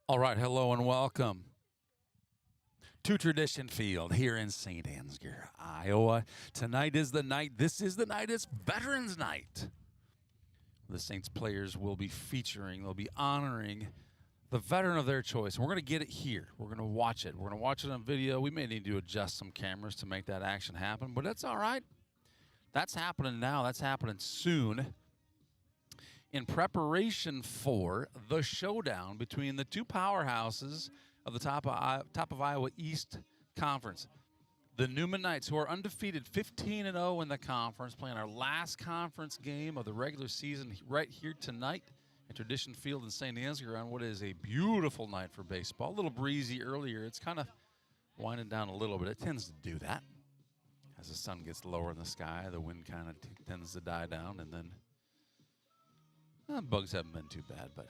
All right, hello and welcome to Tradition Field here in St. Ansgar, Iowa. Tonight is the night, this is the night, it's Veterans Night. The Saints players will be featuring, they'll be honoring the veteran of their choice. And we're going to get it here. We're going to watch it. We're going to watch it on video. We may need to adjust some cameras to make that action happen, but that's all right. That's happening now. That's happening soon. In preparation for the showdown between the two powerhouses of the top of Iowa East Conference. The Newman Knights, who are undefeated 15-0 in the conference, playing our last conference game of the regular season right here tonight at Tradition Field in St. Ansgar on what is a beautiful night for baseball. A little breezy earlier. It's kind of winding down a little bit. It tends to do that. As the sun gets lower in the sky, the wind kind of tends to die down, and then bugs haven't been too bad, but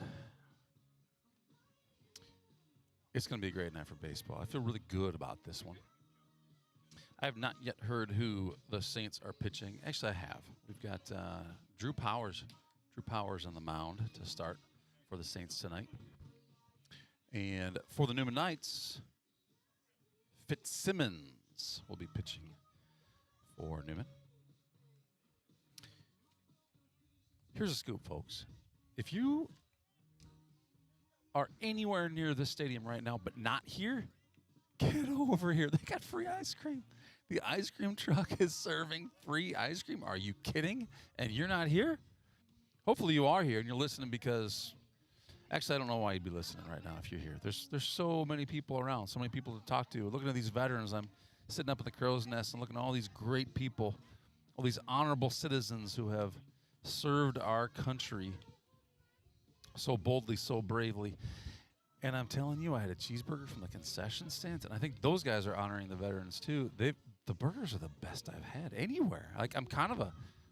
it's going to be a great night for baseball. I feel really good about this one. I have not yet heard who the Saints are pitching. Actually, I have. We've got Drew Powers on the mound to start for the Saints tonight. And for the Newman Knights, Fitzsimmons will be pitching for Newman. Here's a scoop, folks. If you are anywhere near this stadium right now but not here, get over here. They got free ice cream. The ice cream truck is serving free ice cream. Are you kidding? And you're not here? Hopefully you are here and you're listening because, actually, I don't know why you'd be listening right now if you're here. There's so many people around, so many people to talk to. Looking at these veterans, I'm sitting up at the crow's nest and looking at all these great people, all these honorable citizens who have served our country so boldly, so bravely. And I'm telling you, I had a cheeseburger from the concession stand, and I think those guys are honoring the veterans too. The burgers are the best I've had anywhere. Like, I'm kind of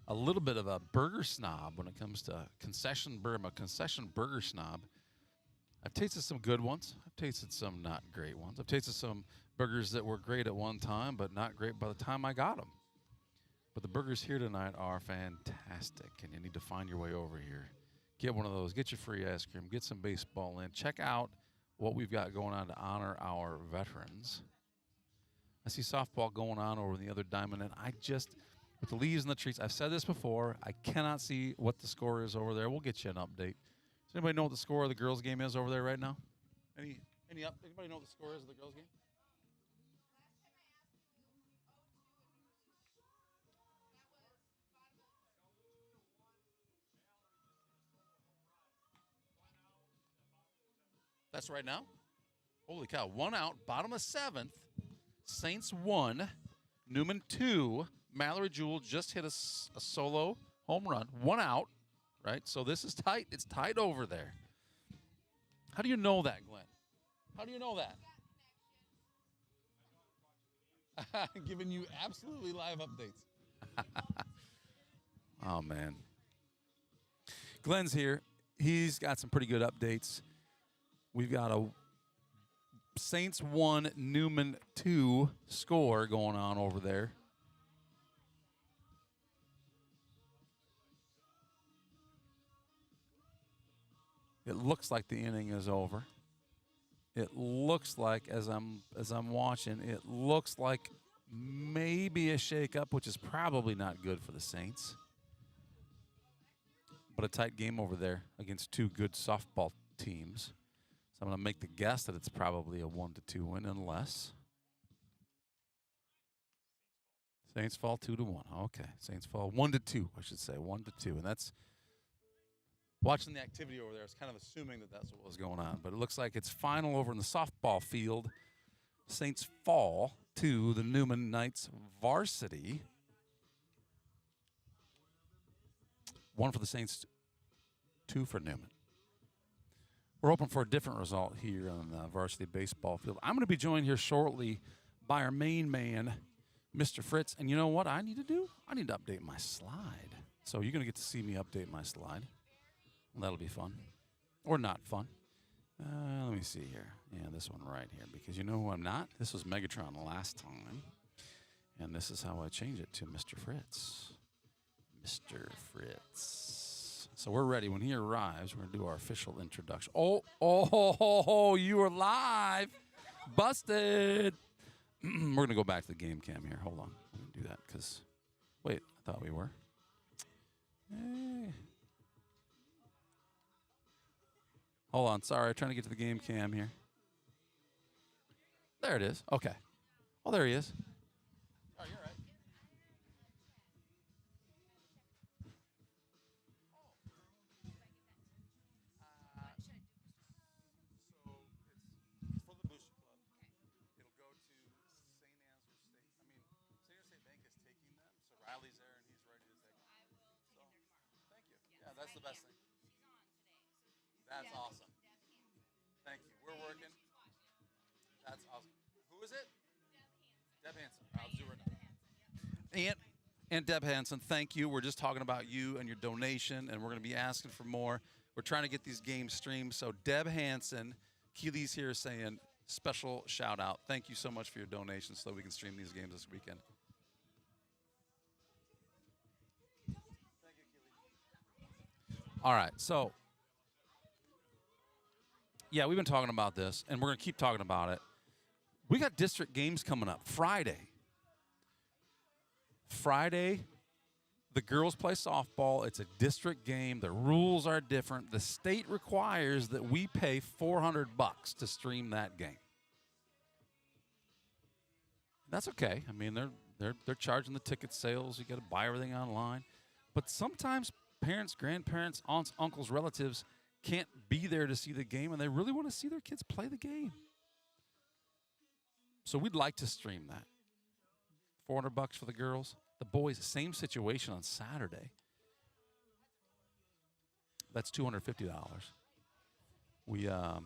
a little bit of a burger snob when it comes to concession burger. I'm a concession burger snob. I've tasted some good ones. I've tasted some not great ones. I've tasted some burgers that were great at one time, but not great by the time I got them. But the burgers here tonight are fantastic, and you need to find your way over here. Get one of those. Get your free ice cream. Get some baseball in. Check out what we've got going on to honor our veterans. I see softball going on over in the other diamond, and with the leaves and the trees, I've said this before, I cannot see what the score is over there. We'll get you an update. Does anybody know what the score of the girls' game is over there right now? Anybody know what the score is of the girls' game? That's right now? Holy cow. 1 out, bottom of 7th. Saints 1, Newman 2. Mallory Jewell just hit a solo home run. 1 out, right? So this is tight. It's tight over there. How do you know that, Glenn? How do you know that? Giving you absolutely live updates. Oh, man. Glenn's here. He's got some pretty good updates. We've got a Saints 1, Newman 2 score going on over there. It looks like the inning is over. It looks like, as I'm watching, it looks like maybe a shakeup, which is probably not good for the Saints. But a tight game over there against two good softball teams. So I'm going to make the guess that it's probably a 1-2 win, unless Saints fall 2-1. Okay, Saints fall 1-2, I should say, 1-2, and that's watching the activity over there. I was kind of assuming that that's what was going on, but it looks like it's final over in the softball field. Saints fall to the Newman Knights varsity. 1 for the Saints, 2 for Newman. We're hoping for a different result here on the varsity baseball field. I'm going to be joined here shortly by our main man, Mr. Fritz. And you know what I need to do? I need to update my slide. So you're going to get to see me update my slide. That'll be fun. Or not fun. Let me see here. Yeah, this one right here. Because you know who I'm not? This was Megatron last time. And this is how I change it to Mr. Fritz. Mr. Fritz. So we're ready. When he arrives, we're going to do our official introduction. Oh, you are live. Busted. We're going to go back to the game cam here. Hold on. We're going to do that because, wait, I thought we were. Hey. Hold on. Sorry, trying to get to the game cam here. There it is. Okay. Oh, there he is. Oh, you're right. That's the best thing. That's awesome. Thank you. We're working. That's awesome. Who is it? Deb Hansen. I'll do it now. And Deb Hansen, thank you. We're just talking about you and your donation, and we're going to be asking for more. We're trying to get these games streamed. So Deb Hansen, Keely's here saying special shout out. Thank you so much for your donation so that we can stream these games this weekend. All right, so, yeah, we've been talking about this, and we're going to keep talking about it. We got district games coming up Friday. Friday, the girls play softball. It's a district game. The rules are different. The state requires that we pay $400 to stream that game. That's okay. I mean, they're charging the ticket sales. You got to buy everything online. But sometimes parents, grandparents, aunts, uncles, relatives can't be there to see the game, and they really want to see their kids play the game. So we'd like to stream that. $400 for the girls. The boys, same situation on Saturday. That's $250. We kind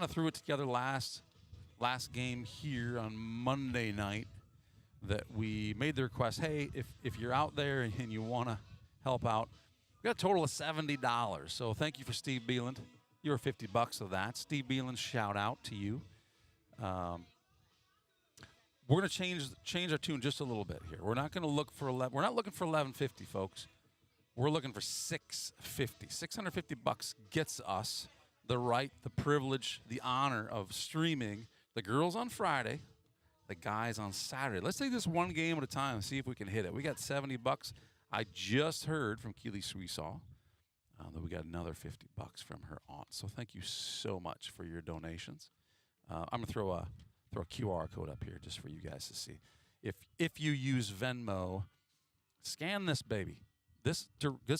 of threw it together last game here on Monday night. that we made the request, hey, if you're out there and you want to help out, we got a total of $70. So thank you for Steve Beeland. You're $50 of that. Steve Beeland, shout out to you. We're going to change our tune just a little bit here. We're not going to look for we're not looking for $11.50, folks. We're looking for $650. $650 gets us the right, the privilege, the honor of streaming the girls on Friday, the guys on Saturday. Let's take this one game at a time and see if we can hit it. We got $70. I just heard from Keely Sweesaw that we got another $50 from her aunt. So thank you so much for your donations. I'm gonna throw a QR code up here just for you guys to see. If you use Venmo, scan this baby. This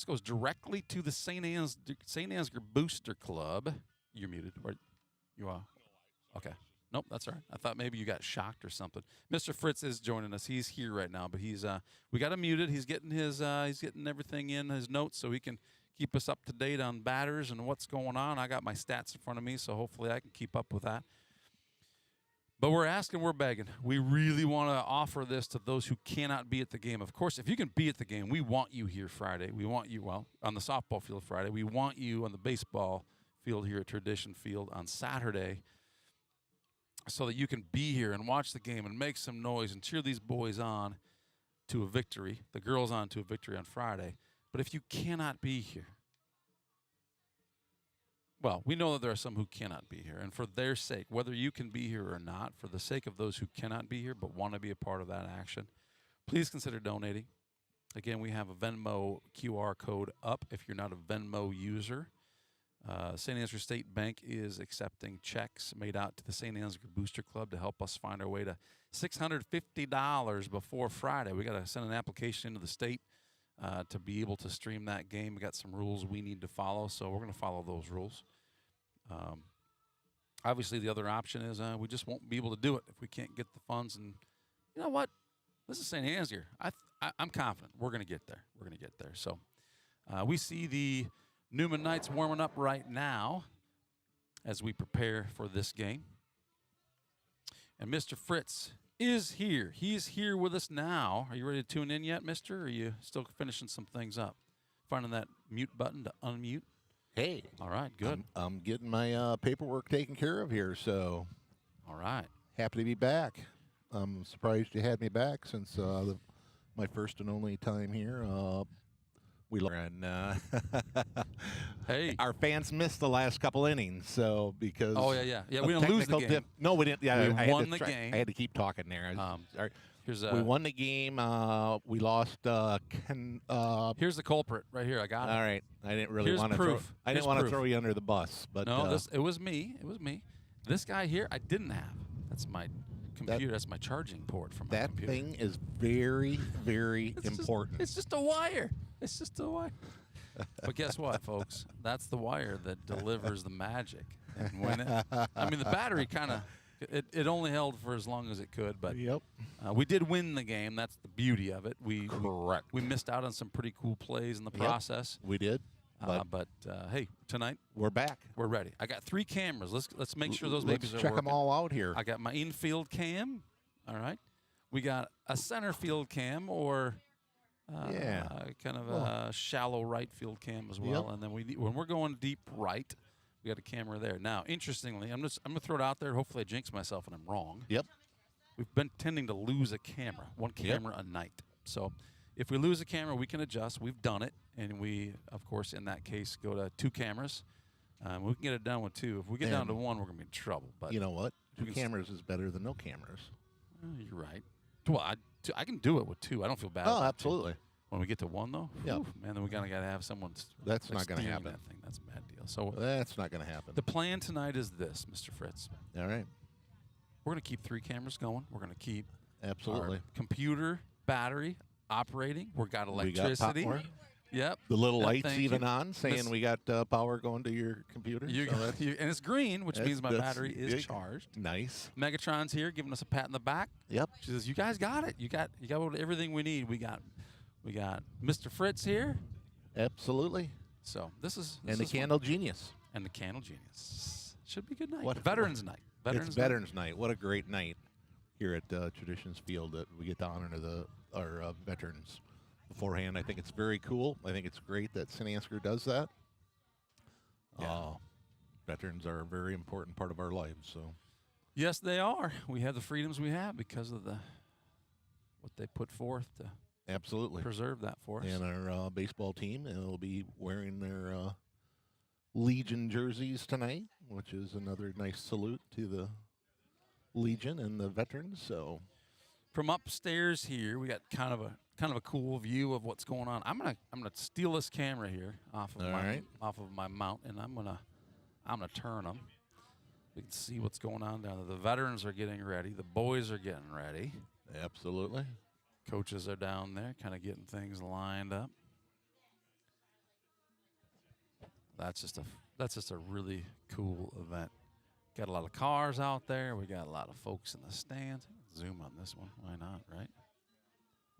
goes directly to the St. Ansgar Booster Club. You're muted. Or you are? Okay. Nope, that's all right. I thought maybe you got shocked or something. Mr. Fritz is joining us. He's here right now, but we got him muted. He's getting he's getting everything in his notes so he can keep us up to date on batters and what's going on. I got my stats in front of me, so hopefully I can keep up with that. But we're asking, we're begging. We really want to offer this to those who cannot be at the game. Of course, if you can be at the game, we want you here Friday. We want you, on the softball field Friday. We want you on the baseball field here at Tradition Field on Saturday so that you can be here and watch the game and make some noise and cheer these boys on to a victory, the girls on to a victory on Friday. But if you cannot be here, well, we know that there are some who cannot be here, and for their sake, whether you can be here or not, for the sake of those who cannot be here but want to be a part of that action, please consider donating. Again, we have a Venmo QR code up if you're not a Venmo user. St. Ansgar State Bank is accepting checks made out to the St. Ansgar Booster Club to help us find our way to $650 before Friday. We got to send an application into the state to be able to stream that game. We got some rules we need to follow, so we're going to follow those rules. Obviously, the other option is we just won't be able to do it if we can't get the funds. And you know what? This is St. Ansgar. I'm confident we're going to get there. We're going to get there. So we see the Newman Knights warming up right now as we prepare for this game. And Mr. Fritz is here. He's here with us now. Are you ready to tune in yet, mister? Or are you still finishing some things up? Finding that mute button to unmute? Hey. All right, good. I'm getting my paperwork taken care of here, so. All right. Happy to be back. I'm surprised you had me back since my first and only time here. We learned. Hey, our fans missed the last couple innings, so because we didn't lose the game. No, we didn't. Yeah, we won the game. I had to keep talking there. We won the game. We lost. Here's the culprit right here. I got it. All right. I didn't really want to throw. I didn't want to throw you under the bus, but no, it was me. It was me. This guy here, I didn't have. That's my computer. That's my charging port from my computer. That thing is very, very important. It's just a wire. It's just a wire. But guess what, folks? That's the wire that delivers the magic. And when the battery kind of, it only held for as long as it could. But yep. We did win the game. That's the beauty of it. Correct. We missed out on some pretty cool plays in the process. We did. But hey, tonight we're back. We're ready. I got 3 cameras. Let's make sure those babies are working. Check them all out here. I got my infield cam. All right. We got a center field cam or kind of a shallow right field cam as well. Yep. And then when we're going deep right, we got a camera there. Now, interestingly, I'm gonna throw it out there. Hopefully, I jinx myself and I'm wrong. Yep. We've been tending to lose a camera, one camera a night. So if we lose a camera, we can adjust. We've done it, and we, of course, in that case, go to 2 cameras. We can get it done with 2. If we get down to 1, we're gonna be in trouble. But you know what? 2 cameras is better than no cameras. You're right. Well, I can do it with 2. I don't feel bad. Oh, absolutely. 2. When we get to 1, though, man, then we gotta have someone. That's not going to happen. That thing. That's a bad deal. So that's not going to happen. The plan tonight is this, Mr. Fritz. All right. We're gonna keep 3 cameras going. We're gonna keep absolutely our computer battery operating. We got electricity. We got yep. The little lights even on, saying we got power going to your computer. And it's green, which means my battery is charged. Nice. Megatron's here, giving us a pat in the back. Yep. She says, "You guys got it. You got everything we need. We got Mr. Fritz here. Absolutely. So this is the Candle Genius. And the Candle Genius. Should be a good night. What Veterans Night. It's Veterans Night. What a great night. here at Traditions Field that we get to honor our veterans beforehand. I think it's very cool. I think it's great that St. Ansgar does that. Yeah. Veterans are a very important part of our lives. So Yes, they are. We have the freedoms we have because of what they put forth to absolutely preserve that for us. And our baseball team will be wearing their Legion jerseys tonight, which is another nice salute to the Legion and the veterans. So From upstairs here, we got kind of a cool view of what's going on. I'm gonna steal this camera here off of my mount, and I'm gonna turn them. We can see what's going on down there. The veterans are getting ready. The boys are getting ready. absolutely. Coaches are down there, kind of getting things lined up. That's just a really cool event. Got a lot of cars out there. We got a lot of folks in the stands. Zoom on this one. Why not, right?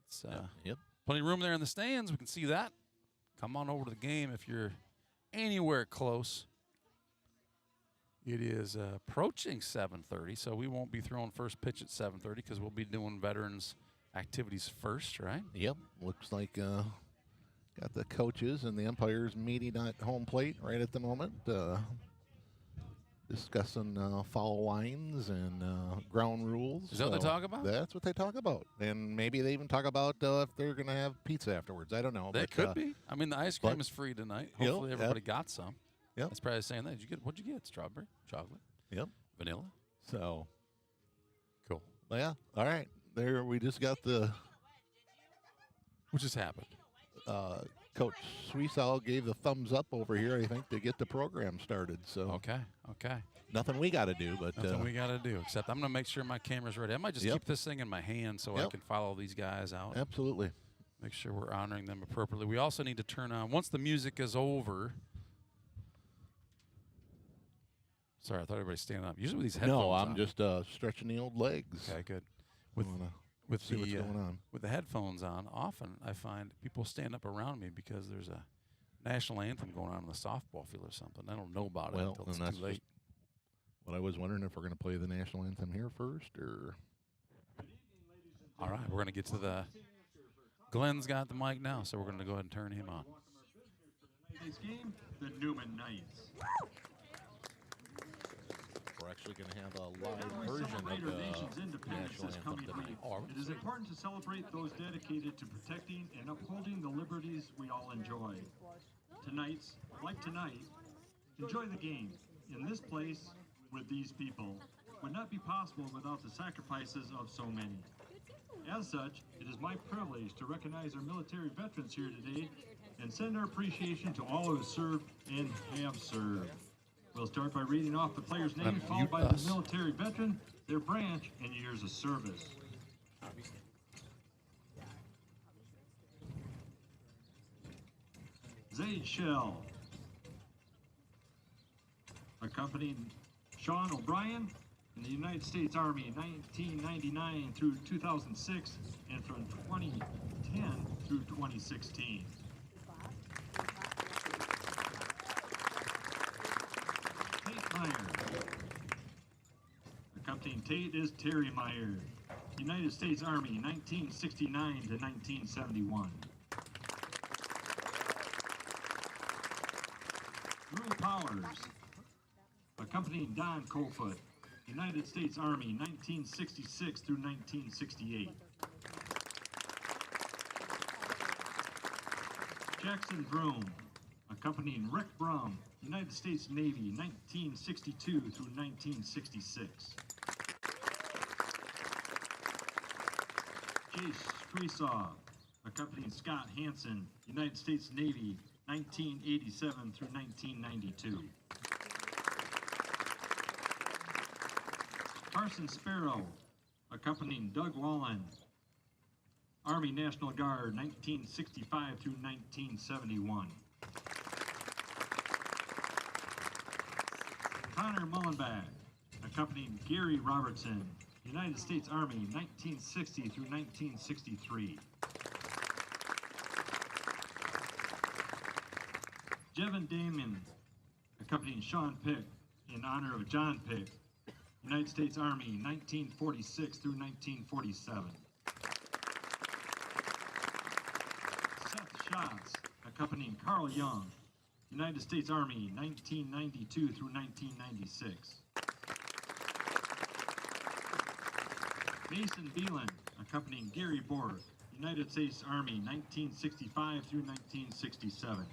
It's Yep. plenty of room there in the stands. We can see that. Come on over to the game if you're anywhere close. It is approaching 7:30, so we won't be throwing first pitch at 7:30 because we'll be doing veterans activities first, right? Yep. Looks like got the coaches and the umpires meeting at home plate right at the moment, discussing foul lines and ground rules. Is that what they talk about? That's what they talk about. And maybe they even talk about if they're going to have pizza afterwards. I don't know. They but, could be. I mean, the ice cream is free tonight. Hopefully everybody got some. Yep. That's probably saying that. What'd you get? Strawberry? Chocolate? Yep. Vanilla? So, Cool. yeah. All right. There, we just got What just happened? Coach Sweesall gave the thumbs up over here, I think, to get the program started. So Okay. nothing we got to do, but Nothing we got to do, except I'm going to make sure my camera's ready. I might just keep this thing in my hand so I can follow these guys out. absolutely. Make sure we're honoring them appropriately. We also need to turn on, once the music is over. Sorry, I thought everybody's standing up. Usually with these headphones No, I'm on. just stretching the old legs. Okay, good. With see what's going on. With the headphones on, often I find people stand up around me because there's a national anthem going on in the softball field or something. I don't know about it until it's too late. What I was wondering, if we're going to play the national anthem here first, or All right, we're going to get to the. Glenn's got the mic now, so we're going to go ahead and turn him on. Today's game, the Newman Knights. we're actually going to have a live As we version celebrate of our nation's the independence national this anthem coming tonight. night, it is important to celebrate those dedicated to protecting and upholding the liberties we all enjoy. Tonight's, like tonight, enjoy the game in this place with these people would not be possible without the sacrifices of so many. As such, it is my privilege to recognize our military veterans here today and send our appreciation to all who have served and have served. We'll start by reading off the player's name, followed by the military veteran, their branch, and years of service. Zaid Shell. Accompanying Sean O'Brien in the United States Army 1999 through 2006 and from 2010 through 2016. Tate Meyer. Accompanying Tate is Terry Meyer, United States Army 1969 to 1971. Drew Powers. Accompanying Don Colfoot, United States Army 1966 through 1968. Jackson Broom, accompanying Rick Brum, United States Navy 1962 through 1966. Chase Streesaw, accompanying Scott Hansen, United States Navy 1987 through 1992. Carson Sparrow, accompanying Doug Wallen, Army National Guard 1965 through 1971. Connor Mullenbach, accompanying Gary Robertson, United States Army 1960 through 1963. Jevin Damon, accompanying Sean Pick in honor of John Pick United States Army, 1946 through 1947. Seth Schatz, accompanying Carl Young, United States Army, 1992 through 1996. Mason Beelan, accompanying Gary Borg, United States Army, 1965 through 1967.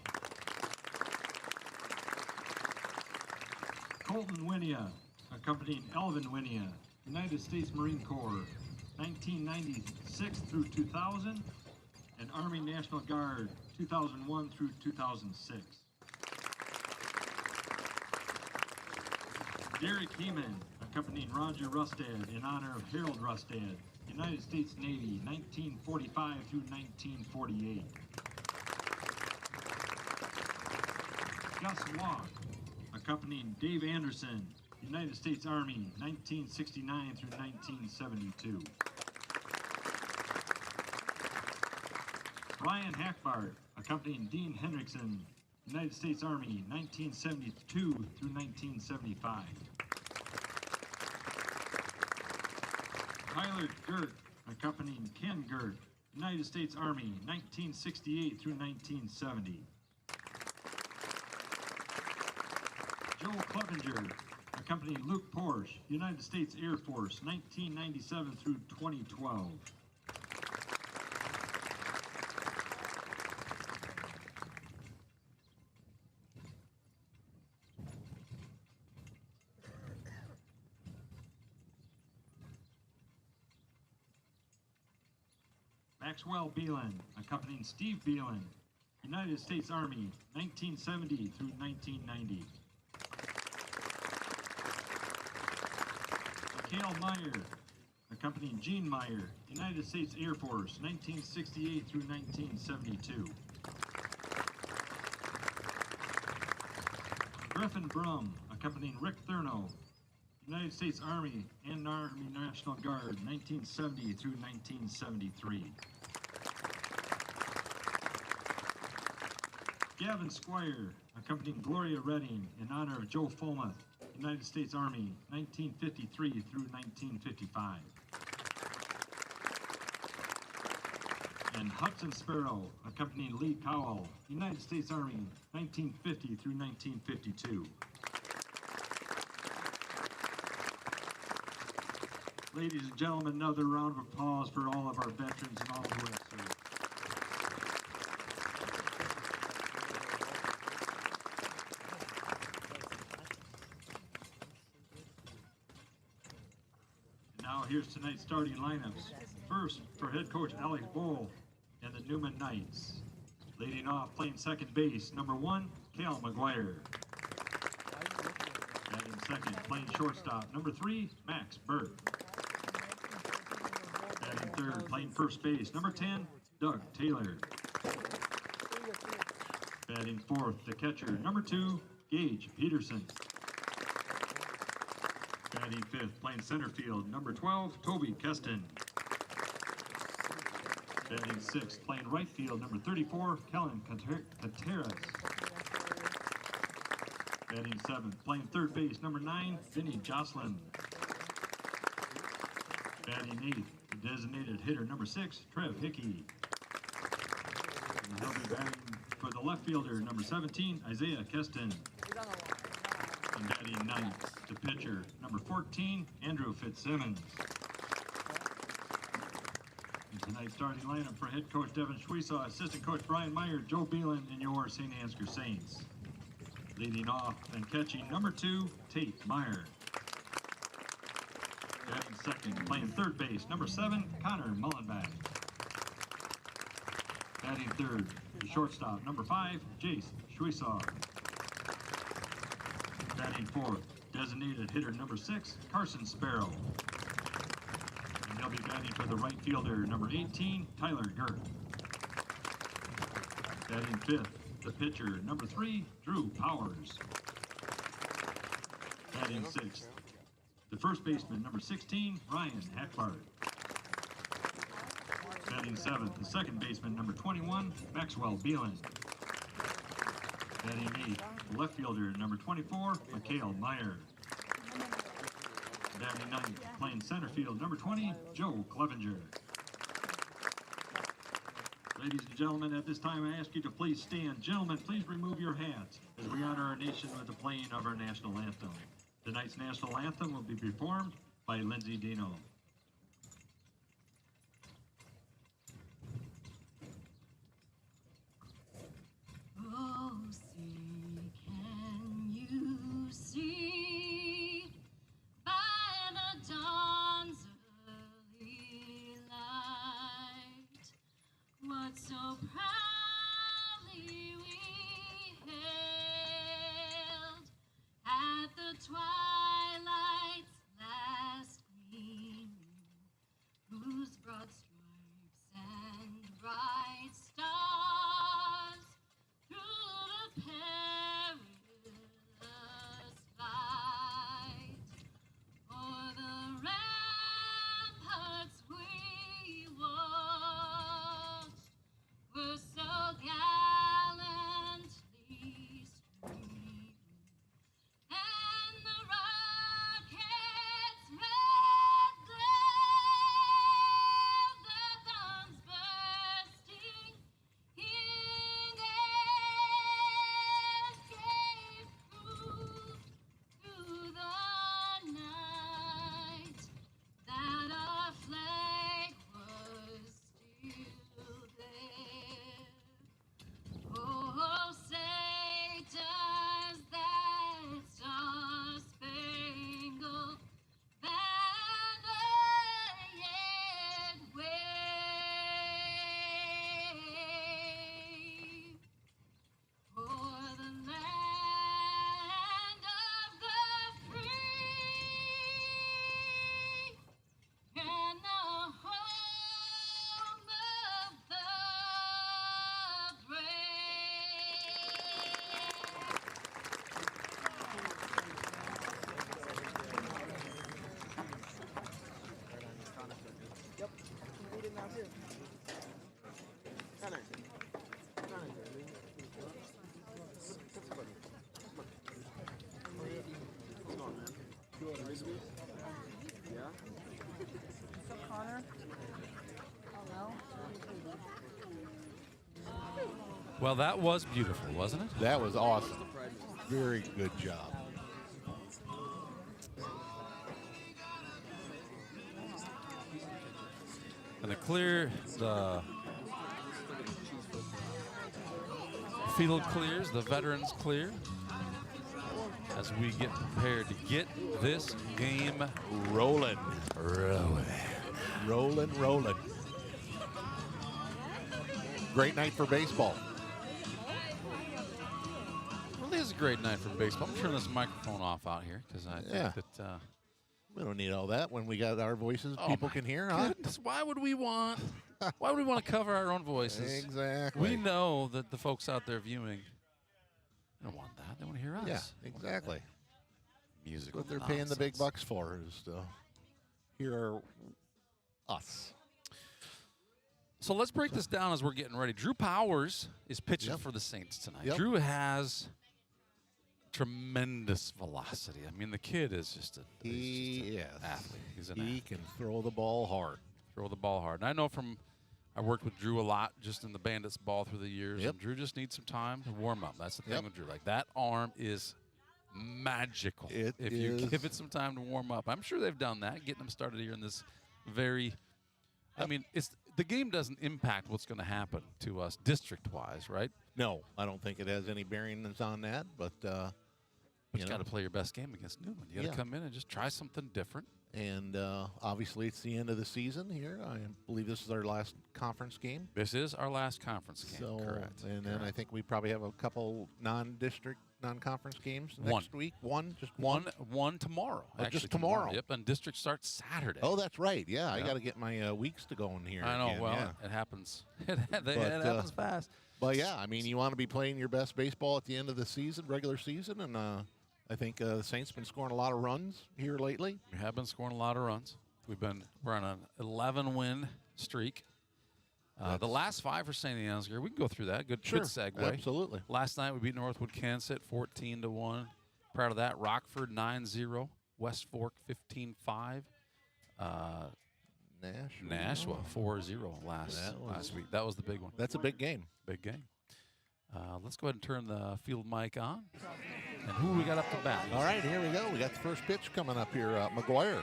Colton Winia, accompanying Elvin Winia, United States Marine Corps, 1996 through 2000, and Army National Guard, 2001 through 2006. Derek Heeman, accompanying Roger Rustad in honor of Harold Rustad, United States Navy, 1945 through 1948. Gus Walk, accompanying Dave Anderson, United States Army, 1969 through 1972. Ryan Hackbart, accompanying Dean Hendrickson, United States Army, 1972 through 1975. Tyler Gert, accompanying Ken Gert, United States Army, 1968 through 1970. Joel Clevenger, accompanying Luke Porsche, United States Air Force, 1997 through 2012. Maxwell Beelan, accompanying Steve Beelan, United States Army, 1970 through 1990. Mikhail Meyer, accompanying Gene Meyer, United States Air Force, 1968 through 1972. Griffin Brum, accompanying Rick Thurno, United States Army and Army National Guard, 1970 through 1973. Gavin Squire, accompanying Gloria Redding in honor of Joe Fulmuth, United States Army, 1953 through 1955. And Hudson Sparrow, accompanying Lee Cowell, United States Army, 1950 through 1952. Ladies and gentlemen, another round of applause for all of our veterans and all who have served. Now here's tonight's starting lineups. First, for head coach Alex Bohl and the Newman Knights. Leading off, playing second base, number 1, Cale McGuire. Batting second, playing shortstop, number 3, Max Burke. Batting third, playing first base, number 10, Doug Taylor. Batting fourth, the catcher, number 2, Gage Peterson. Batting fifth, playing center field, number 12, Toby Keston. Batting sixth, playing right field, number 34, Kellen Contreras. Batting seventh, playing third base, number 9, Vinny Jocelyn. Batting eighth, designated hitter, number 6, Trev Hickey. And he'll be batting for the left fielder, number 17, Isaiah Keston. And batting ninth, the pitcher, number 14, Andrew Fitzsimmons. And tonight's starting lineup for head coach Devin Schwesaw, assistant coach Brian Meyer, Joe Beelan, and your St. Ansgar Saints. Leading off and catching, number 2, Tate Meyer. Batting second, playing third base, number 7, Connor Mullenbach. Batting third, the shortstop, number 5, Jace Schwesaw. Batting fourth, designated hitter, number 6, Carson Sparrow. And he'll be batting for the right fielder, number 18, Tyler Gert. Batting fifth, the pitcher, number 3, Drew Powers. Batting sixth, the first baseman, number 16, Ryan Hackbart. Batting seventh, the second baseman, number 21, Maxwell Beelan. Batting eighth, the left fielder, number 24, Mikhail Meyer. Batting ninth, playing center field, number 20, Joe Clevenger. Ladies and gentlemen, at this time I ask you to please stand. Gentlemen, please remove your hats as we honor our nation with the playing of our national anthem. Tonight's national anthem will be performed by Lindsay Dino. Oh, see, can you see by the dawn's early light what so proudly we hailed at the twilight's last gleaming, whose broad stripes and bright stars through the perilous fight o'er the ramparts we watched were so gallantly streaming, and the rocket's red glare, their guns bursting in air, gave proof through the night that our flag was still there. Oh, say does that star-spangled banner yet wave o'er the land of the free and the home of the Well, that was beautiful, wasn't it? That was awesome. Very good job. And the field clears, the veterans clear, as we get prepared to get this game Rolling. rolling. Rolling. Great night for baseball. Well, it is a great night for baseball. I'm turning this microphone off out here because I think that We don't need all that when we got our voices oh people my can hear, huh? goodness, why would we want to cover our own voices? Exactly. We know that the folks out there viewing don't want that. They want to hear us. Yeah, exactly. Musical. What they're paying the big nonsense. bucks for is to hear us. So let's break this down as we're getting ready. Drew Powers is pitching Yep. for the Saints tonight. Yep. Drew has tremendous velocity. I mean, the kid is just an athlete. He's an He athlete. can throw the ball hard. Throw the ball hard. And I know I worked with Drew a lot just in the Bandits ball through the years. Yep. And Drew just needs some time to warm up. That's the thing Yep. with Drew. Like, that arm is magical It if you is. give it some time to warm up. I'm sure they've done that, getting him started here in this very I mean, the game doesn't impact what's going to happen to us district-wise, right? No, I don't think it has any bearings on that, but But you got to play your best game against Newman. You got to Yeah. come in and just try something different. And obviously, it's the end of the season here. I believe this is our last conference game. This is our last conference game, So, correct. And then I correct. think we probably have a couple non-conference games One. next week. Just one. One tomorrow. Oh, actually, just tomorrow. Yep, and district starts Saturday. Oh, that's right. Yeah, I Yep. got to get my weeks to go in here. I know. again, Well, yeah. it happens. It happens fast. But yeah, I mean, you want to be playing your best baseball at the end of the season, regular season, and I think the Saints been scoring a lot of runs here lately. We have been scoring a lot of runs. We're on an 11-win streak. The last 5 for St. Ansgar. We can go through that. Good segue. Absolutely. Last night we beat Northwood Kansas 14-1. Prior to that, Rockford 9-0. West Fork 15-5. Nashua. 4-0 last week. That was the big one. That's a big game. Big game. Let's go ahead and turn the field mic on. And who we got up to bat? All right, here we go. We got the first pitch coming up here. McGuire.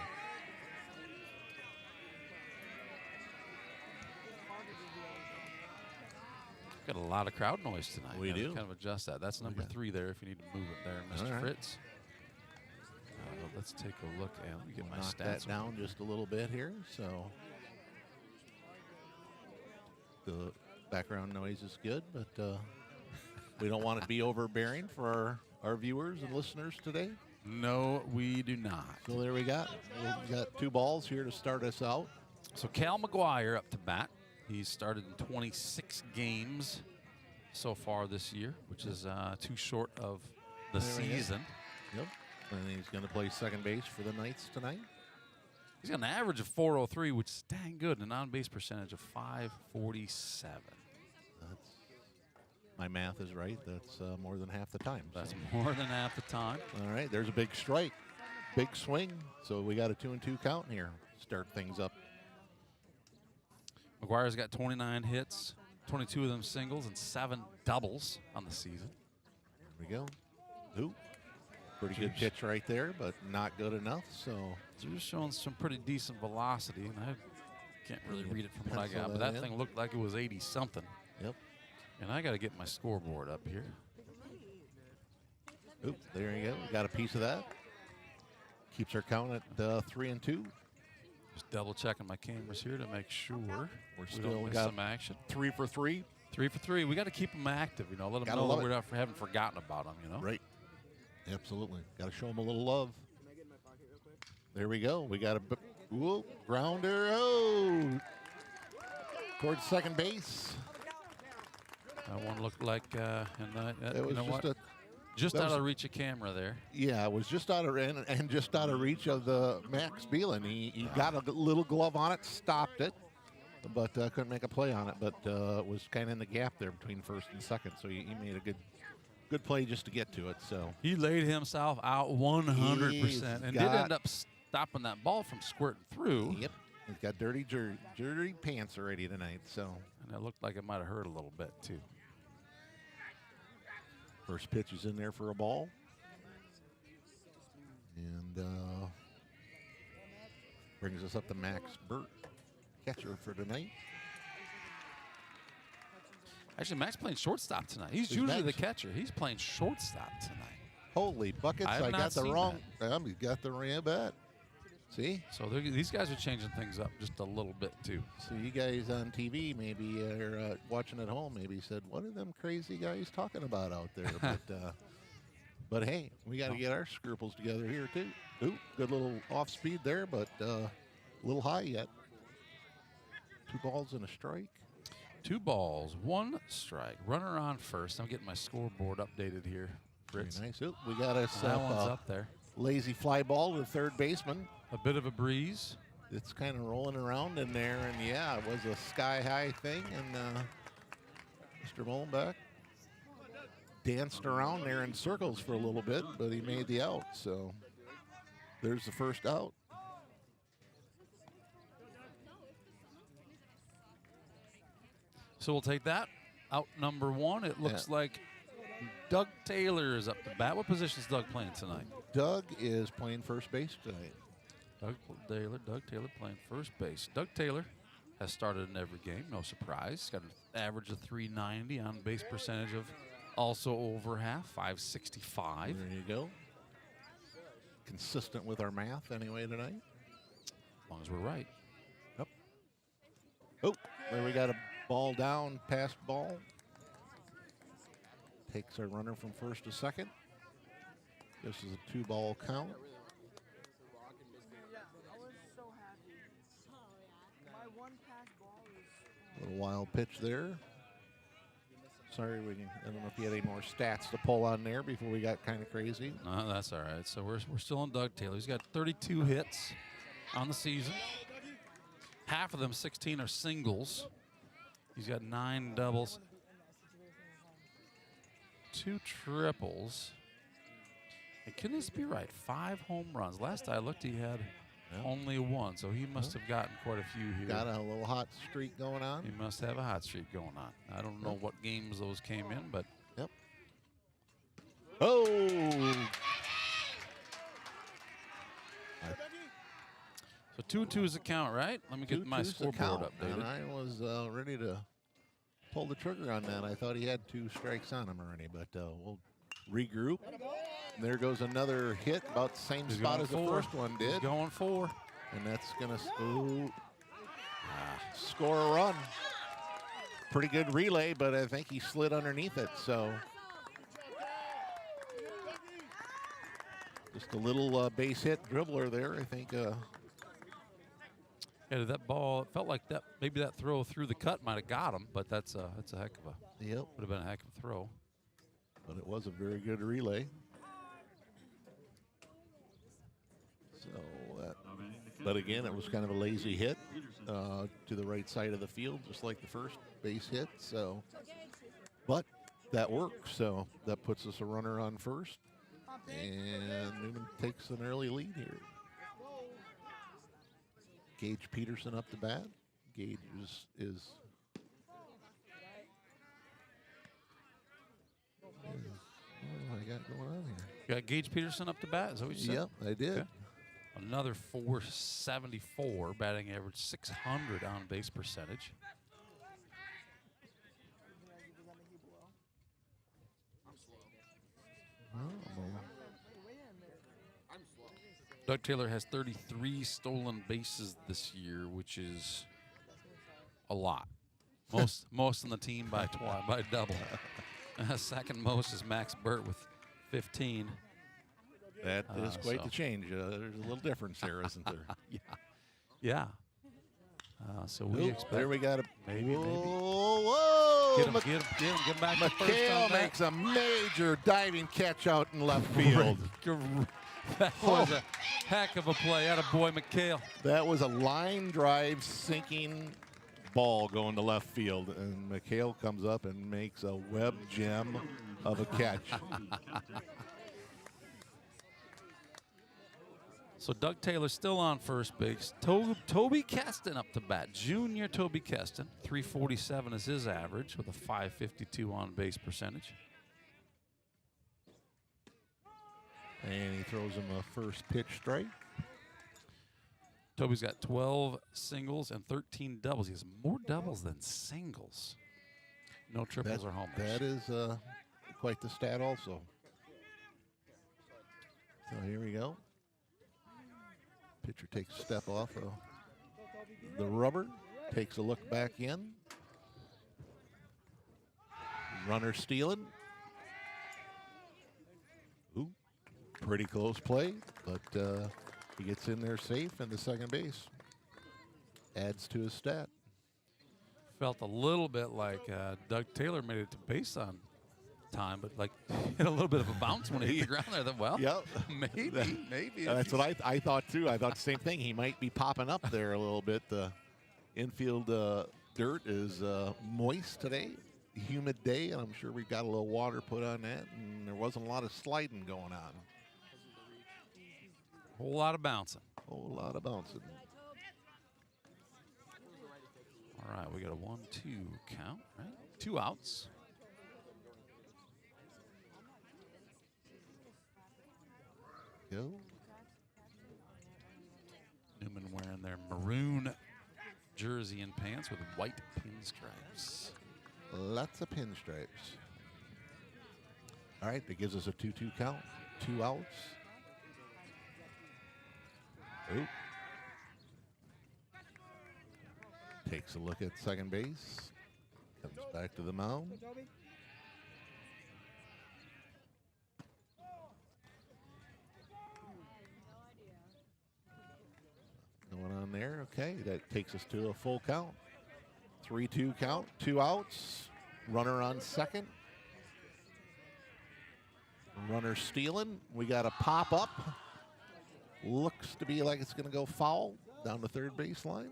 Got a lot of crowd noise tonight. We do. Kind of adjust that. That's number 3 there if you need to move it there, Mr. All right. Fritz. Let's take a look and let me get my Knock stats that down just a little bit here. So the background noise is good, but we don't want it to be overbearing for our viewers and listeners today. No, we do not. So there we got 2 balls here to start us out. So Cal McGuire up to bat. He's started in 26 games so far this year, which is 2 short of the There we go. season. Yep. And he's going to play second base for the Knights tonight. He's got an average of 403, which is dang good, and an on-base percentage of 547. That's, my math is right. That's more than half the time. That's So. more than half the time. All right, there's a big strike. Big swing. So we got a 2-2 count here. Start things up. McGuire's got 29 hits, 22 of them singles, and 7 doubles on the season. There we go. Ooh. Pretty good pitch right there, but not good enough. So They're showing some pretty decent velocity, and I can't really read it from what I Pencil got, but that that in. thing looked like it was 80-something. Yep. And I got to get my scoreboard up here. Oop, there you go. Got a piece of that. Keeps our count at 3-2. Just double checking my cameras here to make sure We're we still don't miss got some action. 3 for 3. 3 for 3. We got to keep them active, you know. Let them Gotta know love that it. we haven't forgotten about them, you know. Right. Absolutely. Got to show them a little love. There we go. We got a whoop, grounder. Oh, towards second base. That one looked like, It was you know just what? Just that out was- of reach of camera there. Yeah, it was just out of and just out of reach of the Max Beelan. He got a little glove on it, stopped it, but couldn't make a play on it. But was kind of in the gap there between first and second, so he made a good play just to get to it. So He laid himself out 100% and did got- end up stopping that ball from squirting through. yep, he's got dirty pants already tonight. So And it looked like it might have hurt a little bit, too. first pitch is in there for a ball, and brings us up to Max Burt, catcher for tonight. Actually, Max playing shortstop tonight. He's Is usually the Max- catcher. He's playing shortstop tonight. Holy buckets! I have I not got the seen wrong. He got the wrong bet. See, So these guys are changing things up just a little bit, too. so you guys on TV maybe or watching at home maybe said, "What are them crazy guys talking about out there?" But hey, we got to get our scruples together here too. Ooh, good little off speed there, but a little high yet. 2 balls and a strike. 2 balls, 1 strike. Runner on first. I'm getting my scoreboard updated here, Very Fritz. nice. Ooh, we got us That one's up there. lazy fly ball to the third baseman. A bit of a breeze. It's kind of rolling around in there, and yeah, it was a sky-high thing, and Mr. Mullenbeck danced around there in circles for a little bit, but he made the out, so there's the first out. So we'll take that. Out number 1. It looks like Doug Taylor is up to bat. What position is Doug playing tonight? Doug is playing first base tonight. Doug Taylor playing first base. Doug Taylor has started in every game, no surprise. Got an average of 390 on base percentage of also over half, 565. There you go. Consistent with our math anyway tonight. As long as we're right. Oh, there we got a ball down, past ball. Takes our runner from first to second. This is a 2-ball count. Little wild pitch there. Sorry, I don't know if you had any more stats to pull on there before we got kind of crazy. No, that's all right. So we're still on Doug Taylor. He's got 32 hits on the season. Half of them, 16, are singles. He's got 9 doubles, 2 triples, Can this be right? 5 home runs. Last I looked, he had only 1, so he must have gotten quite a few here. Got a little hot streak going on. He must have a hot streak going on. I don't know what games those came in, but. Yep. Oh! So 2-2 is the count, right? Let me get my 2-2's the scoreboard count, updated. and I was ready to pull the trigger on that. I thought he had 2 strikes on him already, but we'll regroup. There goes another hit, about the same spot as the first one did. He's going 4. And that's going to score a run. Pretty good relay, but I think he slid underneath it, so. Just a little base hit dribbler there, I think. Yeah, that ball, it felt like that. Maybe that throw through the cut might have got him, but that's a heck of a. Yep. Would have been a heck of a throw. But it was a very good relay. So that. But again, it was kind of a lazy hit to the right side of the field, just like the first base hit. So, but that works. So that puts us a runner on first, and Newman takes an early lead here. Gage Peterson up to bat. Gage is what do I got going on here? You got Gage Peterson up to bat, is that what you said? Yep, I did. Okay. Another 474, batting average 600 on base percentage. Doug Taylor has 33 stolen bases this year, which is a lot. Most on the team by double. Second most is Max Burt with 15. That is quite the change. There's a little difference there, isn't there? Yeah. So we expect. There we got a maybe. Whoa! Get him back to first McHale on makes a major diving catch out in left field. That was a heck of a play. Attaboy, McHale. That was a line drive sinking ball going to left field, and McHale comes up and makes a web gem of a catch. So Doug Taylor still on first base. Toby Keston up to bat. Junior Toby Keston. 347 is his average with a 552 on base percentage. And he throws him a first pitch strike. Toby's got 12 singles and 13 doubles. He has more doubles than singles. No triples or homers. That is quite the stat also. So here we go. Pitcher takes a step off of the rubber, takes a look back in. Runner stealing. Ooh, pretty close play, but he gets in there safe in the second base. Adds to his stat. Felt a little bit like Doug Taylor made it to base on time, but like hit a little bit of a bounce when he hit the ground there. Well, yep. maybe. That's what I thought too. I thought the same thing. He might be popping up there a little bit. The infield dirt is moist today, humid day, and I'm sure we got a little water put on that, and there wasn't a lot of sliding going on. Whole lot of bouncing. Whole lot of bouncing. All right, we got a 1-2 count, right? 2 outs. Go. Newman wearing their maroon jersey and pants with white pinstripes. Lots of pinstripes. All right, that gives us a 2-2 count. 2 outs. Oop. Takes a look at second base. Comes back to the mound. Going on there. Okay, that takes us to a full count. 3-2 count, 2 outs. Runner on second. Runner stealing. We got a pop up. Looks to be like it's going to go foul down the third baseline.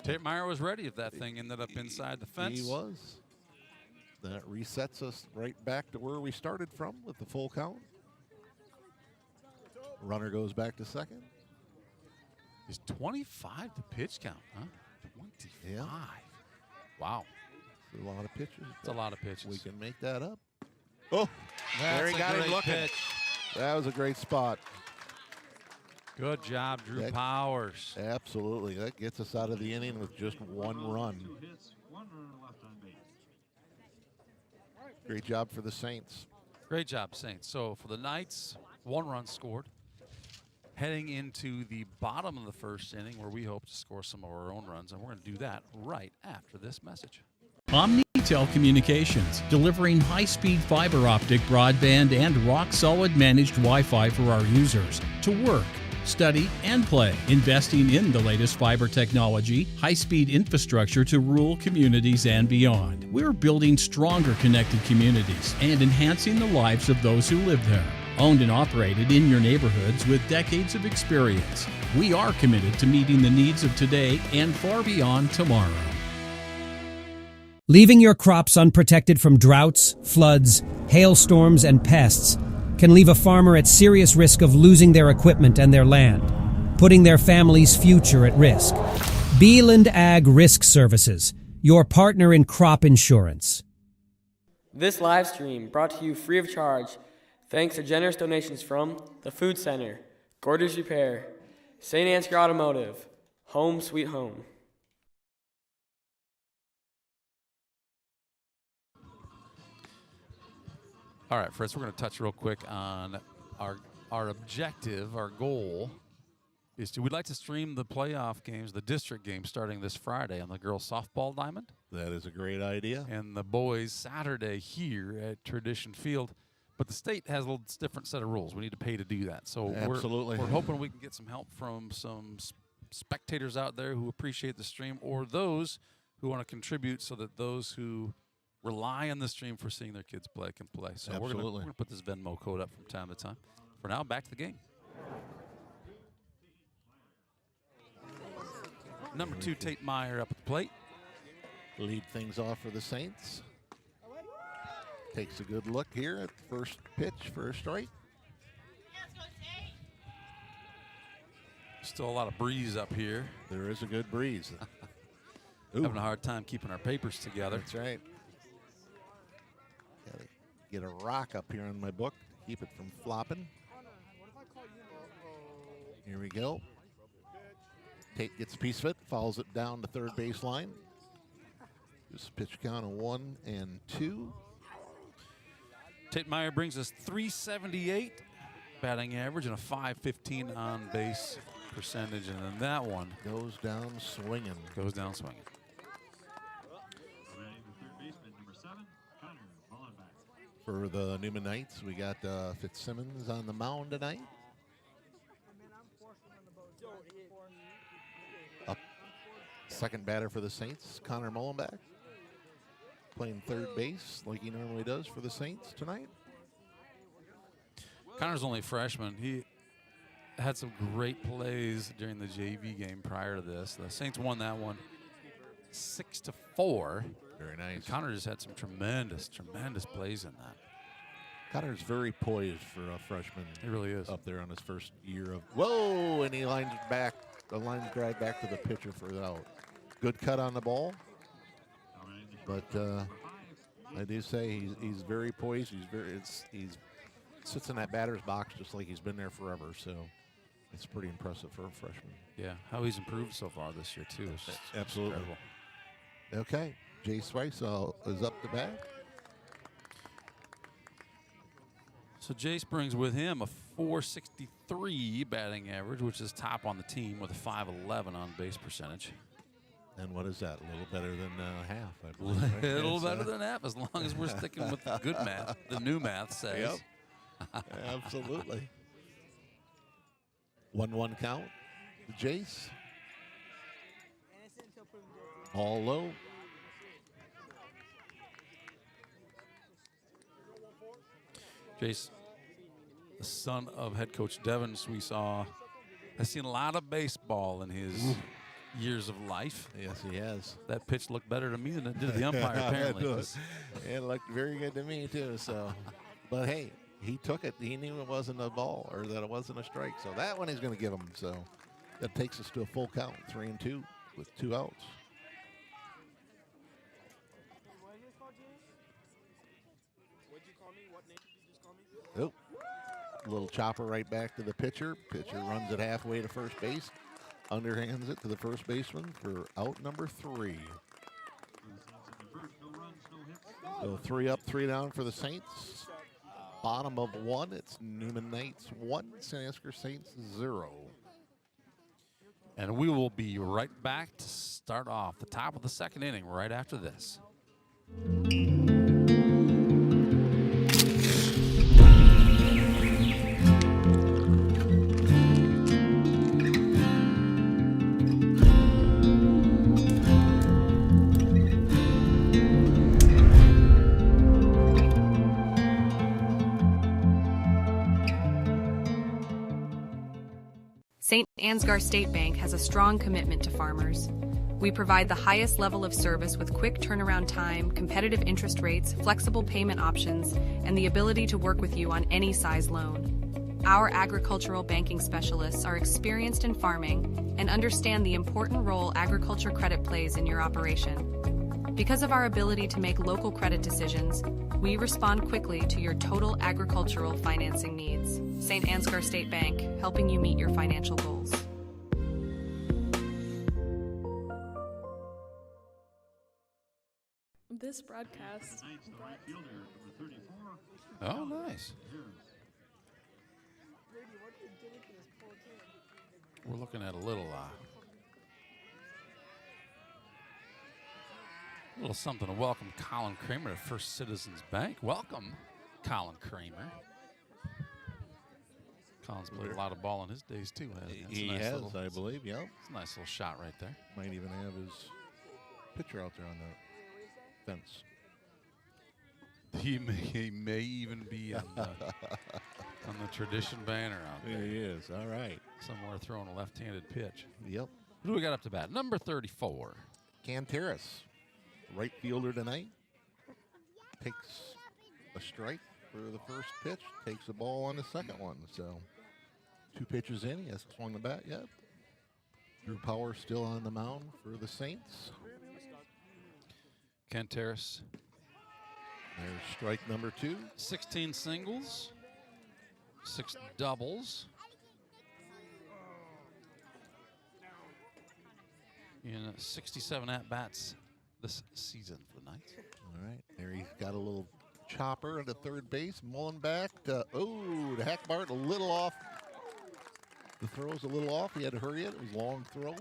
Tate Meyer was ready if that thing ended up inside the fence. He was. That resets us right back to where we started from with the full count. Runner goes back to second. Is 25 the pitch count, huh? 25. Yeah. Wow. It's a lot of pitches. It's a lot of pitches. We can make that up. Oh, That's there he a got him great looking. pitch. That was a great spot. Good job, Drew That- Powers. Absolutely. That gets us out of the inning with just one run. 2 hits, 1 runner left on base. Great job for the Saints. Great job, Saints. So for the Knights, 1 run scored. Heading into the bottom of the first inning where we hope to score some of our own runs, and we're going to do that right after this message. Omnitel Communications, delivering high-speed fiber optic broadband and rock-solid managed Wi-Fi for our users to work, study, and play. Investing in the latest fiber technology, high-speed infrastructure to rural communities and beyond. We're building stronger connected communities and enhancing the lives of those who live there. Owned and operated in your neighborhoods with decades of experience. We are committed to meeting the needs of today and far beyond tomorrow. Leaving your crops unprotected from droughts, floods, hailstorms, and pests can leave a farmer at serious risk of losing their equipment and their land, putting their family's future at risk. Beeland Ag Risk Services, your partner in crop insurance. This live stream brought to you free of charge thanks to generous donations from the Food Center, Gordon's Repair, St. Ansgar Automotive, Home Sweet Home. All right, Fritz, we're going to touch real quick on our objective, our goal is we'd like to stream the playoff games, the district games starting this Friday on the girls softball diamond. That is a great idea. And the boys Saturday here at Tradition Field. But the state has a little different set of rules. We need to pay to do that. So Absolutely. We're hoping we can get some help from some spectators out there who appreciate the stream or those who want to contribute so that those who rely on the stream for seeing their kids play can play. So we're going to put this Venmo code up from time to time. For now, back to the game. Number 2, Tate Meyer up at the plate. Lead things off for the Saints. Takes a good look here at the first pitch for a strike. Still a lot of breeze up here. There is a good breeze. Having a hard time keeping our papers together. That's right. Gotta get a rock up here on my book to keep it from flopping. Here we go. Tate gets a piece of it, follows it down to third baseline. Just pitch count of 1 and 2. Tate Meyer brings us 378 batting average and a 515 on base percentage, and then that one goes down swinging. Goes down swinging. Ready the third baseman, number 7, Connor Mullenbeck. For the Newman Knights, we got Fitzsimmons on the mound tonight. Up, second batter for the Saints, Connor Mullenbeck. Playing third base like he normally does for the Saints tonight. Connor's only a freshman. He had some great plays during the JV game prior to this. The Saints won that one 6-4. Very nice. And Connor just had some tremendous plays in that. Connor's very poised for a freshman. He really is. Up there on his first year of, whoa, and he lines back, the line's dragged back to the pitcher for the out. Good cut on the ball. But I do say he's very poised. He's sits in that batter's box just like he's been there forever. So it's pretty impressive for a freshman. Yeah, how he's improved so far this year too. Is Absolutely. incredible. Okay, Jay Swice is up the bat. So Jace brings with him a 463 batting average, which is top on the team with a 511 on base percentage. And what is that? A little better than half, I believe. Right? A little better than half, as long as we're sticking with the good math. The new math says. Yep. Absolutely. 1-1 count. Jace. All low. Jace, the son of head coach Devin, we saw, has seen a lot of baseball in his years of life. Yes, he has. That pitch looked better to me than it did to the umpire, apparently. 'Cause It looked very good to me, too. So, but hey, he took it. He knew it wasn't a ball or that it wasn't a strike. So that one he's going to give him. So that takes us to a full count, 3-2 with 2 outs. Oh, little chopper right back to the pitcher. Pitcher runs it halfway to first base. Underhands it to the first baseman for out number 3. So 3 up, 3 down for the Saints. Bottom of 1, it's Newman Knights 1, St. Ansgar Saints 0. And we will be right back to start off the top of the second inning right after this. St. Ansgar State Bank has a strong commitment to farmers. We provide the highest level of service with quick turnaround time, competitive interest rates, flexible payment options, and the ability to work with you on any size loan. Our agricultural banking specialists are experienced in farming and understand the important role agriculture credit plays in your operation. Because of our ability to make local credit decisions, we respond quickly to your total agricultural financing needs. St. Ansgar State Bank, helping you meet your financial goals. This broadcast. Oh, nice. We're looking at a little something to welcome Colin Kramer to First Citizens Bank. Welcome, Colin Kramer. Colin's played a lot of ball in his days, too, hasn't he? He has, I believe, yeah. It's a nice little shot right there. Might even have his picture out there on the fence. He may even be on the tradition banner out there. He is, all right. Somewhere throwing a left-handed pitch. Yep. Who do we got up to bat? Number 34. Canteras, right fielder tonight, takes a strike for the first pitch, takes the ball on the second one. So 2 pitches in, he hasn't swung the bat yet. Drew Power still on the mound for the Saints. Canteras. There's strike number 2. 16 singles, 6 doubles. In 67 at-bats this season for the Knights. All right, there he's got a little chopper into third base, mulling back to, to Hackbart, a little off. The throw's a little off. He had to hurry it. It was a long throw.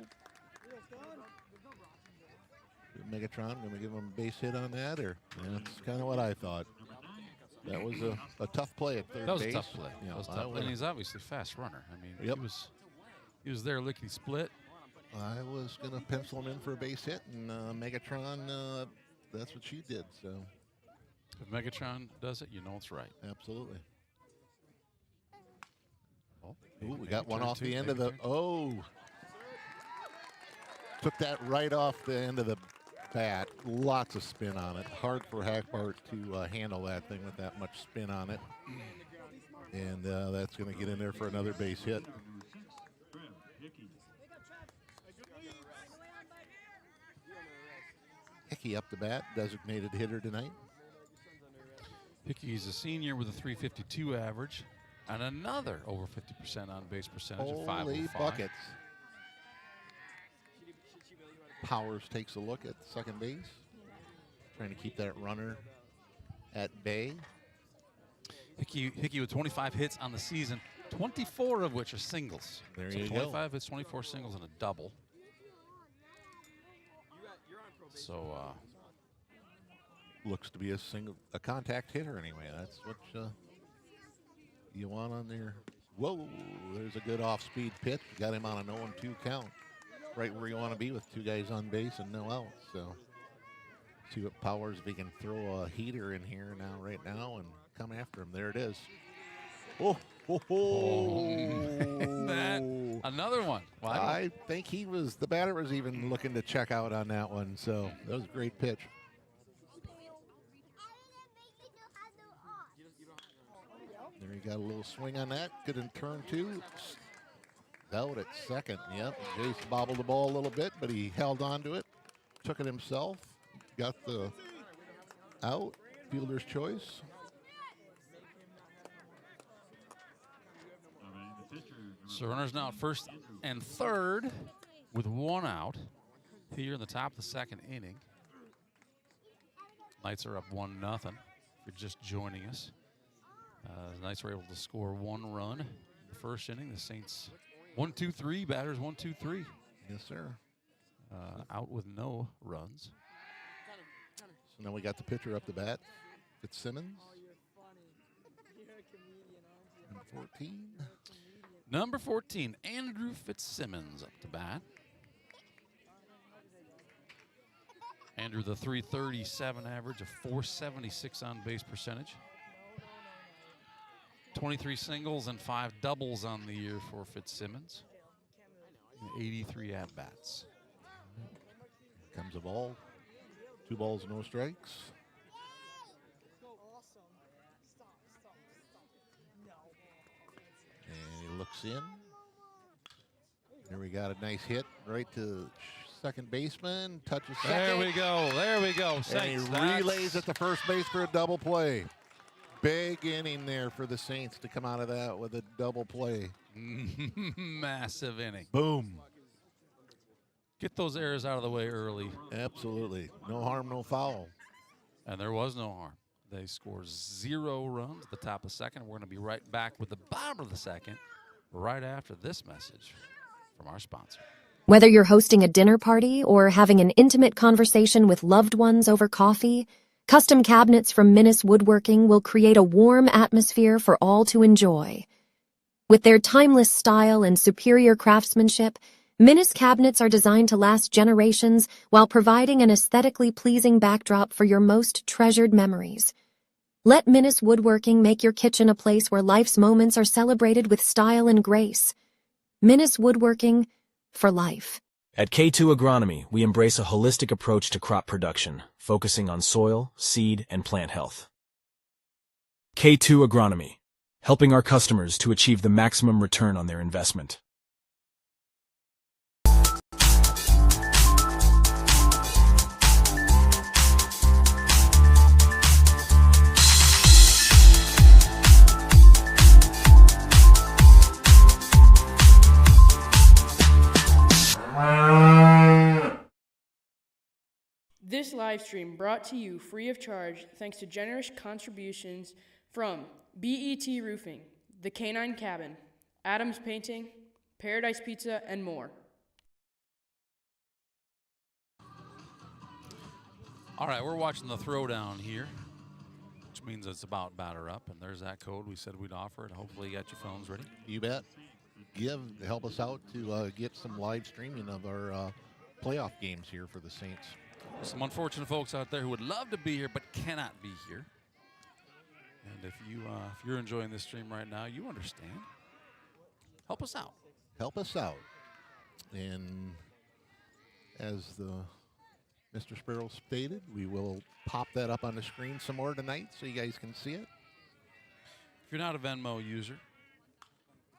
Megatron going to give him a base hit on that, or that's kind of what I thought. That was a tough play at third base. That was a tough play. Yeah, That was tough. And he's obviously a fast runner. I mean, he was there lickety split. I was going to pencil him in for a base hit, and Megatron, that's what she did. So if Megatron does it, you know it's right. Absolutely. Oh, ooh, we got one off the end of the, took that right off the end of the bat. Lots of spin on it. Hard for Hackbart to handle that thing with that much spin on it. And that's going to get in there for another base hit. Hickey up the bat, designated hitter tonight. Hickey's a senior with a .352 average and another over 50% on base percentage of Holy 505. buckets. Powers takes a look at second base, trying to keep that runner at bay. Hickey with 25 hits on the season, 24 of which are singles. There so you 25 hits, 24 singles, and a double. So looks to be a contact hitter anyway. That's what you want on there. Whoa, there's a good off-speed pitch. Got him on an 0-2 count. Right where you want to be with 2 guys on base and no outs. So see what Powers, if he can throw a heater in here right now and come after him. There it is. Oh, That, another one. Well, I think the batter was even looking to check out on that one. So that was a great pitch. There he got a little swing on that. Good in turn two. Out at second. Yep. Jace bobbled the ball a little bit, but he held on to it. Took it himself. Got the out. Fielder's choice. So runners now at first and third with one out here in the top of the second inning. Knights are up 1-0. If you're just joining us, the Knights were able to score one run in the first inning. The Saints 1-2-3, batters 1-2-3. Yes, sir. Out with no runs. So now we got the pitcher up the bat. Fitzsimmons. Number 14. Number 14, Andrew Fitzsimmons up to bat. Andrew, the .337 average, a .476 on base percentage. 23 singles and 5 doubles on the year for Fitzsimmons. 83 at-bats. Here comes a ball. 2 balls, no strikes. And he looks in. There we got a nice hit right to second baseman. Touches second. There we go. There we go. And Saints, he relays at the first base for a double play. Big inning there for the Saints to come out of that with a double play. Massive inning. Boom. Get those errors out of the way early. Absolutely. No harm, no foul. And there was no harm. They score 0 runs at the top of the second. We're going to be right back with the bottom of the second right after this message from our sponsor. Whether you're hosting a dinner party or having an intimate conversation with loved ones over coffee, custom cabinets from Minnis Woodworking will create a warm atmosphere for all to enjoy. With their timeless style and superior craftsmanship, Minnis cabinets are designed to last generations while providing an aesthetically pleasing backdrop for your most treasured memories. Let Minnis Woodworking make your kitchen a place where life's moments are celebrated with style and grace. Minnis Woodworking, for life. At K2 Agronomy, we embrace a holistic approach to crop production, focusing on soil, seed, and plant health. K2 Agronomy, helping our customers to achieve the maximum return on their investment. This live stream brought to you free of charge thanks to generous contributions from BET Roofing, The Canine Cabin, Adams Painting, Paradise Pizza, and more. All right, we're watching the throwdown here, which means it's about batter up, and there's that code we said we'd offer, and hopefully you got your phones ready. You bet. Help us out to get some live streaming of our playoff games here for the Saints. Some unfortunate folks out there who would love to be here but cannot be here. And if you're enjoying this stream right now, you understand. Help us out. Help us out. And as Mr. Sparrow stated, we will pop that up on the screen some more tonight so you guys can see it. If you're not a Venmo user,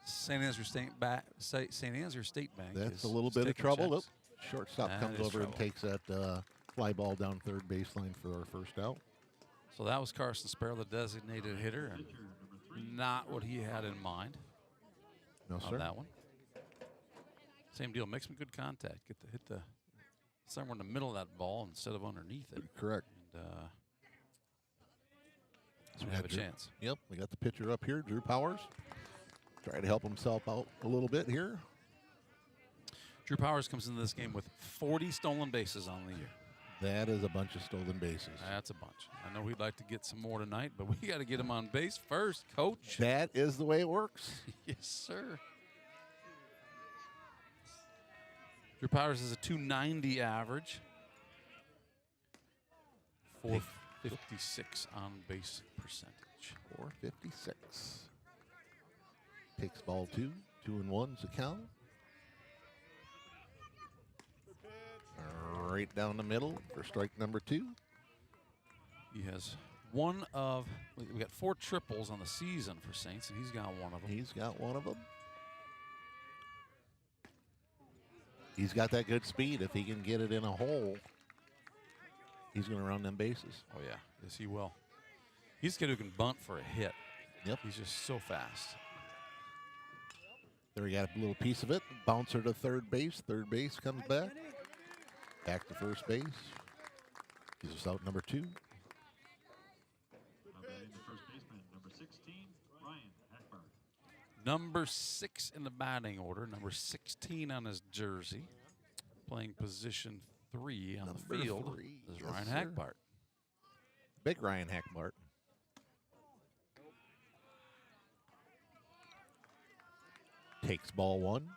St. Ansgar State Bank. That's a little bit of trouble. Nope. Shortstop comes over trouble. and takes that fly ball down third baseline for our first out. So that was Carson Sparrow, the designated hitter, and not what he had in mind. No, on sir. that one. Same deal. Make some good contact. Hit the somewhere in the middle of that ball instead of underneath it. Correct. And So we have a chance. Yep, we got the pitcher up here, Drew Powers. Try to help himself out a little bit here. Drew Powers comes into this game with 40 stolen bases on the year. That is a bunch of stolen bases. That's a bunch. I know we'd like to get some more tonight, but we got to get him on base first, Coach. That is the way it works. Yes, sir. Drew Powers is a .290 average. 456 on base percentage. 456. Takes ball 2. 2-1's the count. Right down the middle for strike number 2. He has one of, we got 4 triples on the season for Saints, and he's got one of them. He's got one of them. He's got that good speed. If he can get it in a hole, he's going to run them bases. Oh, yeah. Yes, he will. He's a kid who can bunt for a hit. Yep. He's just so fast. There he got a little piece of it. Bouncer to third base. Third base comes back. Back to first base. Gives us out number 2. Now batting the first baseman, number 16, Ryan Hackbart. Number 6 in the batting order, number 16 on his jersey, playing position 3 on the field 3. is Yes, Ryan sir. Hackbart. Big Ryan Hackbart. Takes ball 1.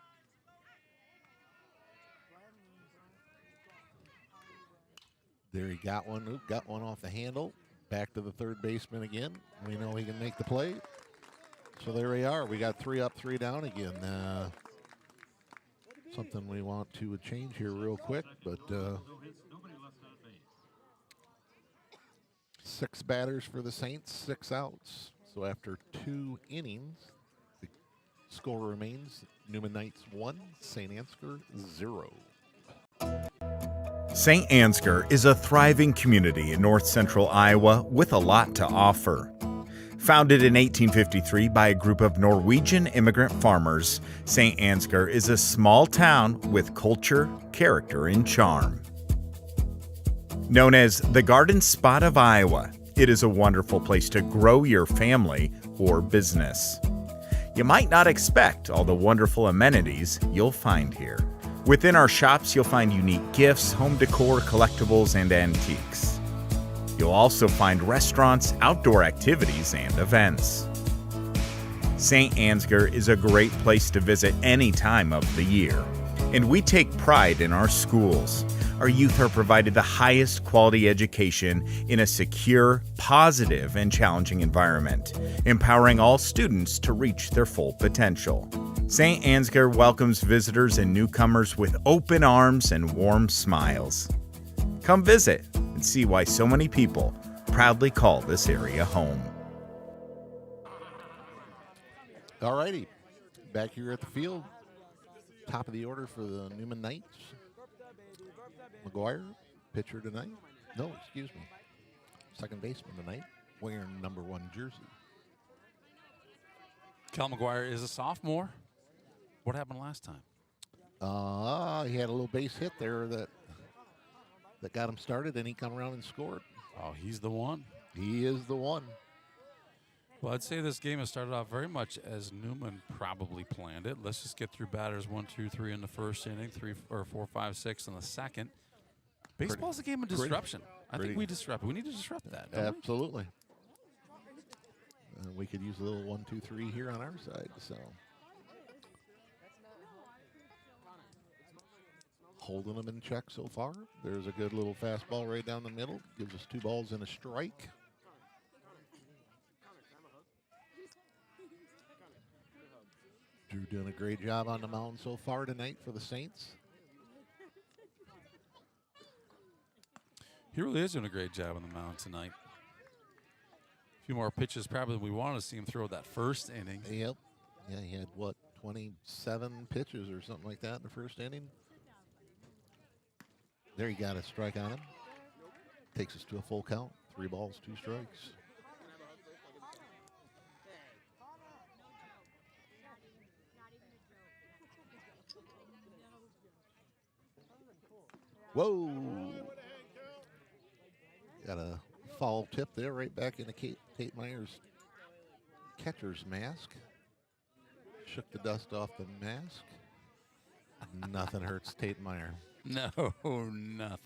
There he got one. Oop, got one off the handle. Back to the third baseman again. We know he can make the play. So there we are. We got 3 up, 3 down again. Something we want to change here real quick, but No hits, nobody left on base. 6 batters for the Saints, 6 outs. So after 2 innings, the score remains Newman Knights 1, St. Ansgar 0. St. Ansgar is a thriving community in north central Iowa with a lot to offer. Founded in 1853 by a group of Norwegian immigrant farmers, St. Ansgar is a small town with culture, character, and charm. Known as the Garden Spot of Iowa, it is a wonderful place to grow your family or business. You might not expect all the wonderful amenities you'll find here. Within our shops, you'll find unique gifts, home decor, collectibles, and antiques. You'll also find restaurants, outdoor activities, and events. St. Ansgar is a great place to visit any time of the year, and we take pride in our schools. Our youth are provided the highest quality education in a secure, positive, and challenging environment, empowering all students to reach their full potential. St. Ansgar welcomes visitors and newcomers with open arms and warm smiles. Come visit and see why so many people proudly call this area home. All righty, back here at the field. Top of the order for the Newman Knights. McGuire, pitcher tonight. No, excuse me. Second baseman tonight, wearing number 1 jersey. Cal McGuire is a sophomore. What happened last time? He had a little base hit there that got him started, and he come around and scored. Oh, he's the one. He is the one. Well, I'd say this game has started off very much as Newman probably planned it. Let's just get through batters 1, 2, 3 in the first inning, 3 or 4, 5, 6 in the second. Baseball's a game of disruption. I think we disrupt. We need to disrupt that. Don't we? Absolutely. We could use a little 1, 2, 3 here on our side. So holding them in check so far. There's a good little fastball right down the middle. Gives us 2 balls and a strike. Drew doing a great job on the mound so far tonight for the Saints. He really is doing a great job on the mound tonight. A few more pitches probably than we wanted to see him throw that first inning. Yep. Yeah, he had, 27 pitches or something like that in the first inning. There he got a strike on him. Takes us to a full count. 3 balls, 2 strikes. Whoa. Got a foul tip there right back into Kate Meyer's catcher's mask. Shook the dust off the mask. Nothing hurts Tate Meyer. No, nothing.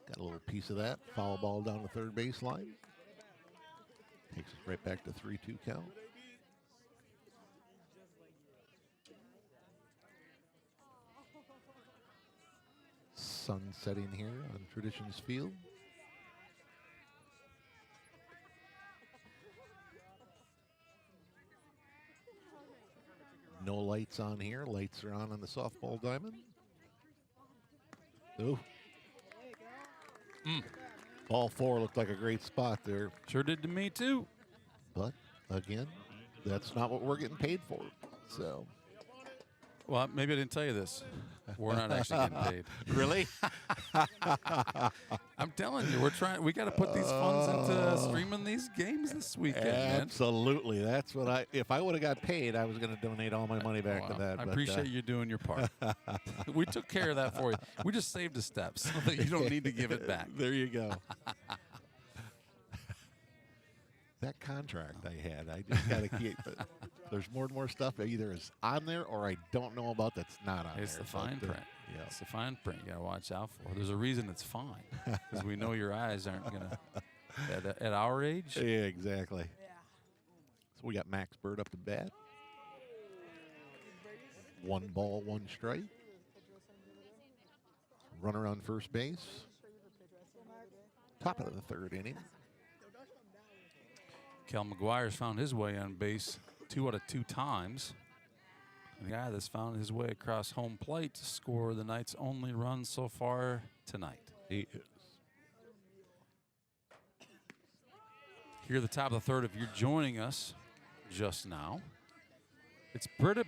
Got a little piece of that. Foul ball down the third baseline. Takes us right back to 3-2 count. Sun setting here on Traditions Field. No lights on here. Lights are on the softball diamond. Ooh. Ball 4 looked like a great spot there. Sure did to me, too. But, again, that's not what we're getting paid for. So. Well, maybe I didn't tell you this. We're not actually getting paid. Really? I'm telling you, we got to put these funds into streaming these games this weekend, man. Absolutely. That's what if I would have got paid, I was going to donate all my money back to that. I appreciate you doing your part. We took care of that for you. We just saved a step so that you don't need to give it back. There you go. That contract I had, I just got to keep it. There's more and more stuff that either is on there or I don't know about that's not on there. It's the fine print. Yeah. It's the fine print you got to watch out for. There's a reason it's fine because we know your eyes aren't going to, at our age. Yeah, exactly. So we got Max Bird up to bat. 1 ball, 1 strike. Runner on first base. Top of the 3rd inning. Cal McGuire's found his way on base 2 out of 2 times. And the guy that's found his way across home plate to score the night's only run so far tonight. He is. Here at the top of the 3rd, if you're joining us just now, it's been a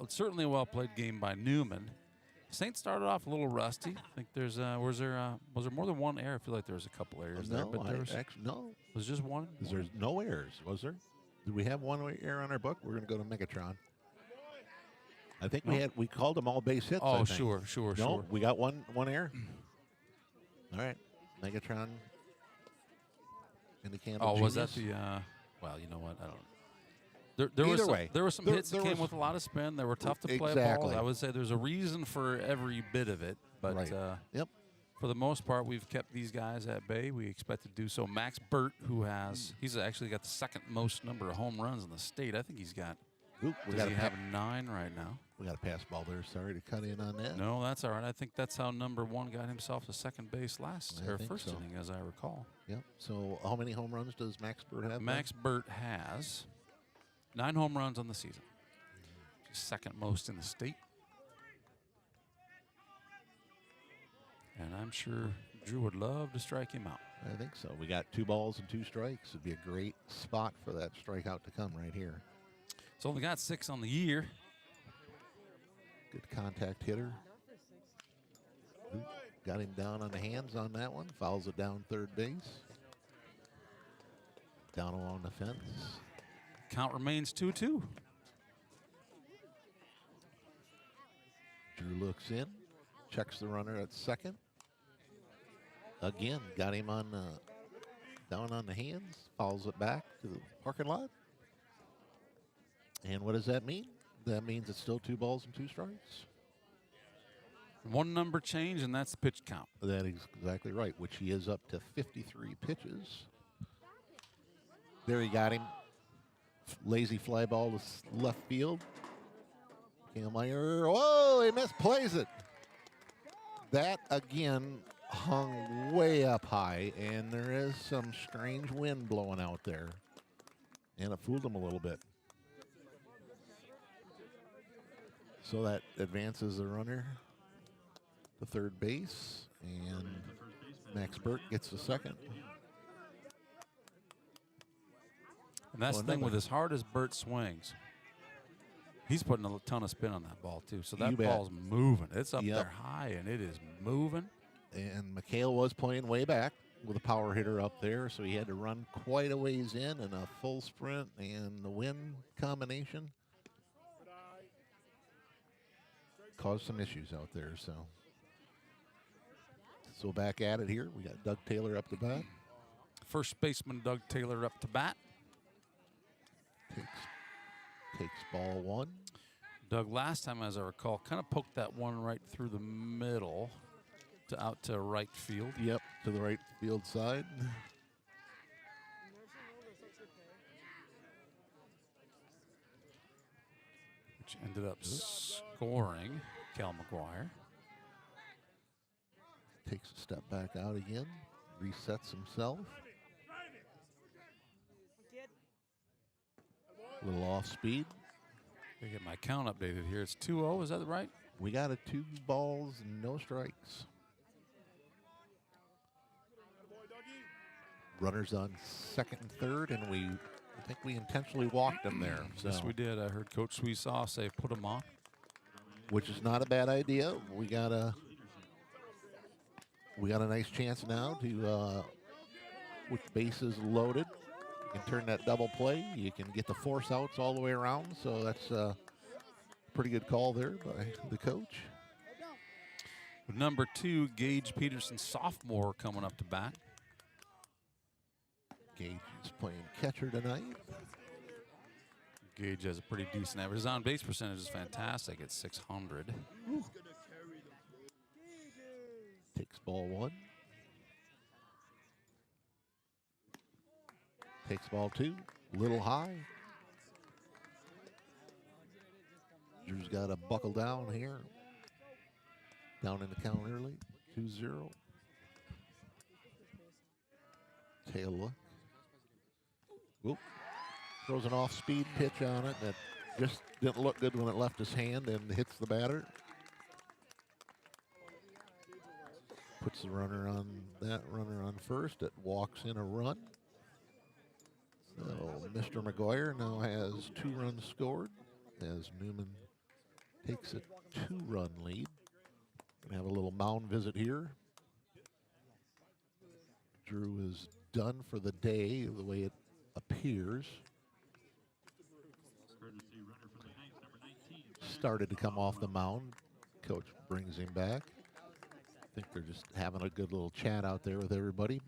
certainly a well-played game by Newman. Saints started off a little rusty. I think there's was there more than one error? I feel like there was a couple errors there, but there was actually no. Was just one. There's no errors, was there? Did we have one error on our book? We're going to go to Megatron. I think we called them all base hits. Oh, sure. No, we got one error. All right, Megatron. In the Campbell. Oh, was that the? Well, you know what? I don't. There were some hits that came with a lot of spin. They were tough to play ball. I would say there's a reason for every bit of it, but for the most part, we've kept these guys at bay. We expect to do so. Max Burt, he's actually got the 2nd most number of home runs in the state. I think he's got. Does he have 9 right now? We got a pass ball there. Sorry to cut in on that. No, that's all right. I think that's how number 1 got himself to second base first inning, as I recall. Yep. So how many home runs does Max Burt have? Max Burt has 9 home runs on the season. 2nd most in the state. And I'm sure Drew would love to strike him out. I think so. We got 2 balls and 2 strikes. It'd be a great spot for that strikeout to come right here. It's only got 6 on the year. Good contact hitter. Ooh, got him down on the hands on that one. Fouls it down 3rd base. Down along the fence. Count remains 2-2. Drew looks in. Checks the runner at 2nd. Again, got him on down on the hands. Fouls it back to the parking lot. And what does that mean? That means it's still 2 balls and 2 strikes. 1 number change, and that's the pitch count. That is exactly right, which he is up to 53 pitches. There he got him. Lazy fly ball to left field. Killmeyer, whoa, he misplays it. That, again, hung way up high, and there is some strange wind blowing out there. And it fooled him a little bit. So that advances the runner to 3rd base, and Max Burt gets the 2nd. And that's the thing with as hard as Burt swings, he's putting a ton of spin on that ball, too. So that ball's moving. It's up there high, and it is moving. And McHale was playing way back with a power hitter up there, so he had to run quite a ways in and a full sprint, and the wind combination caused some issues out there. So back at it here. We got Doug Taylor up to bat. First baseman Doug Taylor up to bat. Takes ball 1. Doug, last time, as I recall, kind of poked that one right through the middle to out to right field. Yep, to the right field side. Which ended up scoring Cal McGuire. Takes a step back out again. Resets himself. A little off speed. I get my count updated here. It's 2-0. Is that right? We got a 2 balls, no strikes. Runners on second and third, and I think we intentionally walked them there. Yes, we did. I heard Coach Sweesaw say put them on. Which is not a bad idea. We got a nice chance now to, with bases loaded, you can turn that double play. You can get the force outs all the way around. So that's a pretty good call there by the coach. Number 2, Gage Peterson, sophomore, coming up to bat. Gage is playing catcher tonight. Gage has a pretty decent average. His on-base percentage is fantastic at 600. Takes ball 1. Takes ball 2. Little high. Drew's got to buckle down here. Down in the count early. 2-0. Tail look. Whoop. Throws an off-speed pitch on it that just didn't look good when it left his hand and hits the batter. Puts the runner on first. It walks in a run. So Mr. McGuire now has 2 runs scored as Newman takes a 2-run lead. Gonna have a little mound visit here. Drew is done for the day the way it appears. Started to come off the mound. Coach brings him back. I think they're just having a good little chat out there with everybody.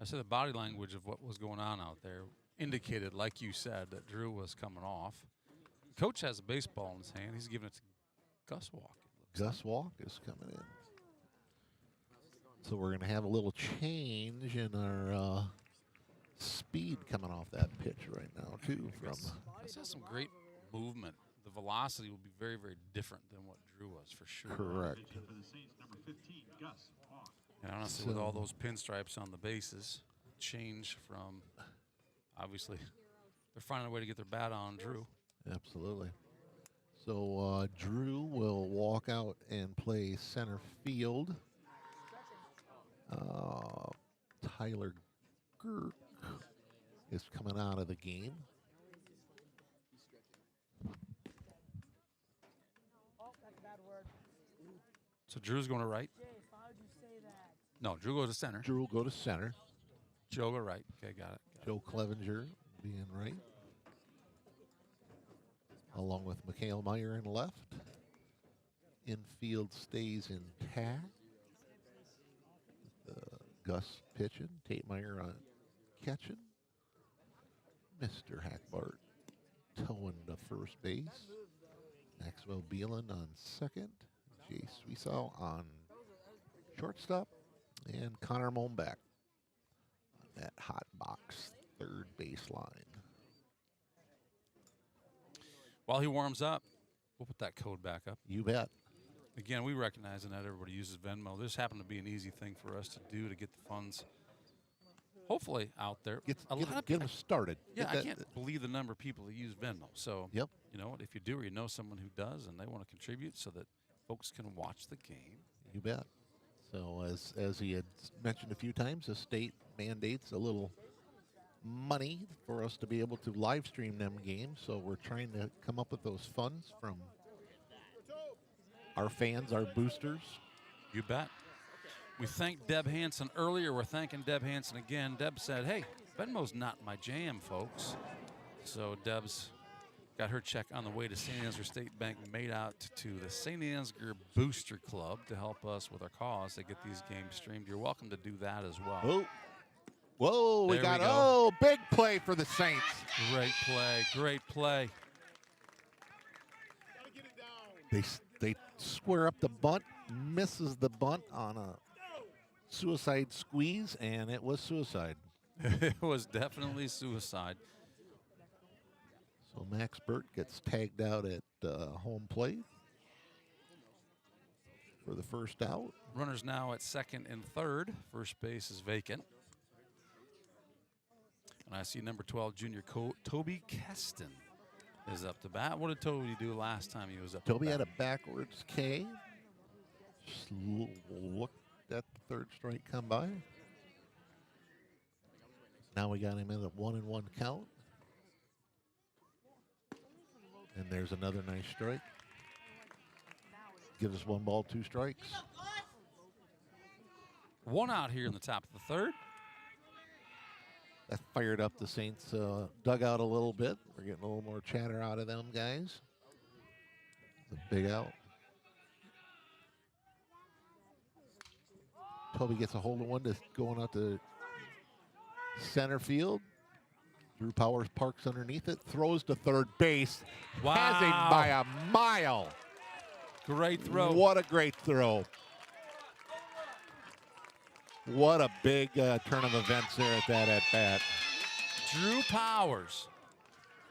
I said the body language of what was going on out there indicated, like you said, that Drew was coming off. Coach has a baseball in his hand. He's giving it to Gus Walk. Gus Walk is coming in. So we're going to have a little change in our speed coming off that pitch right now, too. This has some great movement. The velocity will be very, very different than what Drew was, for sure. Correct. And honestly, with all those pinstripes on the bases, change from, obviously, they're finding a way to get their bat on Drew. Absolutely. So Drew will walk out and play center field. Tyler Girk is coming out of the game. So Drew's going to right? No, Drew goes to center. Drew will go to center. Joe go right. Okay, got it. Joe Clevenger being right. Along with Mikhail Meyer in left. Infield stays intact. Gus pitching. Tate Meyer on catching. Mr. Hackbart towing to first base. Maxwell Beelan on second. Jay Sweesaw on shortstop. And Connor Moenbach on that hot box third baseline. While he warms up, we'll put that code back up. You bet. Again, we recognize that not everybody uses Venmo. This happened to be an easy thing for us to do to get the funds, hopefully, out there. Get them started. Yeah, I can't believe the number of people that use Venmo. So, yep. You know what? If you do or you know someone who does and they want to contribute so that folks can watch the game. You bet. So, as he had mentioned a few times, the state mandates a little money for us to be able to live stream them games. So we're trying to come up with those funds from our fans, our boosters. You bet. We thanked Deb Hansen earlier. We're thanking Deb Hansen again. Deb said, hey, Venmo's not my jam, folks. So Deb's got her check on the way to St. Ansgar State Bank made out to the St. Ansgar Booster Club to help us with our cause to get these games streamed. You're welcome to do that as well. Oh. Whoa, we got, big play for the Saints. Great play, great play. They square up the bunt, misses the bunt on a suicide squeeze, and it was suicide. It was definitely suicide. So Max Burt gets tagged out at home plate for the first out. Runners now at second and third. First base is vacant. And I see number 12, junior Toby Keston is up to bat. What did Toby do last time he was up Toby to had bat? a backwards K. Just looked at the third strike come by. Now we got him in a 1-1 count. And there's another nice strike. Gives us 1 ball, 2 strikes. 1 out here in the top of the third. That fired up the Saints dugout a little bit. We're getting a little more chatter out of them guys. The big out. Toby gets a hold of one that's going out to center field. Drew Powers parks underneath it, throws to third base. Wow. Has him by a mile. Great throw. What a great throw. What a big turn of events there at that at-bat. Drew Powers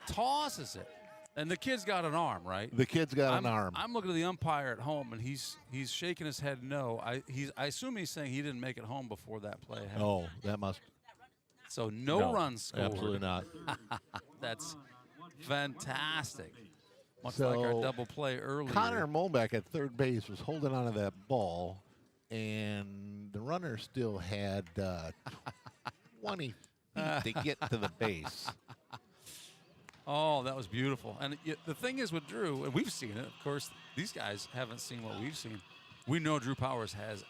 tosses it. And the kid's got an arm, right? The kid's got an arm. I'm looking at the umpire at home, and he's shaking his head no. I assume he's saying he didn't make it home before that play happened. Oh, that must. So no runs scored. Absolutely not. That's fantastic. Much So, like our double play earlier. Connor Molbeck at third base was holding on to that ball, and the runner still had 20 feet to get to the base. Oh, that was beautiful. And the thing is with Drew, and we've seen it, of course, these guys haven't seen what we've seen. We know Drew Powers has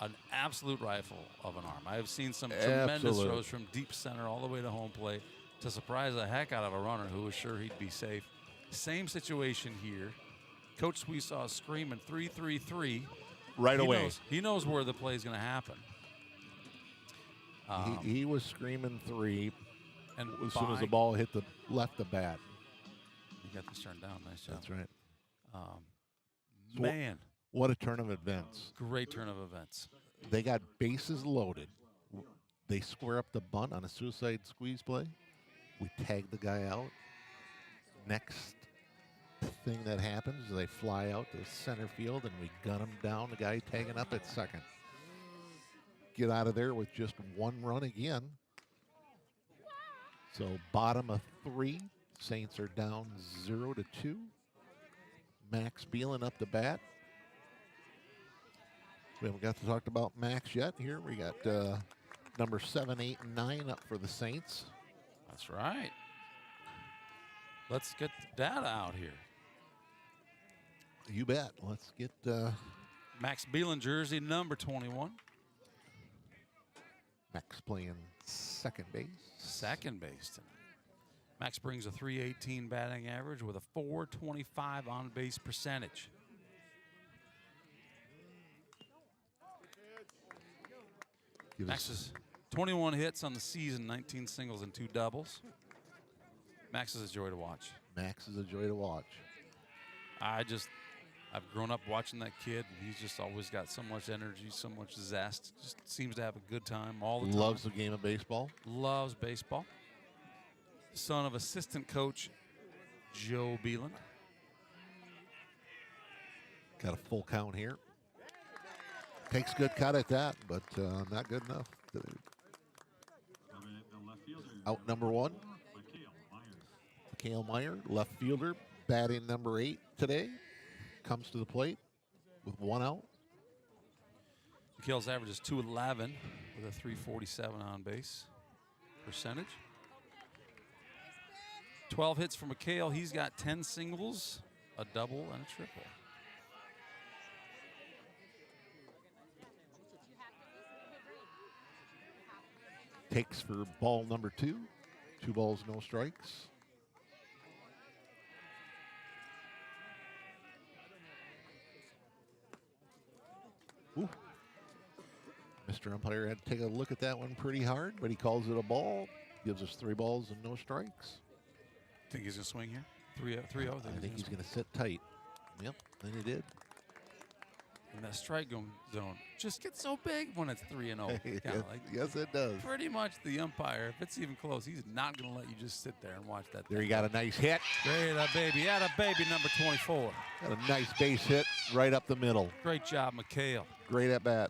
an absolute rifle of an arm. I have seen some tremendous throws from deep center all the way to home plate to surprise the heck out of a runner who was sure he'd be safe. Same situation here. Coach Sweesaw screaming 3-3-3. Right away. He knows where the play is going to happen. He was screaming 3 and as soon as the ball hit the left the bat. You got this turned down. Nice job. That's right. Man. What a turn of events. Great turn of events. They got bases loaded. They square up the bunt on a suicide squeeze play. We tag the guy out. Next thing that happens is they fly out to center field and we gun him down. The guy tagging up at second. Get out of there with just 1 run again. So bottom of 3. Saints are down 0-2. Max Beelan up the bat. We haven't got to talk about Max yet. Here we got number 7, 8, and 9 up for the Saints. That's right. Let's get the data out here. You bet. Let's get Max Beelan, jersey number 21. Max playing second base. Second base tonight. Max brings a .318 batting average with a .425 on-base percentage. Max has 21 hits on the season, 19 singles and 2 doubles. Max is a joy to watch. Max is a joy to watch. I've grown up watching that kid, and he's just always got so much energy, so much zest. Just seems to have a good time all the time. Loves the game of baseball. Loves baseball. Son of assistant coach Joe Beelan. Got a full count here. Takes good cut at that, but not good enough. Out number 1. Mikhail Meyer, left fielder, batting number 8 today. Comes to the plate with 1 out. Mikhail's average is .211 with a .347 on base percentage. 12 hits for Mikhail. He's got 10 singles, a double, and a triple. Takes for ball number 2. 2 balls, no strikes. Ooh. Mr. Umpire had to take a look at that one pretty hard, but he calls it a ball. Gives us 3 balls and no strikes. Think he's going to swing here? 3-0? I think he's going to sit tight. Yep, and he did. And that strike zone just gets so big when it's 3-0. Yes, it does. Pretty much the umpire, if it's even close, he's not going to let you just sit there and watch that. There you got a nice hit. Great, baby. Atta baby, number 24. Got a nice base hit right up the middle. Great job, Mikhail. Great at bat.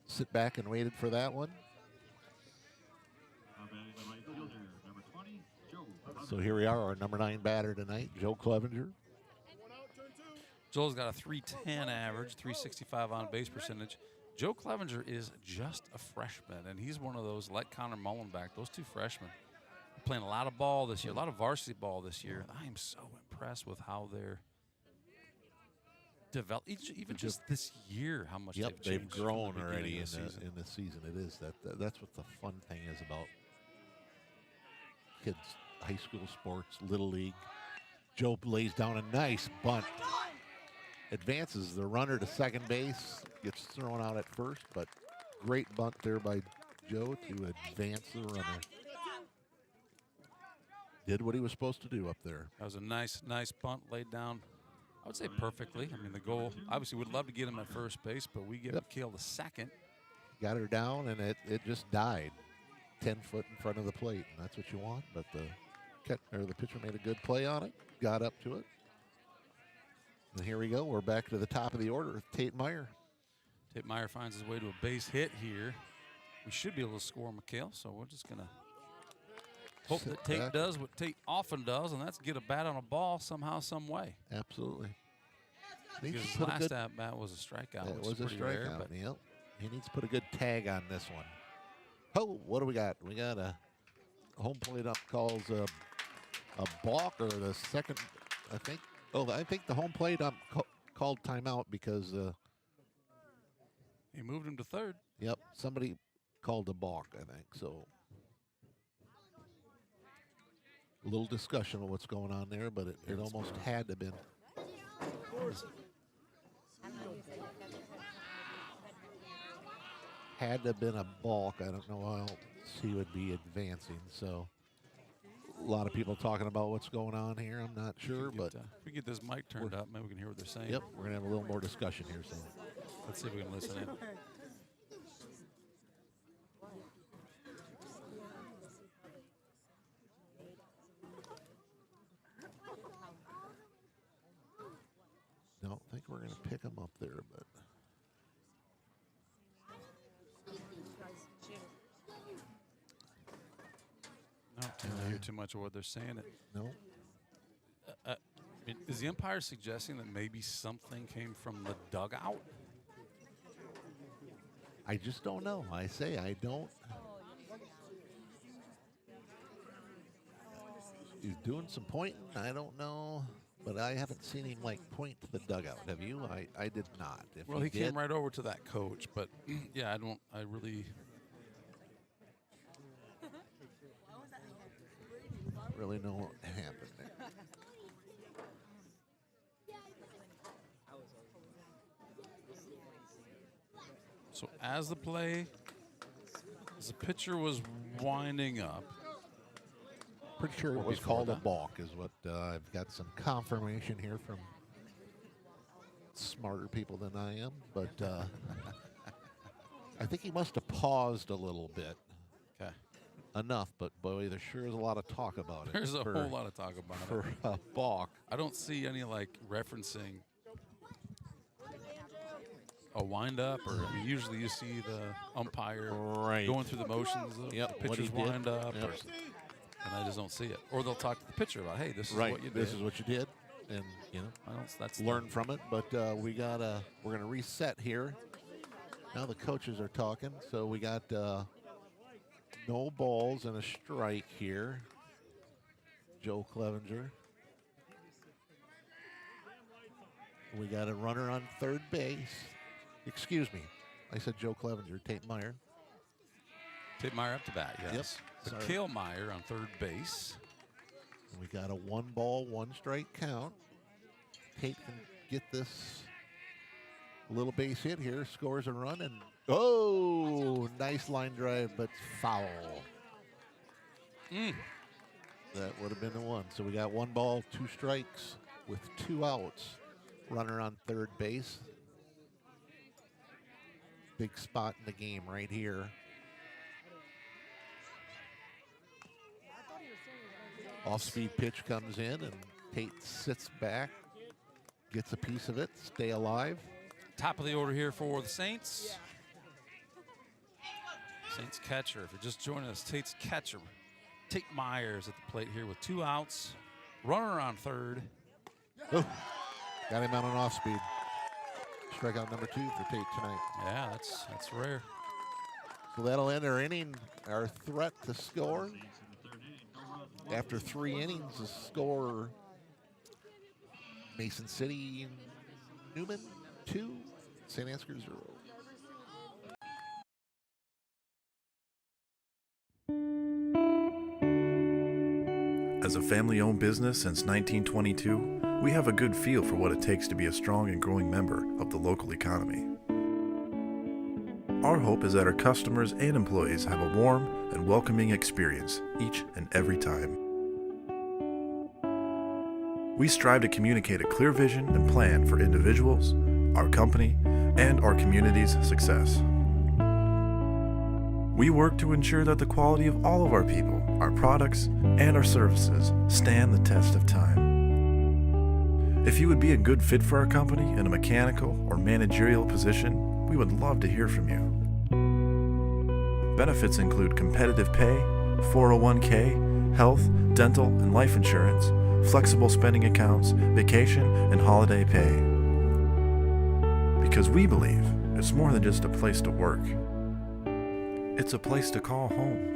Sit back and waited for that one. So here we are, our number 9 batter tonight, Joe Clevenger. Joel's got a 310 average, 365 on base percentage. Joe Clevenger is just a freshman, and he's one of those, like Connor Mullenback, those two freshmen, playing a lot of ball this year, a lot of varsity ball this year. I am so impressed with how they're developed, even just this year, how much they've grown from the already in season. the season. It is that's what the fun thing is about kids, high school sports, little league. Joe lays down a nice bunt, advances the runner to second base, gets thrown out at first, but great bunt there by Joe to advance the runner. Did what he was supposed to do up there. That was a nice bunt laid down, I would say perfectly. I mean, the goal, obviously, we'd love to get him at first base, but we give Kale the second. Got her down, and it just died 10 foot in front of the plate, and that's what you want. But the pitcher made a good play on it, got up to it. And here we go. We're back to the top of the order with Tate Meyer. Tate Meyer finds his way to a base hit here. We should be able to score McHale, so we're just going to hope that Tate does what Tate often does, and that's get a bat on a ball somehow, some way. Absolutely. Because his last at-bat was a strikeout. It was a strikeout, rare, but yep. He needs to put a good tag on this one. Oh, what do we got? We got a home plate up calls a balk, or the second, I think. Oh, I think the home plate up called timeout because he moved him to third. Yep, somebody called a balk, I think. So a little discussion of what's going on there, but it almost had to have been. Had to have been a balk. I don't know how else he would be advancing. So a lot of people talking about what's going on here. I'm not sure, but if we get this mic turned up, maybe we can hear what they're saying. Yep, we're going to have a little more discussion here soon. Let's see if we can listen in. Don't think we're going to pick him up there, but no, can't hear too much of what they're saying. No. Is the umpire suggesting that maybe something came from the dugout? I just don't know. I say I don't. He's doing some pointing. I don't know. But I haven't seen him, like, point to the dugout. Have you? I did not. If Well, he came right over to that coach. But, yeah, I really know what happened there. So as the pitcher was winding up. Pretty sure it was called a balk is what I've got some confirmation here from smarter people than I am. But I think he must have paused a little bit. Okay. Enough, but boy, there sure is a lot of talk about it. There's a whole lot of talk about for a balk. I don't see any, like, referencing a wind-up, or I mean, usually you see the umpire going through the motions of the pitcher's wind-up, and I just don't see it. Or they'll talk to the pitcher about, hey, this is what you did. This is what you did, and that's learn from it. But we're gonna reset here. Now the coaches are talking, so we got no balls and a strike here. Joe Clevenger. We got a runner on third base. Excuse me. I said Joe Clevenger, Tate Meyer. Tate Meyer up to bat, yes. Yep. Kale Meyer on third base. We got a 1-ball, 1-strike count. Tate can get this little base hit here, scores a run, and oh, nice line drive, but foul. That would have been the one. So we got 1 ball, 2 strikes with 2 outs. Runner on third base. Big spot in the game right here. Off-speed pitch comes in, and Tate sits back, gets a piece of it, stay alive. Top of the order here for the Saints. Saints catcher, if you're just joining us, Tate's catcher, Tate Myers at the plate here with 2 outs. Runner on third. Oh, got him out on off speed. Strikeout number 2 for Tate tonight. Yeah, that's rare. So that'll end our inning, our threat to score. After 3 innings, the score, Mason City, Newman 2, St. Ansgar 0. As a family-owned business since 1922, we have a good feel for what it takes to be a strong and growing member of the local economy. Our hope is that our customers and employees have a warm and welcoming experience each and every time. We strive to communicate a clear vision and plan for individuals, our company, and our community's success. We work to ensure that the quality of all of our people, our products, and our services stand the test of time. If you would be a good fit for our company in a mechanical or managerial position, we would love to hear from you. Benefits include competitive pay, 401k, health, dental, and life insurance, flexible spending accounts, vacation, and holiday pay. Because we believe it's more than just a place to work. It's a place to call home.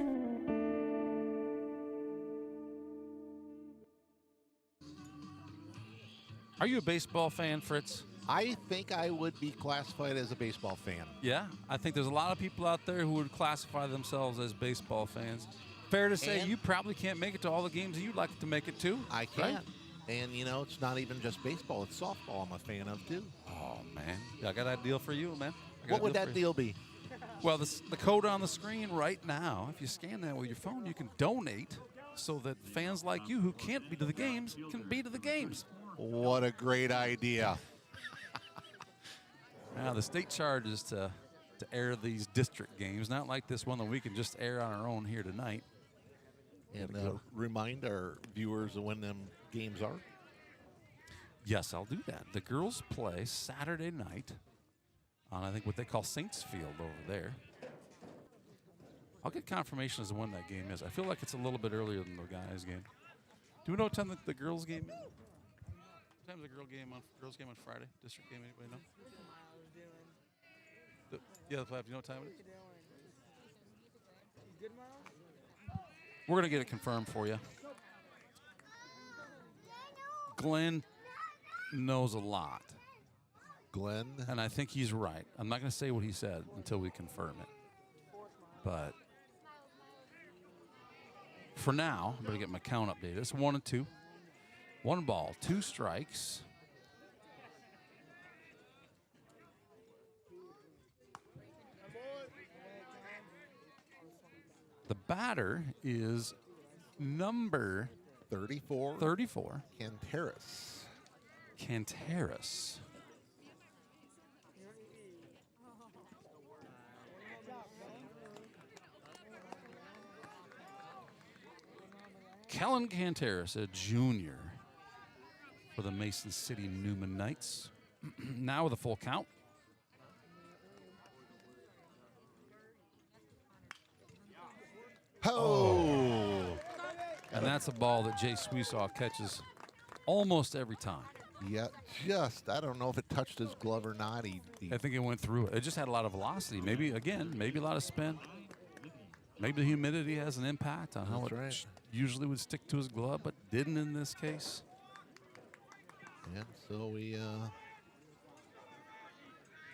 Are you a baseball fan, Fritz? I think I would be classified as a baseball fan. Yeah, I think there's a lot of people out there who would classify themselves as baseball fans. Fair to say, And you probably can't make it to all the games you'd like to make it to. I can. Right? And, you know, it's not even just baseball. It's softball I'm a fan of, too. Oh, man. I got that deal for you, man. What would that deal be? Well, the code on the screen right now, if you scan that with your phone, you can donate so that fans like you who can't be to the games can be to the games. What a great idea. Now, the state charges to air these district games, not like this one that we can just air on our own here tonight. And remind our viewers of when them games are. Yes, I'll do that. The girls play Saturday night on, I think, what they call Saints Field over there. I'll get confirmation as to when that game is. I feel like it's a little bit earlier than the guys' game. Do we know what time the girls' game is? What time is the girls' game on Friday? District game, anybody know? Yeah, the Flav, do you know what time it is? We're going to get it confirmed for you. Glenn knows a lot. Glenn? And I think he's right. I'm not going to say what he said until we confirm it. But for now, I'm going to get my count updated. It's 1-2. 1 ball, 2 strikes. The batter is number 34. Canteras. Kellen Canteras, a junior for the Mason City Newman Knights. Now with a full count. Oh! And that's a ball that Jay Sweesaw catches almost every time. Yeah, I don't know if it touched his glove or not. I think it went through it. It just had a lot of velocity. Maybe a lot of spin. Maybe the humidity has an impact on how it usually would stick to his glove, but didn't in this case. Yeah, so we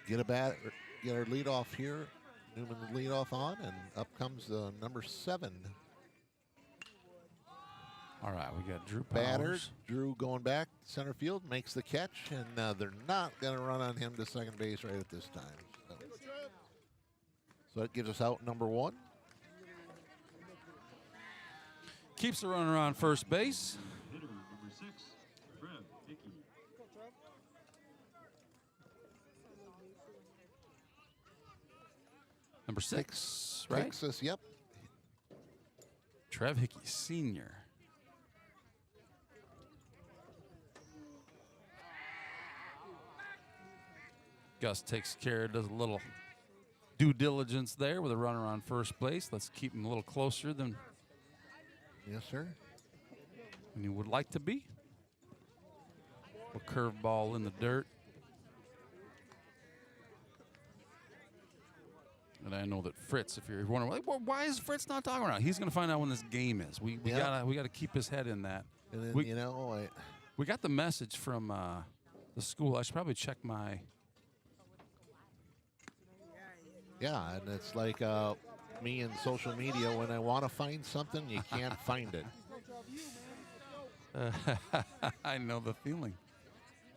get our lead off here. Newman lead off on, and up comes number 7. All right, we got Drew Batter. Powers. Drew going back center field, makes the catch, and they're not going to run on him to second base right at this time. So that gives us out number 1. Keeps the runner on first base. Hitter number 6, Trev Hickey. Number 6, right? Texas, yep. Trev Hickey, senior. Gus takes care, does a little due diligence there with a runner on first base. Let's keep him a little closer than Yes, sir. And you would like to be. A curveball in the dirt. And I know that Fritz, if you're wondering, like, well, why is Fritz not talking about it? He's going to find out when this game is. We gotta keep his head in that. And then, we got the message from the school. I should probably check my. Yeah, and it's like me and social media. When I want to find something, you can't find it. I know the feeling.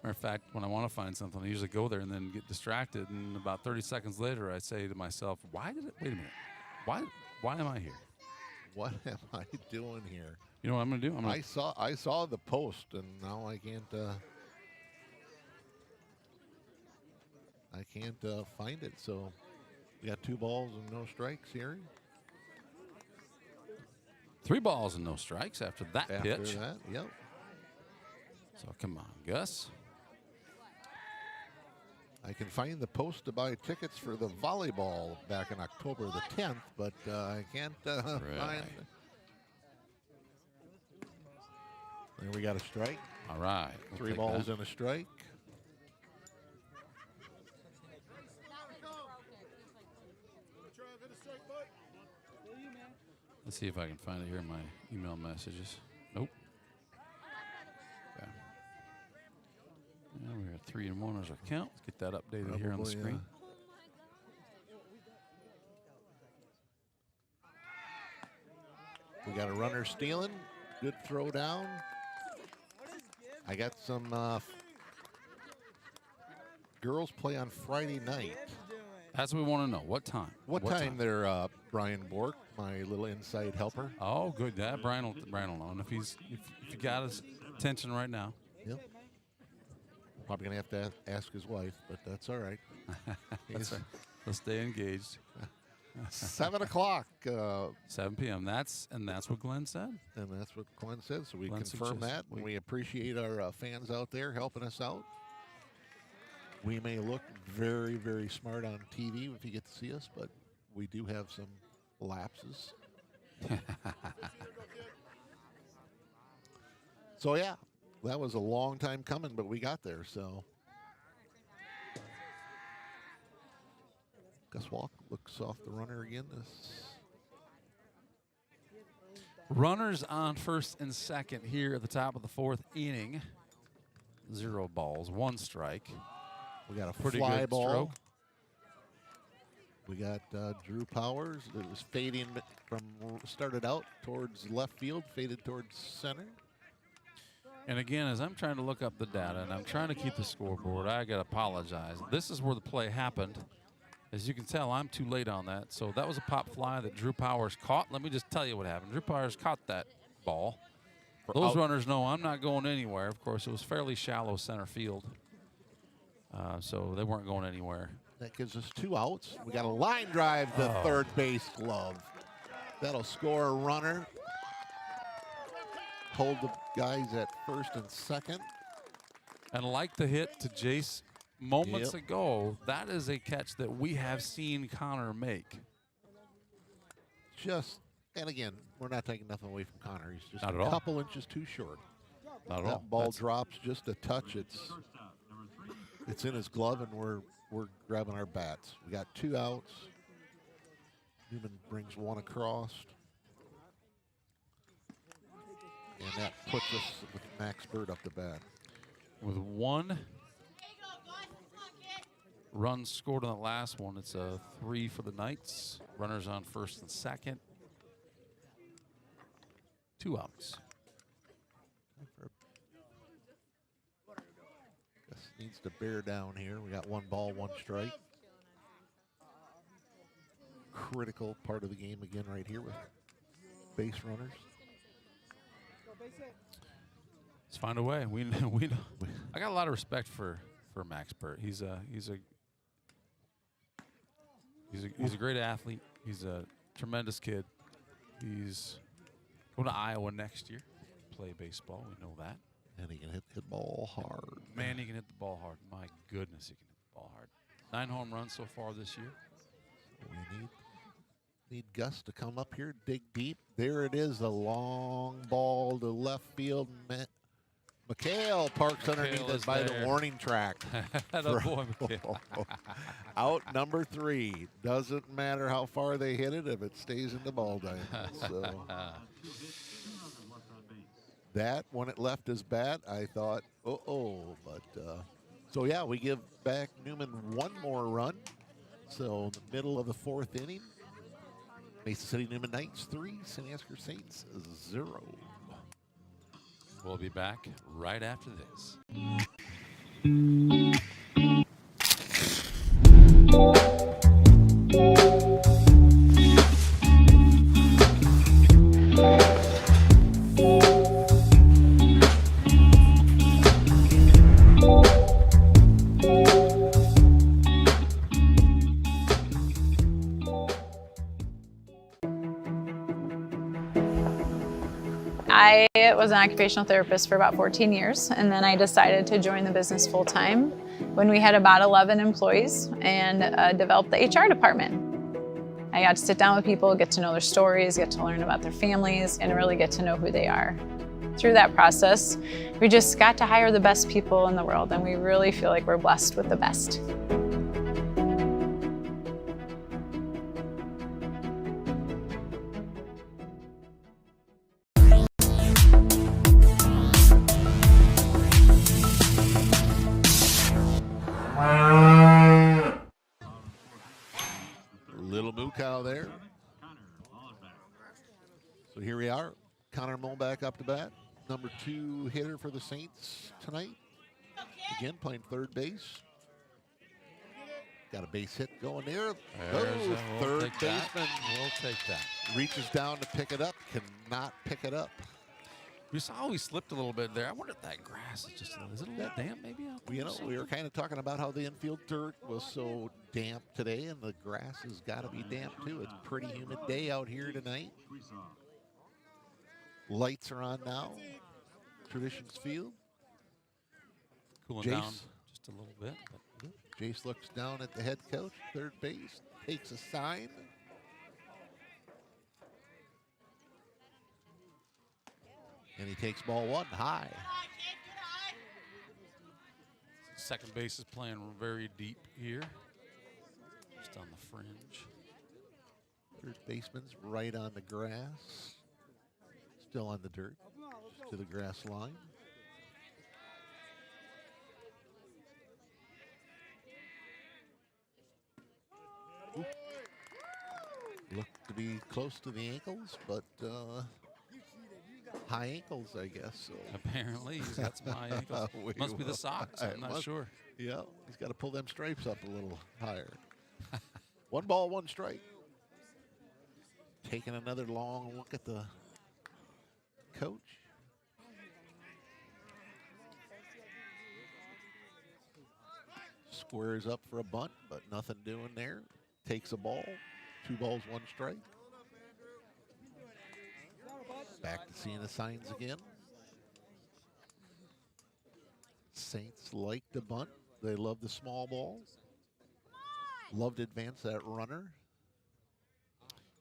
Matter of fact, when I want to find something, I usually go there and then get distracted. And about 30 seconds later, I say to myself, wait a minute. Why am I here? What am I doing here? You know what I'm going to do? I saw the post, and now I can't find it. So we got 2 balls and no strikes here. 3 balls and no strikes after that pitch. After that, yep. So come on, Gus. I can find the post to buy tickets for the volleyball back in October the 10th, but I can't find. There we got a strike. All right. 3 balls and a strike. Let's see if I can find it here in my email messages. Nope. Okay. Yeah, we're at 3-1 as our count. Let's get that updated here on the screen. We got a runner stealing. Good throw down. I got some girls play on Friday night. That's what we want to know. What time? What time there, Brian Bork, my little inside helper? Oh, good. That Brian will know. And if you got his attention right now. Yep. Probably gonna have to ask his wife, but that's all right. That's right. Let's stay engaged. 7 o'clock. 7 p.m. That's what Glenn said. And that's what Glenn said. So we Glenn confirm that. And we appreciate our fans out there helping us out. We may look very, very smart on TV if you get to see us, but we do have some lapses. So, yeah, that was a long time coming, but we got there. So, Gus Walk looks off the runner again. Runners on first and second here at the top of the 4th inning. 0 balls, 1 strike. We got a pretty fly good ball. stroke. We got Drew Powers. It was fading from started out towards left field, faded towards center. And again, as I'm trying to look up the data and I'm trying to keep the scoreboard, I got to apologize. This is where the play happened. As you can tell, I'm too late on that. So that was a pop fly that Drew Powers caught. Let me just tell you what happened. Drew Powers caught that ball. Those runners know I'm not going anywhere. Of course, it was fairly shallow center field. So they weren't going anywhere. That gives us 2 outs. We got a line drive to third base glove. That'll score a runner. Hold the guys at first and second. And like the hit to Jace moments ago, that is a catch that we have seen Connor make. And again, we're not taking nothing away from Connor. He's just not a couple inches too short. Not at that all. Ball drops just a touch. It's in his glove, and we're grabbing our bats. We got 2 outs. Newman brings 1 across. And that puts us with Max Bird up the bat. With 1 run scored on the last one, it's a 3 for the Knights. Runners on first and second. 2 outs. Needs to bear down here. We got 1 ball, 1 strike. Critical part of the game again right here with base runners. Let's find a way. We know. I got a lot of respect for Max Burt. He's a great athlete. He's a tremendous kid. He's going to Iowa next year. Play baseball. We know that. And he can hit the ball hard. Man, he can hit the ball hard. My goodness, he can hit the ball hard. 9 home runs so far this year. We need. Need Gus to come up here, dig deep. There it is, a long ball to left field. McHale parks underneath it by the warning track. Boy, McHale. Out number 3. Doesn't matter how far they hit it if it stays in the ball diamond. So that, when it left his bat, I thought, but so yeah, we give back Newman one more run. So in the middle of the 4th inning, Mason City Newman Knights 3, St. Ansgar Saints 0. We'll be back right after this. I was an occupational therapist for about 14 years, and then I decided to join the business full-time when we had about 11 employees and developed the HR department. I got to sit down with people, get to know their stories, get to learn about their families, and really get to know who they are. Through that process, we just got to hire the best people in the world, and we really feel like we're blessed with the best. Little moo cow there. So here we are. Connor Mulback up to bat. Number 2 hitter for the Saints tonight. Again, playing third base. Got a base hit going there. Third baseman. We'll take that. Reaches down to pick it up. Cannot pick it up. We saw he slipped a little bit there. I wonder if that grass is just is it a little damp maybe out there? You know, we were kind of talking about how the infield dirt was so damp today, and the grass has got to be damp too. It's a pretty humid day out here tonight. Lights are on now. Traditions Field. Cooling down just a little bit. But Jace looks down at the head coach, third base, takes a sign. And he takes ball 1 high. Second base is playing very deep here. Just on the fringe. Third baseman's right on the grass. Still on the dirt. To the grass line. Oop. Looked to be close to the ankles, but high ankles, I guess. So. Apparently, he's got some high ankles. Must be the socks. I'm not sure. Yeah, he's got to pull them stripes up a little higher. 1 ball, 1 strike. Taking another long look at the coach. Squares up for a bunt, but nothing doing there. Takes a ball. 2 balls, 1 strike. Back to seeing the signs again. Saints like to bunt. They love the small balls. Love to advance that runner.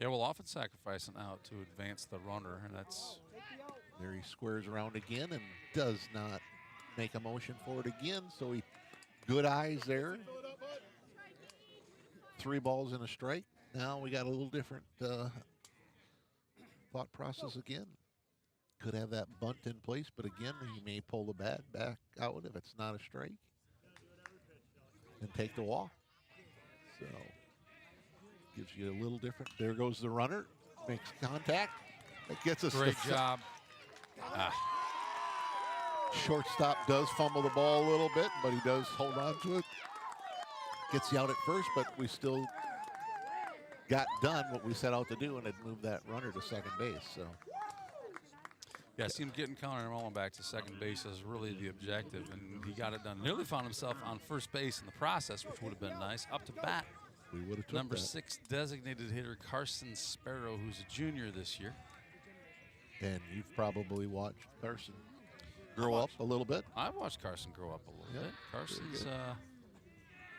Yeah, we'll often sacrifice an out to advance the runner, and that's... There he squares around again and does not make a motion for it again, so he... Good eyes there. 3 balls and a strike. Now we got a little different thought process again. Could have that bunt in place, but again, he may pull the bat back out if it's not a strike and take the walk. So gives you a little different. There goes the runner, makes contact. That gets us. Great job. Shortstop does fumble the ball a little bit, but he does hold on to it. Gets you out at first, but we still got done what we set out to do and had moved that runner to second base. So, yeah, I see him getting Connor Mullen back to second base is really the objective, and he got it done. Nearly found himself on first base in the process, which would have been nice. Up to bat, we would have took number that. 6 designated hitter Carson Sparrow, who's a junior this year. And you've probably watched Carson grow up a little bit. I've watched Carson grow up a little bit.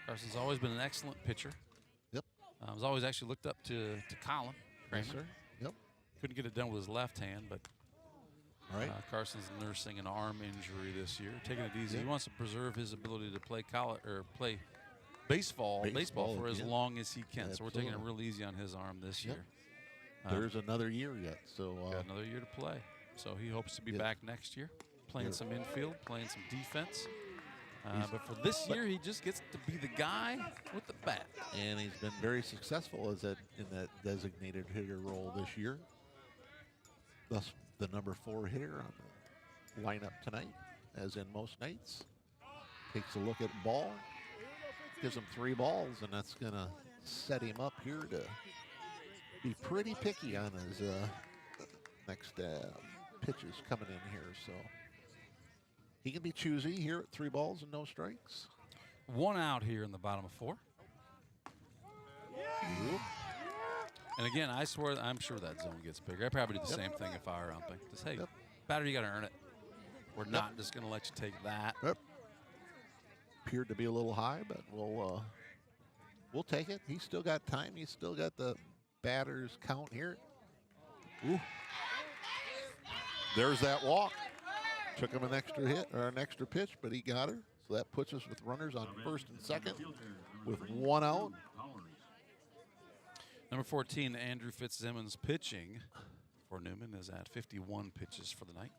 Carson's always been an excellent pitcher. Yep. I was always actually looked up to Colin Kramer. Yes, sir. Yep. Couldn't get it done with his left hand, but Right. Carson's nursing an arm injury this year, taking it easy. He wants to preserve his ability to play college or play baseball for as long as he can. So we're taking it real easy on his arm this year. There's another year yet, so got another year to play. So he hopes to be back next year, playing some infield, playing some defense. But for this year, he just gets to be the guy with the bat. And he's been very successful in that designated hitter role this year. Thus, the number 4 hitter on the lineup tonight, as in most nights. Takes a look at the ball, gives him 3 balls, and that's going to set him up here to be pretty picky on his next pitches coming in here. So he can be choosy here at 3 balls and no strikes. 1 out here in the bottom of 4. And again, I swear, I'm sure that zone gets bigger. I'd probably do the same thing if I were umping. Just, hey, batter, you got to earn it. We're not just going to let you take that. Appeared to be a little high, but we'll take it. He's still got time. He's still got the batter's count here. Ooh. There's that walk. Took him an extra hit or an extra pitch, but he got her. So that puts us with runners on first and second with 1 out. Number 14, Andrew Fitzsimmons pitching for Newman is at 51 pitches for the night.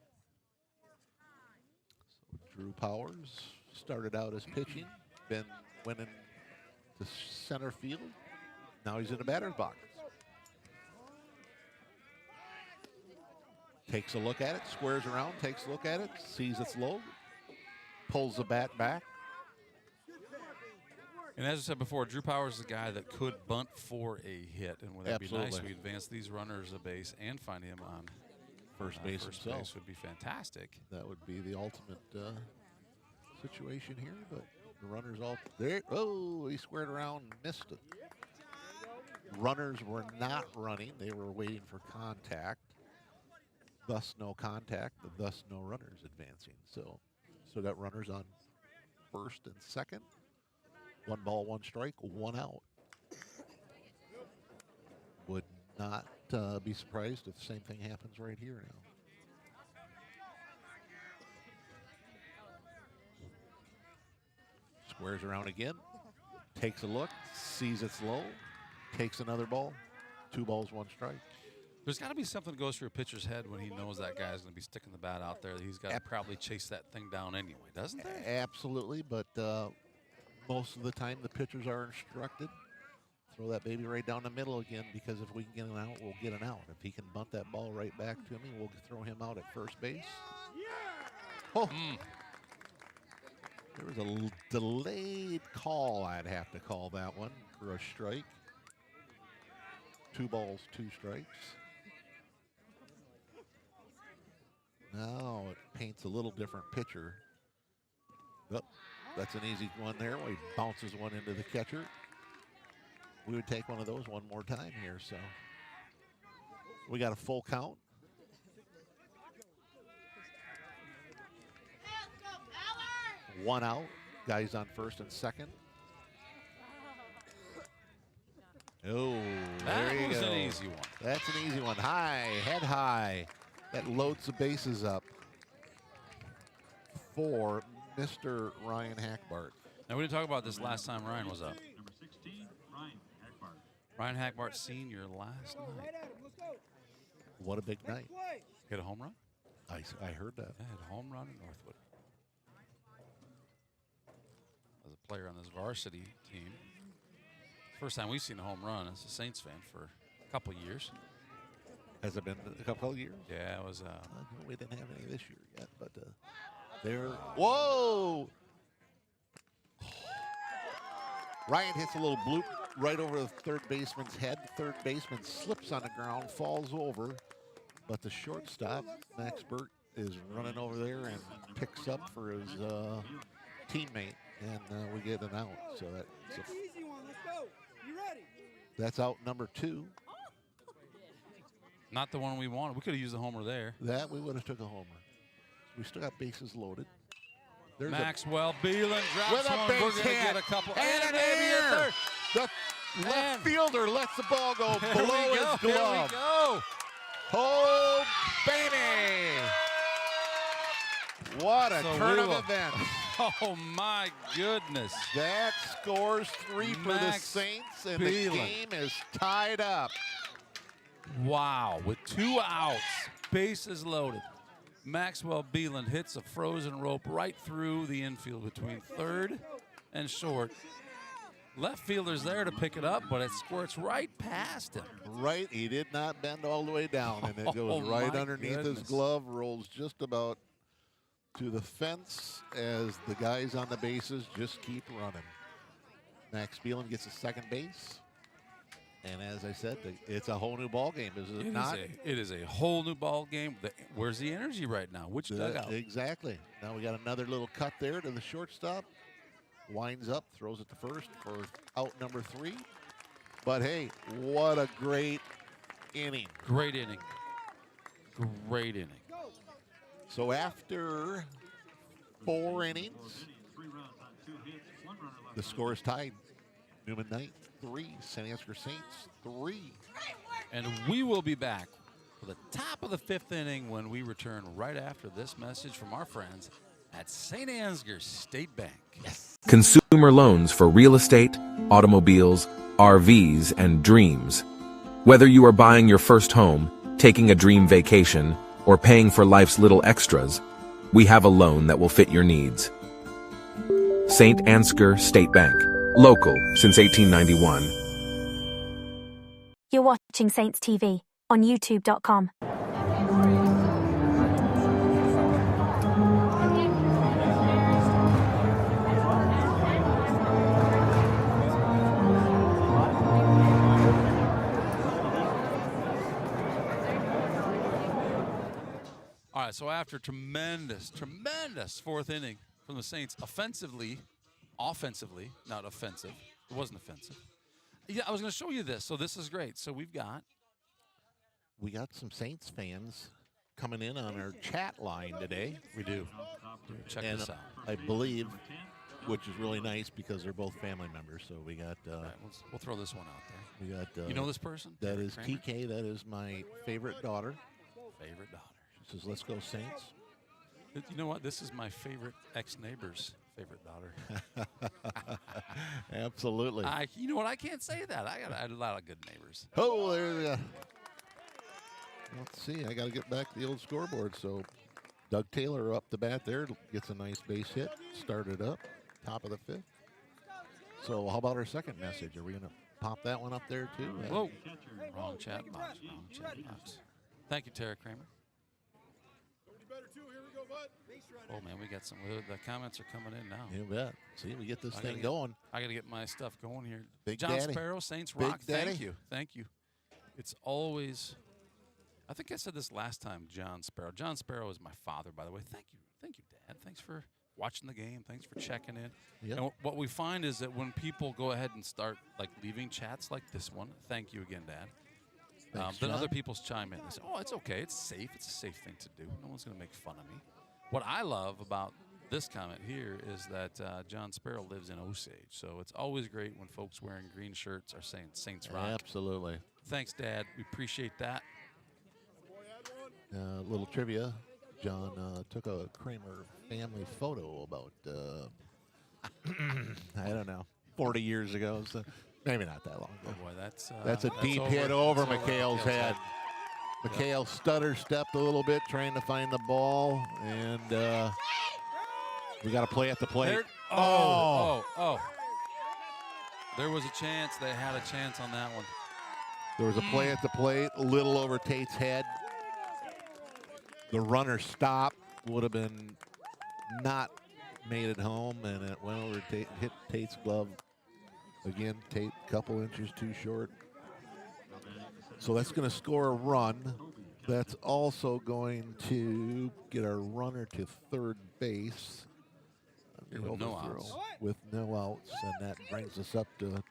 So Drew Powers started out as pitching, went in to center field. Now he's in the batter's box. Takes a look at it, squares around, takes a look at it, sees it's low, pulls the bat back. And as I said before, Drew Powers is a guy that could bunt for a hit. And would that be nice? We advance these runners a base and find him on first base himself. Base would be fantastic. That would be the ultimate situation here. But the runners all there. Oh, he squared around and missed it. Runners were not running. They were waiting for contact. Thus no contact, thus no runners advancing. So got runners on first and second. 1 ball, 1 strike, 1 out. Would not be surprised if the same thing happens right here now. Squares around again, takes a look, sees it's low, takes another ball, 2 balls, 1 strike. There's got to be something that goes through a pitcher's head when he knows that guy's going to be sticking the bat out there. He's got to probably chase that thing down anyway, doesn't there? Absolutely, but most of the time the pitchers are instructed, throw that baby right down the middle again, because if we can get an out, we'll get an out. If he can bunt that ball right back to me, we'll throw him out at first base. Oh, there was a delayed call, I'd have to call that one, for a strike. 2 balls, 2 strikes. Now it paints a little different picture. Oh, that's an easy one there. He bounces one into the catcher. We would take one of those one more time here. So we got a full count. One out. Guys on first and second. Oh, there you go. That was an easy one. That's an easy one. High, head high. That loads the bases up for Mr. Ryan Hackbart. Now, we didn't talk about this last time Ryan was up. Number 16, Ryan Hackbart. Ryan Hackbart Sr. last night. What a big night. Hit a home run? I heard that. Yeah, hit a home run in Northwood. As a player on this varsity team. First time we've seen a home run as a Saints fan for a couple years. Has it been a couple of years? Yeah, it was. We didn't have any this year yet, but there. Whoa! Ryan hits a little bloop right over the third baseman's head. Third baseman slips on the ground, falls over, but the shortstop, Max Burt, is running over there and picks up for his teammate, and we get an out. So that's a easy one. Let's go. You ready? That's out number 2. Not the one we wanted. We could have used a homer there. That we would have took a homer. We still got bases loaded. There's Maxwell Beelan drops with a one. base We're going to hit. get a couple. And maybe a third. Left fielder lets the ball go Here below we go. his Here we glove. go. Oh, baby. What a So turn we of will- events. Oh, my goodness. That scores 3 for the Max Saints, and Beelan. the game is tied up. Wow, with 2 outs, bases loaded. Maxwell Beeland hits a frozen rope right through the infield between third and short. Left fielder's there to pick it up, but it squirts right past him. Right, he did not bend all the way down, and it goes Oh, right my underneath his goodness. glove, rolls just about to the fence as the guys on the bases just keep running. Max Beelan gets a second base. And as I said, it's a whole new ball game, is it not? It is a whole new ball game. Where's the energy right now? Which dugout? Exactly. Now we got another little cut there to the shortstop. Winds up, throws it to first for out number 3. But hey, what a great inning. Great inning. Great inning. So after 4 innings, the score is tied. Newman Knight 3, St. Ansgar Saints 3. And we will be back for the top of the 5th inning when we return right after this message from our friends at St. Ansgar State Bank. Yes. Consumer loans for real estate, automobiles, RVs, and dreams. Whether you are buying your first home, taking a dream vacation, or paying for life's little extras, we have a loan that will fit your needs. St. Ansgar State Bank. Local since 1891. You're watching Saints TV on YouTube.com. All right, so after tremendous 4th inning from the Saints, offensively, not offensive. It wasn't offensive. Yeah, I was going to show you this. So this is great. So we got some Saints fans coming in on our chat line today. We do. Check this out. I believe, which is really nice because they're both family members. So we got. Right, we'll throw this one out there. We got. You know this person? That is Kramer? TK. That is my favorite daughter. Favorite daughter. She says, "Let's go Saints." You know what? This is my favorite ex-neighbor's favorite daughter. Absolutely. You know what? I can't say that. I got a lot of good neighbors. Oh, there we go. Let's see. I got to get back to the old scoreboard. So Doug Taylor up the bat there. Gets a nice base hit. Started up. Top of the 5th. So how about our second message? Are we going to pop that one up there too? Whoa. Wrong chat box. Thank you, Tara Kramer. Oh, man, we got some. The comments are coming in now. You bet. See, we get this thing going. I got to get my stuff going here. Big John Daddy. Sparrow, Saints Big Rock. Daddy. Thank you. Thank you. It's always, I think I said this last time, John Sparrow. John Sparrow is my father, by the way. Thank you. Thank you, Dad. Thanks for watching the game. Thanks for checking in. Yep. And what we find is that when people go ahead and start leaving chats like this one, thank you again, Dad. Thanks, Then John. other people chime in and say, oh, it's okay. It's safe. It's a safe thing to do. No one's going to make fun of me. What I love about this comment here is that John Sparrow lives in Osage. So it's always great when folks wearing green shirts are saying Saints Rock. Absolutely. Thanks, Dad. We appreciate that. Little trivia. John took a Kramer family photo about, I don't know, 40 years ago. So maybe not that long ago. Oh, boy, That's a deep hit over McHale's head. McHale stutter stepped a little bit trying to find the ball, and we got to play at the plate. Oh. There was a chance. They had a chance on that one. There was a play at the plate, a little over Tate's head. The runner stopped, would have been not made it home, and it went over Tate, hit Tate's glove. Again, Tate a couple inches too short. So that's going to score a run. That's also going to get our runner to third base. With no outs. With no outs, and that brings us up to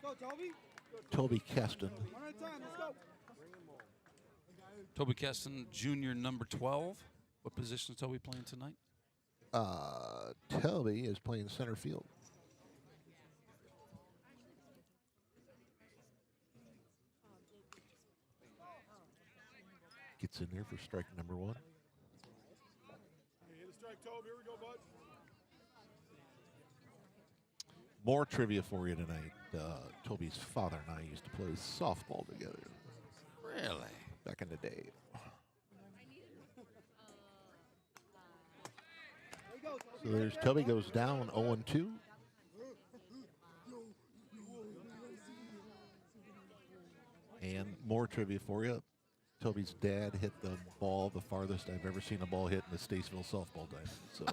Toby Keston. Toby Keston, junior, number 12. What position is Toby playing tonight? Toby is playing center field. gets in there for strike number 1. Hit a strike, Toby. Here we go, bud. More trivia for you tonight. Toby's father and I used to play softball together. Really? Back in the day. So there's Toby goes down 0-2. And more trivia for you. Toby's dad hit the ball the farthest I've ever seen a ball hit in the Statesville softball diamond. So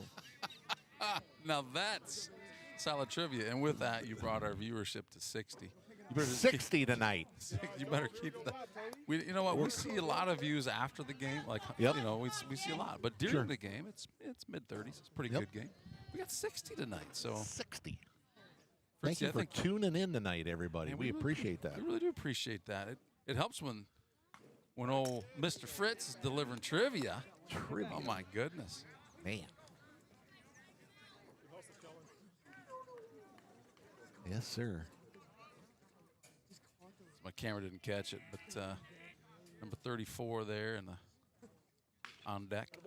Now that's solid trivia. And with that, you brought our viewership to 60. You better 60 tonight. You better keep that. You know what? We see a lot of views after the game. Like, Yep. you know, we see a lot. But during Sure. the game, it's mid-30s. It's a pretty good game. We got 60 tonight. So 60. Fritzy, Thank you I for think- tuning in tonight, everybody. Man, We appreciate that. We really do appreciate that. It helps when old Mr. Fritz is delivering trivia. Trivia. Oh my goodness, man. Yes, sir. My camera didn't catch it, but number 34 there in the on deck.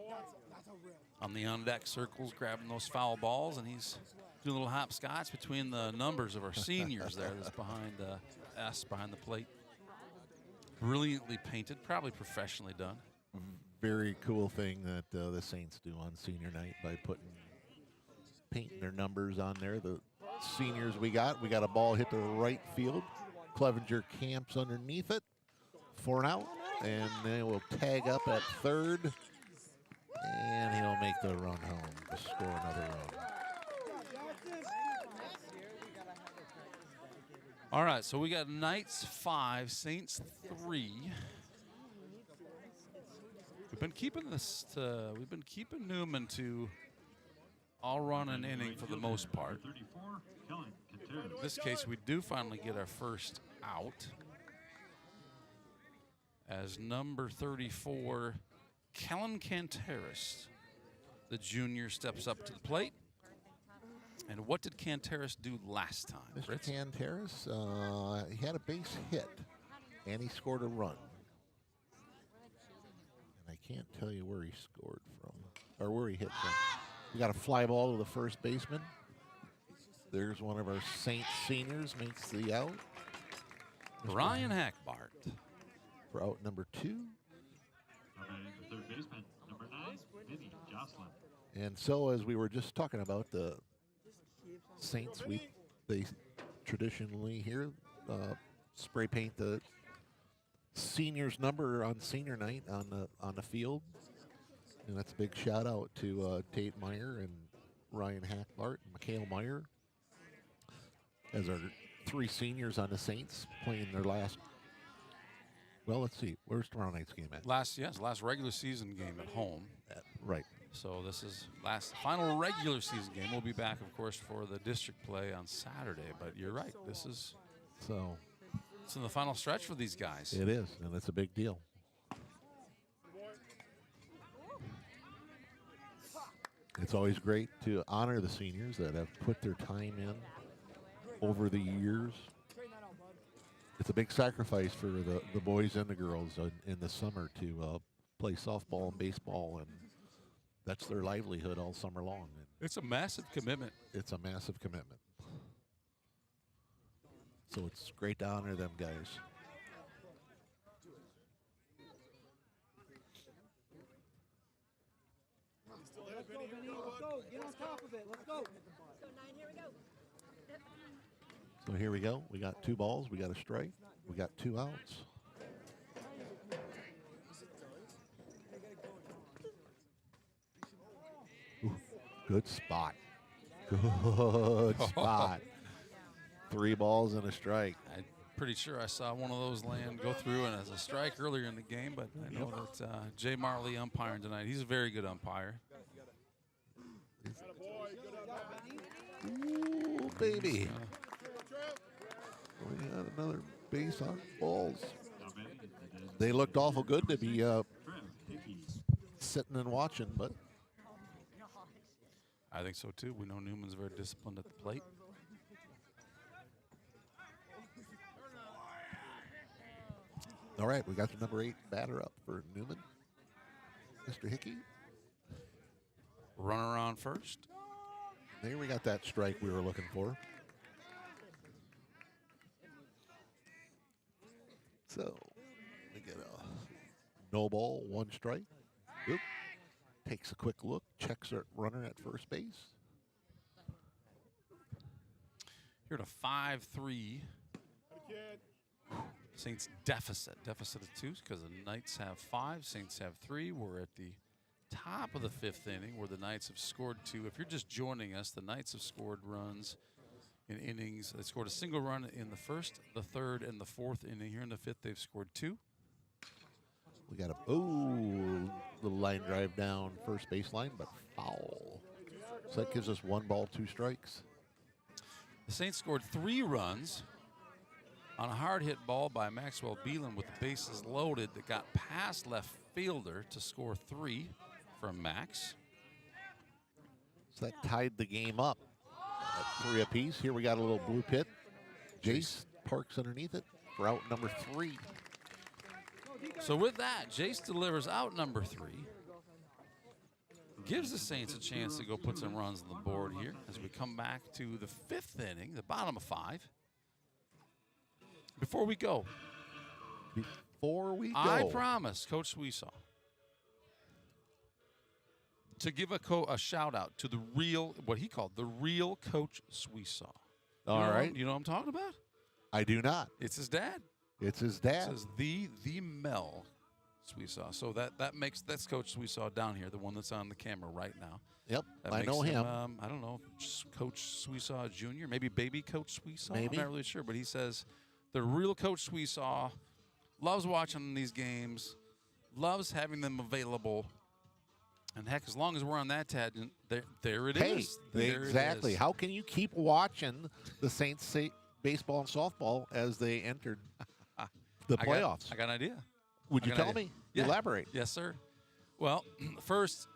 On the on deck circles, grabbing those foul balls, and he's doing a little hopscotch between the numbers of our seniors there. That's behind the S behind the plate. Brilliantly painted, probably professionally done. Very cool thing that the Saints do on senior night by painting their numbers on there. The seniors we got a ball hit to right field. Clevenger camps underneath it for an out, and then we'll tag up at third, and he'll make the run home to score another run. All right, so we got Knights 5, Saints 3. We've been keeping Newman to all run an inning for the most part. In this case, we do finally get our first out as number 34, Kellen Canteris, the junior, steps up to the plate. And what did Canteris do last time, Mr. Fritz? Canteris, he had a base hit, and he scored a run. And I can't tell you where he scored from, or where he hit from. We got a fly ball to the first baseman. There's one of our Saints seniors makes the out. Ryan Hackbart. For out number 2. The third baseman, number 9, Vinny Jocelyn. And so, as we were just talking about, the Saints, they traditionally here spray paint the seniors' number on senior night on the field, and that's a big shout out to Tate Meyer and Ryan Hackbart and Mikhail Meyer as our 3 seniors on the Saints playing their last. Well, let's see. Where's tomorrow night's game at? Last regular season game at home. Right. So this is final regular season game. We'll be back, of course, for the district play on Saturday. But you're right. It's in the final stretch for these guys. It is, and it's a big deal. It's always great to honor the seniors that have put their time in over the years. It's a big sacrifice for the boys and the girls in the summer to play softball and baseball, and that's their livelihood all summer long. And it's a massive commitment. It's a massive commitment. So it's great to honor them guys. Let's go, Vinny. Let's go. Get on top of it. Let's go. So 9, here we go. So here we go. We got 2 balls. We got a strike. We got 2 outs. Ooh, good spot. Good spot. 3 balls and a strike. I'm pretty sure I saw one of those go through and as a strike earlier in the game, but I know that Jay Marley umpiring tonight. He's a very good umpire. Ooh, baby. We got another base on balls. They looked awful good to be sitting and watching, but I think so too. We know Newman's very disciplined at the plate. all right, we got the number 8 batter up for Newman. Mr. Hickey. Runner on first. There we got that strike we were looking for. So we get a no ball, 1 strike. Oop. Takes a quick look, checks our runner at first base. Here at a 5-3. Saints deficit of 2 because the Knights have 5, Saints have 3. We're at the top of the 5th inning where the Knights have scored 2. If you're just joining us, the Knights have scored runs in innings. They scored a single run in the 1st, the 3rd, and the 4th inning. Here in the 5th, they've scored 2. We got a little line drive down first baseline, but foul. So that gives us 1 ball, 2 strikes. The Saints scored 3 runs on a hard hit ball by Maxwell Beelan with the bases loaded that got past left fielder to score 3 from Max. So that tied the game up at 3 apiece. Here we got a little blue pit. Jace parks underneath it for out number 3. So with that, Jace delivers out number 3. Gives the Saints a chance to go put some runs on the board here as we come back to the 5th inning, the bottom of 5. Before we go, I promise Coach Sweesaw to give a shout out to the real, what he called the real Coach Sweesaw. All right. You know what I'm talking about? I do not. It's his dad. It's his dad. It says the Mel Sweesaw. So that's Coach Sweesaw down here, the one that's on the camera right now. Yep, That I makes know him. I don't know, Coach Sweesaw Jr., maybe baby Coach Sweesaw. Maybe. I'm not really sure, but he says the real Coach Sweesaw loves watching these games, loves having them available. And heck, as long as we're on that tangent, there it is. There exactly. It is. How can you keep watching the Saints baseball and softball as they entered the playoffs? I got an idea. Would you tell me? Yeah. Elaborate. Yes, sir. Well, first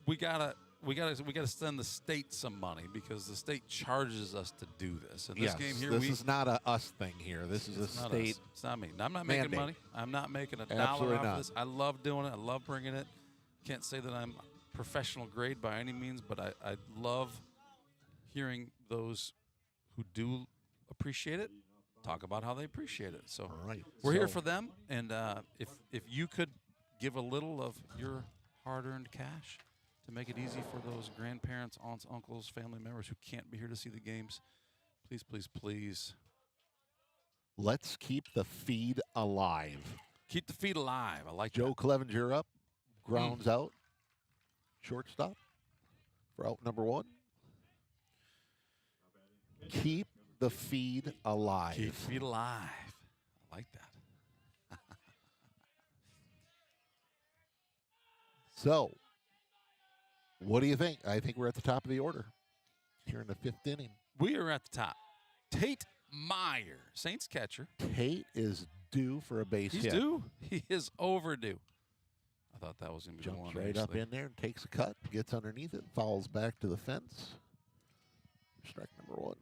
we gotta send the state some money because the state charges us to do this. And this game here, this is not a us thing here. This is a state. Us. It's not me. I'm not making mandate. money. I'm not making a Absolutely dollar off not. of this. I love doing it. I love bringing it. Can't say that I'm professional grade by any means, but I love hearing those who do appreciate it talk about how they appreciate it. So we're here for them, and if you could give a little of your hard-earned cash to make it easy for those grandparents, aunts, uncles, family members who can't be here to see the games, please, please, please. Let's keep the feed alive. Keep the feed alive. I like Joe Clevenger up, grounds out, shortstop for out number 1. Keep the feed alive. Keep the feed alive. I like that. So, what do you think? I think we're at the top of the order here in the 5th inning. We are at the top. Tate Meyer, Saints catcher. Tate is due for a base hit. He's due. He is overdue. I thought that was going to be the one. Jumps right up in there and takes a cut, gets underneath it, fouls back to the fence. Strike number 1.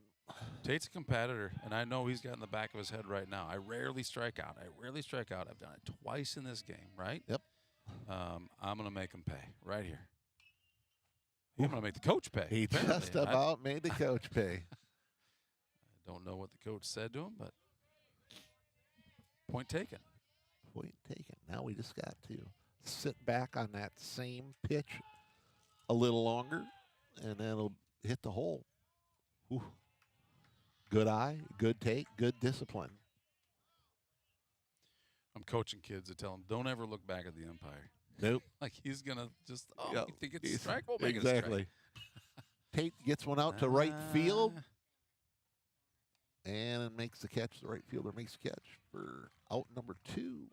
Tate's a competitor, and I know he's got in the back of his head right now. I rarely strike out. I've done it twice in this game, right? Yep. I'm going to make him pay right here. I'm going to make the coach pay. He apparently. just about made the coach pay. I don't know what the coach said to him, but point taken. Point taken. Now we just got to sit back on that same pitch a little longer, and then it'll hit the hole. Whew. Good eye, good take, good discipline. I'm coaching kids to tell them, don't ever look back at the umpire. Nope. Like he's going to just, Yep. you think it's a strike? We'll make it a Exactly. strike. Tate gets one out to right field and makes the catch. The right fielder makes the catch for out number 2.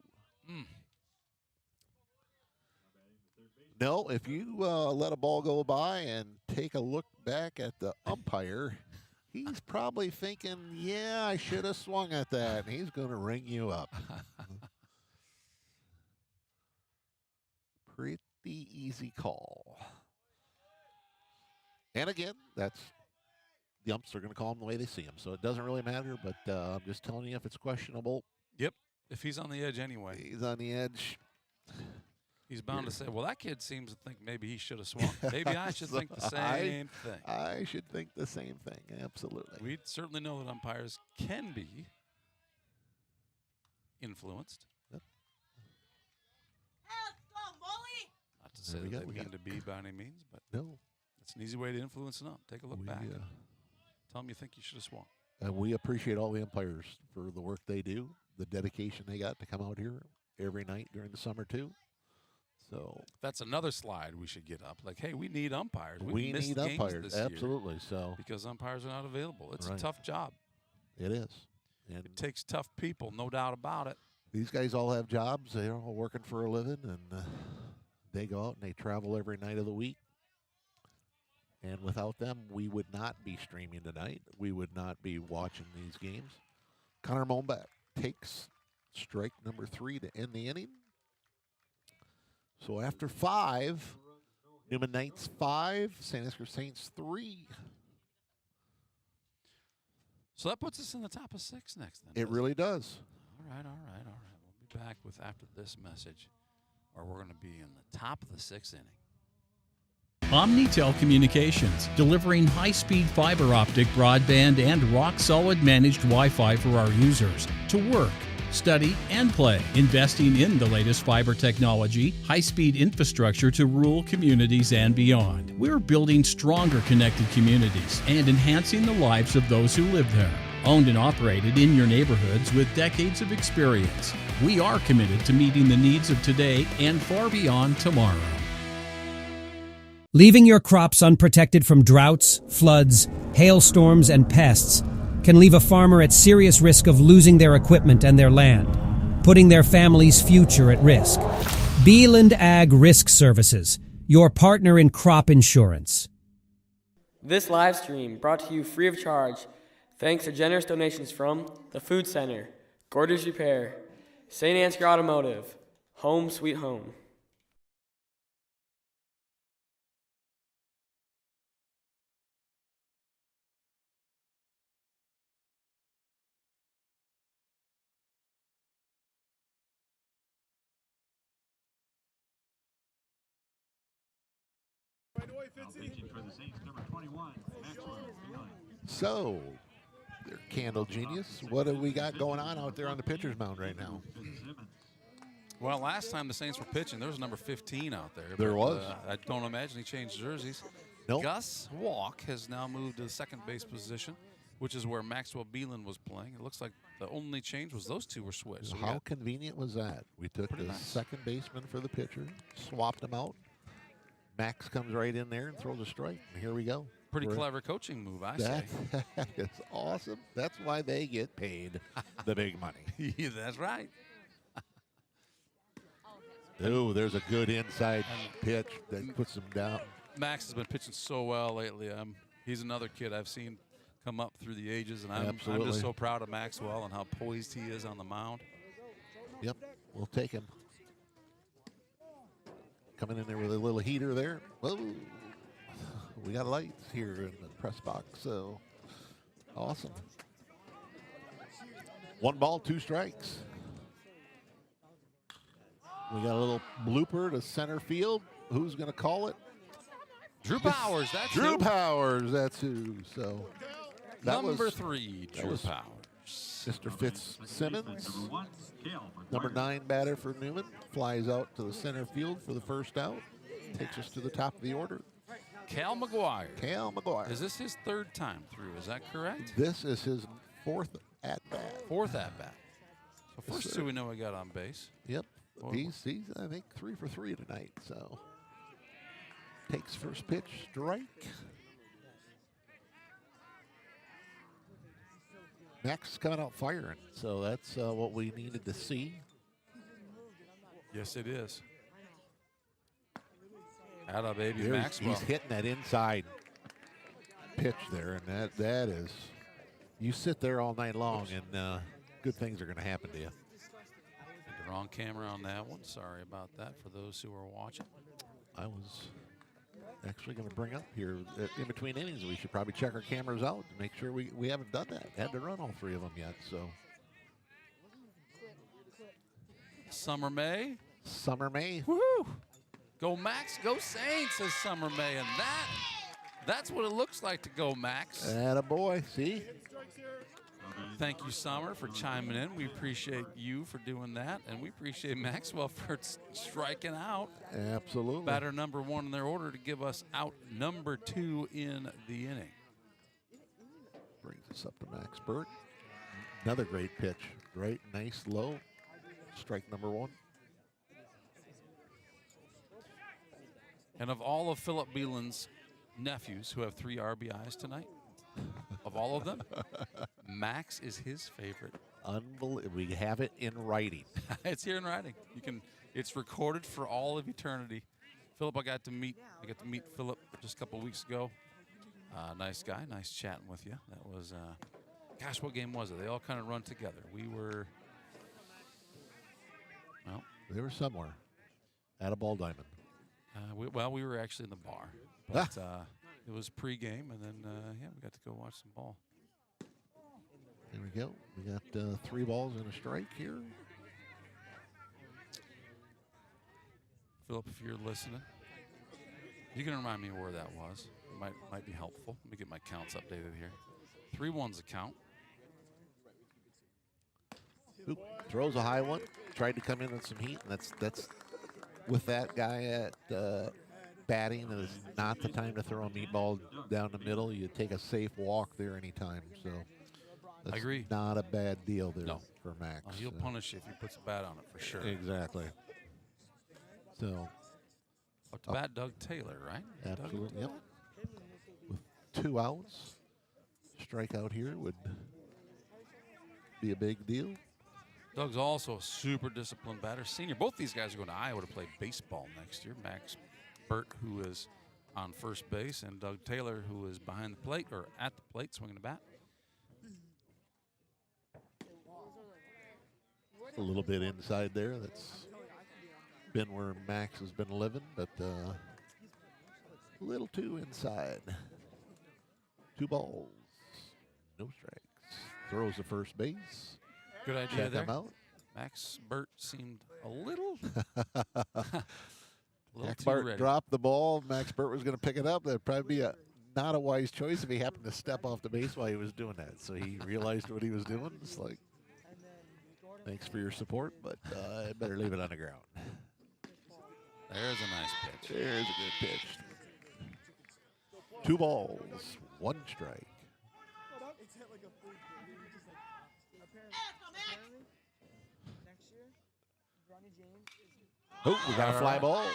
No, if you let a ball go by and take a look back at the umpire, he's probably thinking, yeah, I should have swung at that. And he's going to ring you up. Pretty easy call. And again, the umps are going to call him the way they see him. So it doesn't really matter, but I'm just telling you if it's questionable. Yep. If he's on the edge anyway. He's on the edge. He's bound to say, well, that kid seems to think maybe he should have swung. Maybe I should think the same thing. I should think the same thing, absolutely. We certainly know that umpires can be influenced. Yep. Not to say that they mean to be by any means, but no, it's an easy way to influence an ump. Take a look back. Tell them you think you should have swung. And we appreciate all the umpires for the work they do, the dedication they got to come out here every night during the summer, too. So that's another slide we should get up. Like, hey, we need umpires. We need umpires, absolutely. So because umpires are not available, it's right. a tough job. It is, and it takes tough people, no doubt about it. These guys all have jobs. They're all working for a living, and they go out and they travel every night of the week. And without them, we would not be streaming tonight. We would not be watching these games. Connor Moenbach takes strike number 3 to end the inning. So after 5, Newman Knights 5, St. Ansgar Saints 3. So that puts us in the top of 6 next then. It really does. All right. We'll be back with after this message, or we're going to be in the top of the 6th inning. Omnitel Communications, delivering high-speed fiber optic broadband and rock-solid managed Wi-Fi for our users to work, study, and play, investing in the latest fiber technology, high-speed infrastructure to rural communities and beyond. We're building stronger connected communities and enhancing the lives of those who live there. Owned and operated in your neighborhoods with decades of experience. We are committed to meeting the needs of today and far beyond tomorrow. Leaving your crops unprotected from droughts, floods, hailstorms, and pests can leave a farmer at serious risk of losing their equipment and their land, putting their family's future at risk. Beeland Ag Risk Services, your partner in crop insurance. This live stream brought to you free of charge thanks to generous donations from the Food Center, Gorders Repair, St. Ansgar Automotive, Home Sweet Home. Pitching for the Saints, number 21, Maxwell. So, they're Candle Genius. What have we got going on out there on the pitcher's mound right now? Well, last time the Saints were pitching, there was number 15 out there. There was. I don't imagine he changed jerseys. Nope. Gus Walk has now moved to the second base position, which is where Maxwell Beeland was playing. It looks like the only change was those two were switched. So How convenient was that? We took the second baseman for the pitcher, swapped him out. Max comes right in there and throws a strike, and here we go. Pretty clever coaching move, I say. That is awesome. That's why they get paid the big money. Yeah, that's right. Ooh, there's a good inside pitch that puts him down. Max has been pitching so well lately. He's another kid I've seen come up through the ages, and I'm just so proud of Maxwell and how poised he is on the mound. Yep, we'll take him. Coming in there with a little heater there. Whoa. We got lights here in the press box, so awesome. 1 ball, 2 strikes. We got a little blooper to center field. Who's going to call it? Drew Powers, that's Drew who. Powers, that's who. So that number was 3, Drew Powers. Mr. Fitzsimmons, number 9 batter for Newman, flies out to the center field for the first out. Takes us to the top of the order. Cal McGuire. Cal McGuire. Is this his 3rd time through? Is that correct? This is his 4th at-bat. 4th at-bat. So Yes, first sir. 2 we know we got on base. Yep. Oh. He's I think 3 for 3 tonight. So takes first pitch, strike. Max coming out firing. So that's what we needed to see. Yes, it is. Atta baby There's- Maxwell. He's hitting that inside pitch there, and that is, you sit there all night long, and good things are going to happen to you. Did the wrong camera on that one. Sorry about that for those who are watching. I was actually going to bring up here in between innings, we should probably check our cameras out to make sure we haven't done that. Had to run all 3 of them yet, so. Summer May, Summer May. Woohoo! Go Max, go Saints, says Summer May, and that's what it looks like to go Max. Attaboy, see? Thank you, Summer, for chiming in. We appreciate you for doing that, and we appreciate Maxwell for striking out. Absolutely. Batter number 1 in their order to give us out number 2 in the inning. Brings us up to Max Burt. Another great pitch. Great, nice, low. Strike number 1. And of all of Philip Beelan's nephews who have 3 RBIs tonight, of all of them, Max is his favorite. Unbelievable. We have it in writing. It's here in writing. It's recorded for all of eternity. Philip, I got to meet Philip just a couple weeks ago. Nice guy, nice chatting with you. That was, gosh, what game was it? They all kind of run together. We were, well, they were somewhere at a ball diamond. We were actually in the bar, but it was pregame, and then we got to go watch some ball. There we go. We got 3 balls and a strike here. Philip, if you're listening, you can remind me where that was. It might be helpful. Let me get my counts updated here. 3-1's a count. Oop, throws a high one. Tried to come in with some heat, and that's with that guy at batting. It is not the time to throw a meatball down the middle. You take a safe walk there anytime. So that's I agree. Not a bad deal there for Max. He'll punish you if he puts a bat on it for sure. Exactly. So up to bat, Doug Taylor, right? Absolutely. Yep. With 2 outs, strikeout here would be a big deal. Doug's also a super disciplined batter. Senior. Both these guys are going to Iowa to play baseball next year. Max Burt, who is on first base, and Doug Taylor, who is behind the plate or at the plate swinging the bat. A little bit inside there. That's been where Max has been living, but a little too inside. 2 balls, no strikes. Throws to first base. Good idea Check there. him out. Max Burt seemed a little Max too Burt ready. dropped the ball. Max Burt was going to pick it up. That'd probably be not a wise choice if he happened to step off the base while he was doing that. So he realized what he was doing. It's like, thanks for your support, but I better leave it on the ground. There's a nice pitch. There's a good pitch. 2 balls, 1 strike. Oh, we got a fly ball.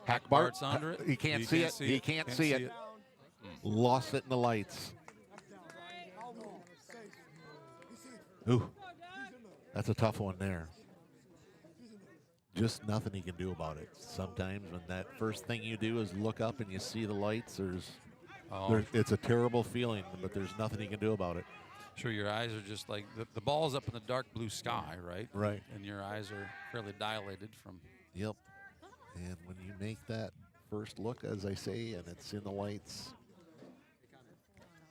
Hack Bart's under it. He can't see it. He can't see it. Lost it in the lights. Ooh, that's a tough one there. Just nothing he can do about it. Sometimes when that first thing you do is look up and you see the lights, it's a terrible feeling, but there's nothing he can do about it. Sure, your eyes are just like, the ball's up in the dark blue sky, right? Right. And your eyes are fairly dilated from. Yep. And when you make that first look, as I say, and it's in the lights.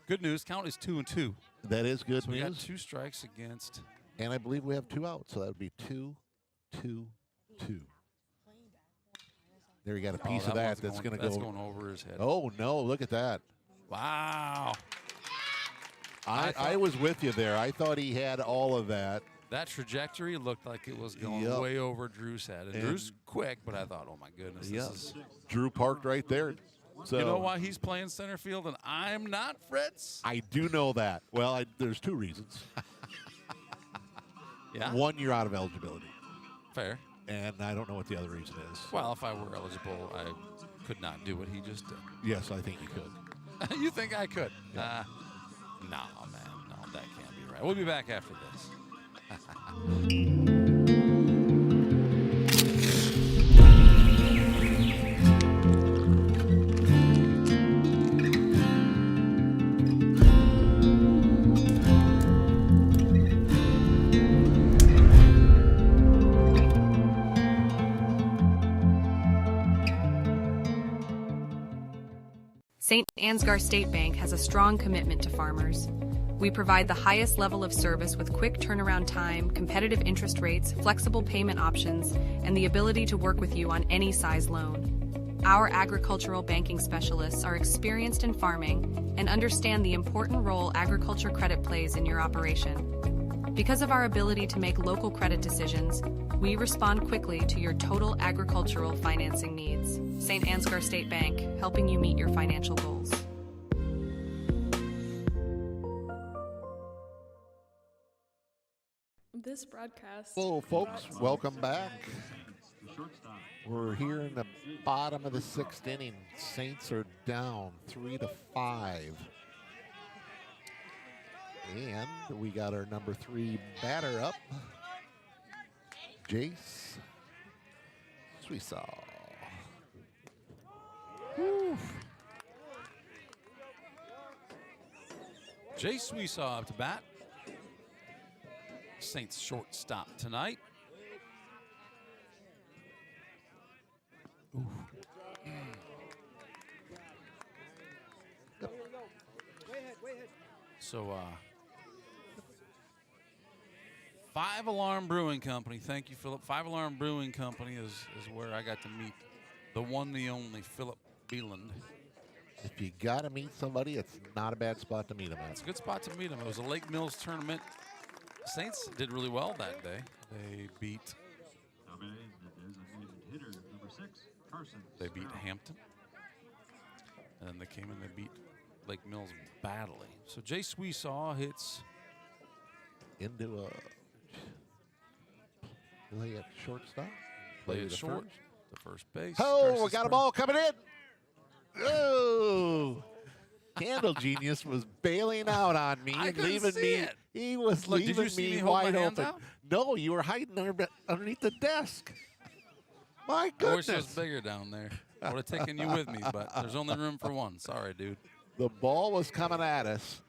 Good news, count is 2-2. That is good so news. We got 2 strikes against. And I believe we have 2 outs, so that would be 2-2-2. There you got a piece of that that's going to go. That's going over his head. Oh, no, look at that. Wow. I was with you there. I thought he had all of that. That trajectory looked like it was going way over Drew's head. And Drew's quick, but I thought, oh, my goodness. This is Drew parked right there. So you know why he's playing center field and I'm not, Fritz? I do know that. Well, there's 2 reasons. Yeah. 1, you're out of eligibility. Fair. And I don't know what the other reason is. Well, if I were eligible, I could not do what he just did. Yes, I think you could. You think I could? Yeah. No, man. No, that can't be right. We'll be back after this. St. Ansgar State Bank has a strong commitment to farmers. We provide the highest level of service with quick turnaround time, competitive interest rates, flexible payment options, and the ability to work with you on any size loan. Our agricultural banking specialists are experienced in farming and understand the important role agriculture credit plays in your operation. Because of our ability to make local credit decisions, we respond quickly to your total agricultural financing needs. St. Ansgar State Bank, helping you meet your financial goals. This broadcast. Hello, folks. Welcome back. We're here in the bottom of the 6th inning. Saints are down 3-5. And we got our number 3 batter up, Jace Sweesaw. Jace Sweesaw up to bat. Saints shortstop tonight. So, Five Alarm Brewing Company. Thank you, Philip. Five Alarm Brewing Company is where I got to meet the one, the only Philip Beeland. If you got to meet somebody, it's not a bad spot to meet him at. It's a good spot to meet him. It was a Lake Mills tournament. Saints did really well that day. They beat. They beat Hampton, and then they came and they beat Lake Mills badly. So Jay Sweesaw hits into a play at shortstop. Play it short to first base. Oh, we got a ball coming in. Oh, Candle Genius was bailing out on me and leaving me. It. He was Look, leaving me wide open. Out? No, you were hiding underneath the desk. My goodness. I wish it was bigger down there. I would have taken you with me, but there's only room for one. Sorry, dude. The ball was coming at us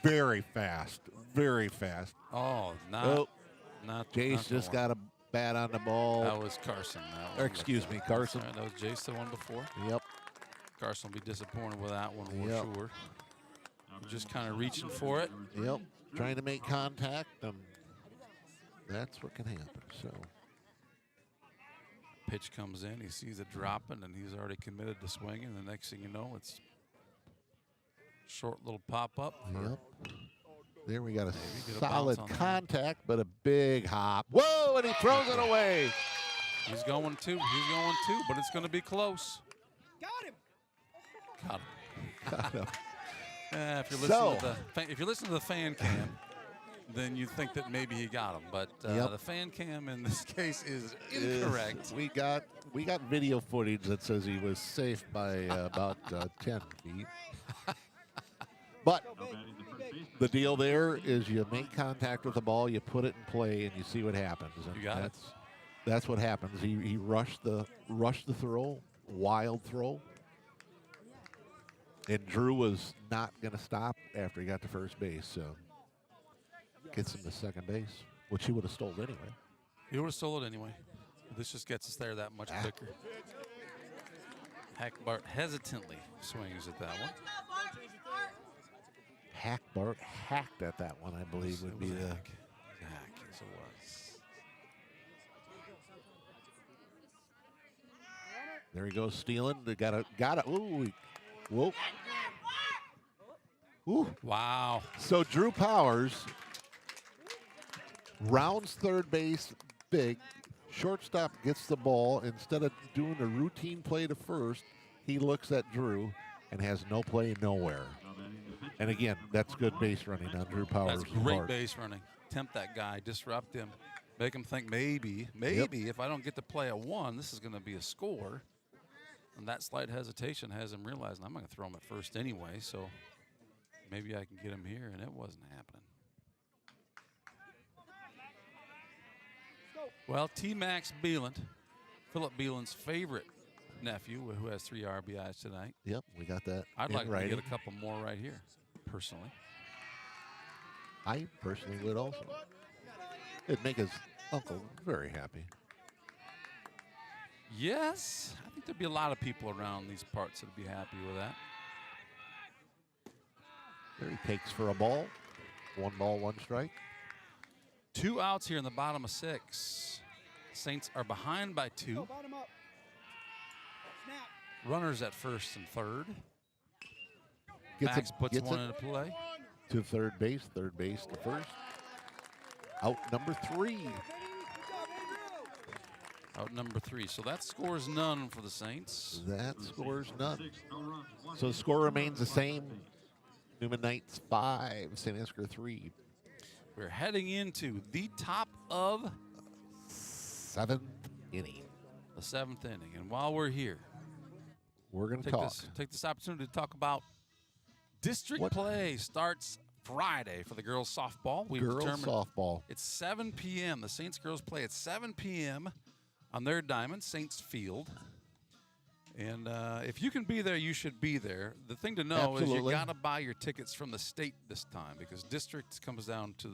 very fast, very fast. Oh, not Jace just got a bat on the ball. That was Carson. Or excuse me, Carson. Right, that was Jace, the one before. Yep. Carson will be disappointed with that one, for sure. Just kind of reaching for it. Yep. Trying to make contact, and that's what can happen. So. Pitch comes in, he sees it dropping, and he's already committed to swinging. The next thing you know, it's short little pop-up. Yep. There we got a solid contact, but a big hop. Whoa, and he throws it away. He's going two, but it's going to be close. Got him. Got him. If you're listening to the fan cam, then you think that maybe he got him, but the fan cam in this case is incorrect. We got video footage that says he was safe by about 10 feet. But the deal there is you make contact with the ball, you put it in play, and you see what happens. And you got it. That's what happens. He rushed the throw, wild throw. And Drew was not going to stop after he got to first base, so gets him to second base, which he would have stole anyway. He would have stole it anyway. This just gets us there that much quicker. Hackbart hesitantly swings at that one. Hackbart hacked at that one, I believe, would be the hack. Yes, it was. There he goes, stealing. They got it. Ooh, whoa. Ooh. Wow. So Drew Powers rounds third base big. Shortstop gets the ball. Instead of doing a routine play to first, he looks at Drew and has no play nowhere. And again, that's good base running on Drew Powers' That's great part. base running. Tempt that guy, disrupt him, make him think maybe if I don't get to play a one, this is going to be a score. And that slight hesitation has him realizing I'm going to throw him at first anyway, so maybe I can get him here, and it wasn't happening. Well, T-Max Beeland, Philip Beeland's favorite nephew, who has 3 RBIs tonight. Yep, we got that. I'd like to get a couple more right here, personally. I personally would also. It'd make his uncle very happy. Yes, I think there'd be a lot of people around these parts that'd be happy with that. There he takes for a ball. 1 ball, 1 strike. 2 outs here in the bottom of 6. Saints are behind by 2. Bottom up. Snap. Runners at first and third. Gets Max puts gets one it into play. to third base to first. Out number 3. Out number 3. So that scores none for the Saints. That scores none. So the score remains the same. Newman Knights 5, St. Ansgar 3. We're heading into the top of 7th inning. The 7th inning. And while we're here, we're going to talk. Take this opportunity to talk about district play. Starts Friday for the girls softball. We've determined softball. It's 7 p.m. The Saints girls play at 7 p.m. on their diamond, Saints Field. And if you can be there, you should be there. The thing to know is you got to buy your tickets from the state this time, because district comes down to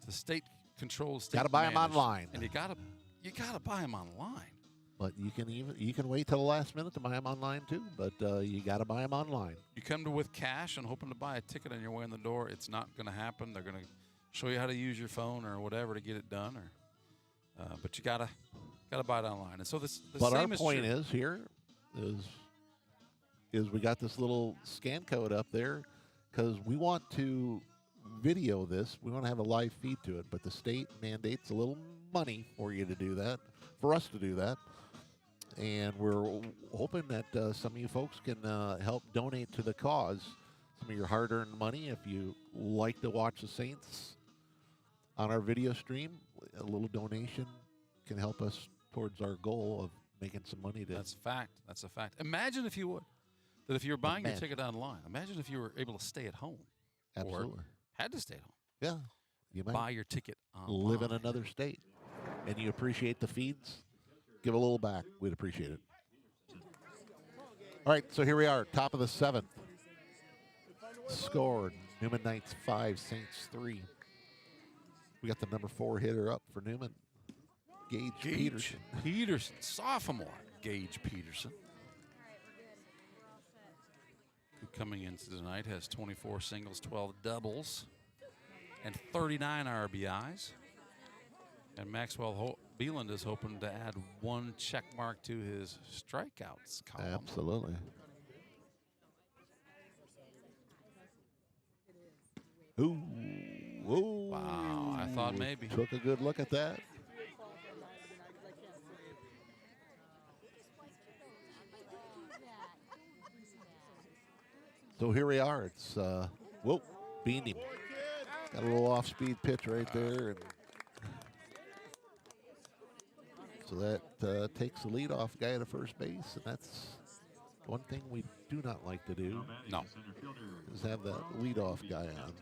the state controls. Got to buy them online, and you got to buy them online. But you can wait till the last minute to buy them online too. But you got to buy them online. You come with cash and hoping to buy a ticket on your way in the door. It's not going to happen. They're going to show you how to use your phone or whatever to get it done. But you gotta buy it online. And so the but same our point is here is we got this little scan code up there because we want to video this. We want to have a live feed to it, but the state mandates a little money for you to do that, for us to do that. And we're hoping that some of you folks can help donate to the cause some of your hard-earned money. If you like to watch the Saints on our video stream, a little donation can help us towards our goal of making some money. That's a fact. That's a fact. Imagine if you would. That if you were buying your ticket online, imagine if you were able to stay at home. Absolutely. Or had to stay at home. Yeah. You might buy your ticket online. Live in another state. And you appreciate the feeds, give a little back. We'd appreciate it. All right, so here we are, top of the 7th. Scored, Newman Knights 5, Saints 3. We got the number 4 hitter up for Newman, Gage Peterson. Peterson, sophomore, Gage Peterson. Who coming into tonight has 24 singles, 12 doubles, and 39 RBIs. And Maxwell Beeland is hoping to add 1 check mark to his strikeouts column. Absolutely. Ooh. Ooh. Wow, I thought maybe. Took a good look at that. So here we are. It's, whoa, beaned him. Got a little off-speed pitch right there. And so that takes the leadoff guy to first base, and that's one thing we do not like to do. No. Is have that leadoff guy on.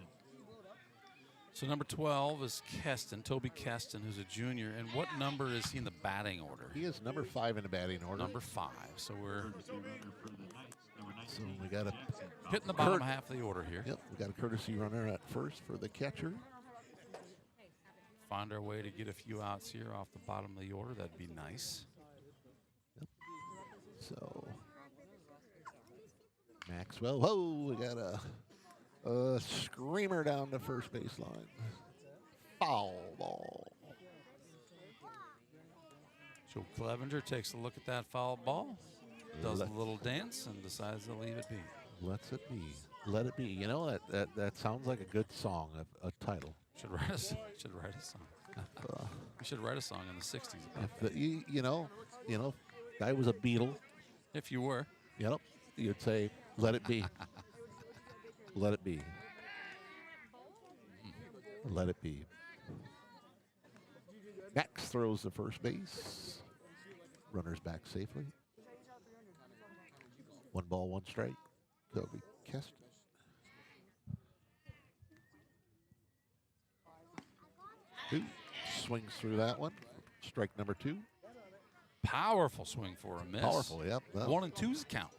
So number 12 is Keston, Toby Keston, who's a junior. And what number is he in the batting order? He is number 5 in the batting order. Number 5. So we're we got a hitting the bottom half of the order here. Yep, we got a courtesy runner at first for the catcher. Find our way to get a few outs here off the bottom of the order. That'd be nice. Yep. So Maxwell, whoa, we got a screamer down the first baseline. Foul ball. So Clevenger takes a look at that foul ball, does a little dance, and decides to leave it be. Lets it be. Let it be. You know, that sounds like a good song, a title. Should write a song. We should write a song in the 60s about that. You know, I was a Beatle. If you were. Yep. You'd say, let it be. Let it be. Let it be. Max throws the first base. Runners back safely. 1 ball, 1 strike. Toby Keston. Who swings through that one. Strike number 2. Powerful swing for a miss. Powerful, yep. 1 and 2's count.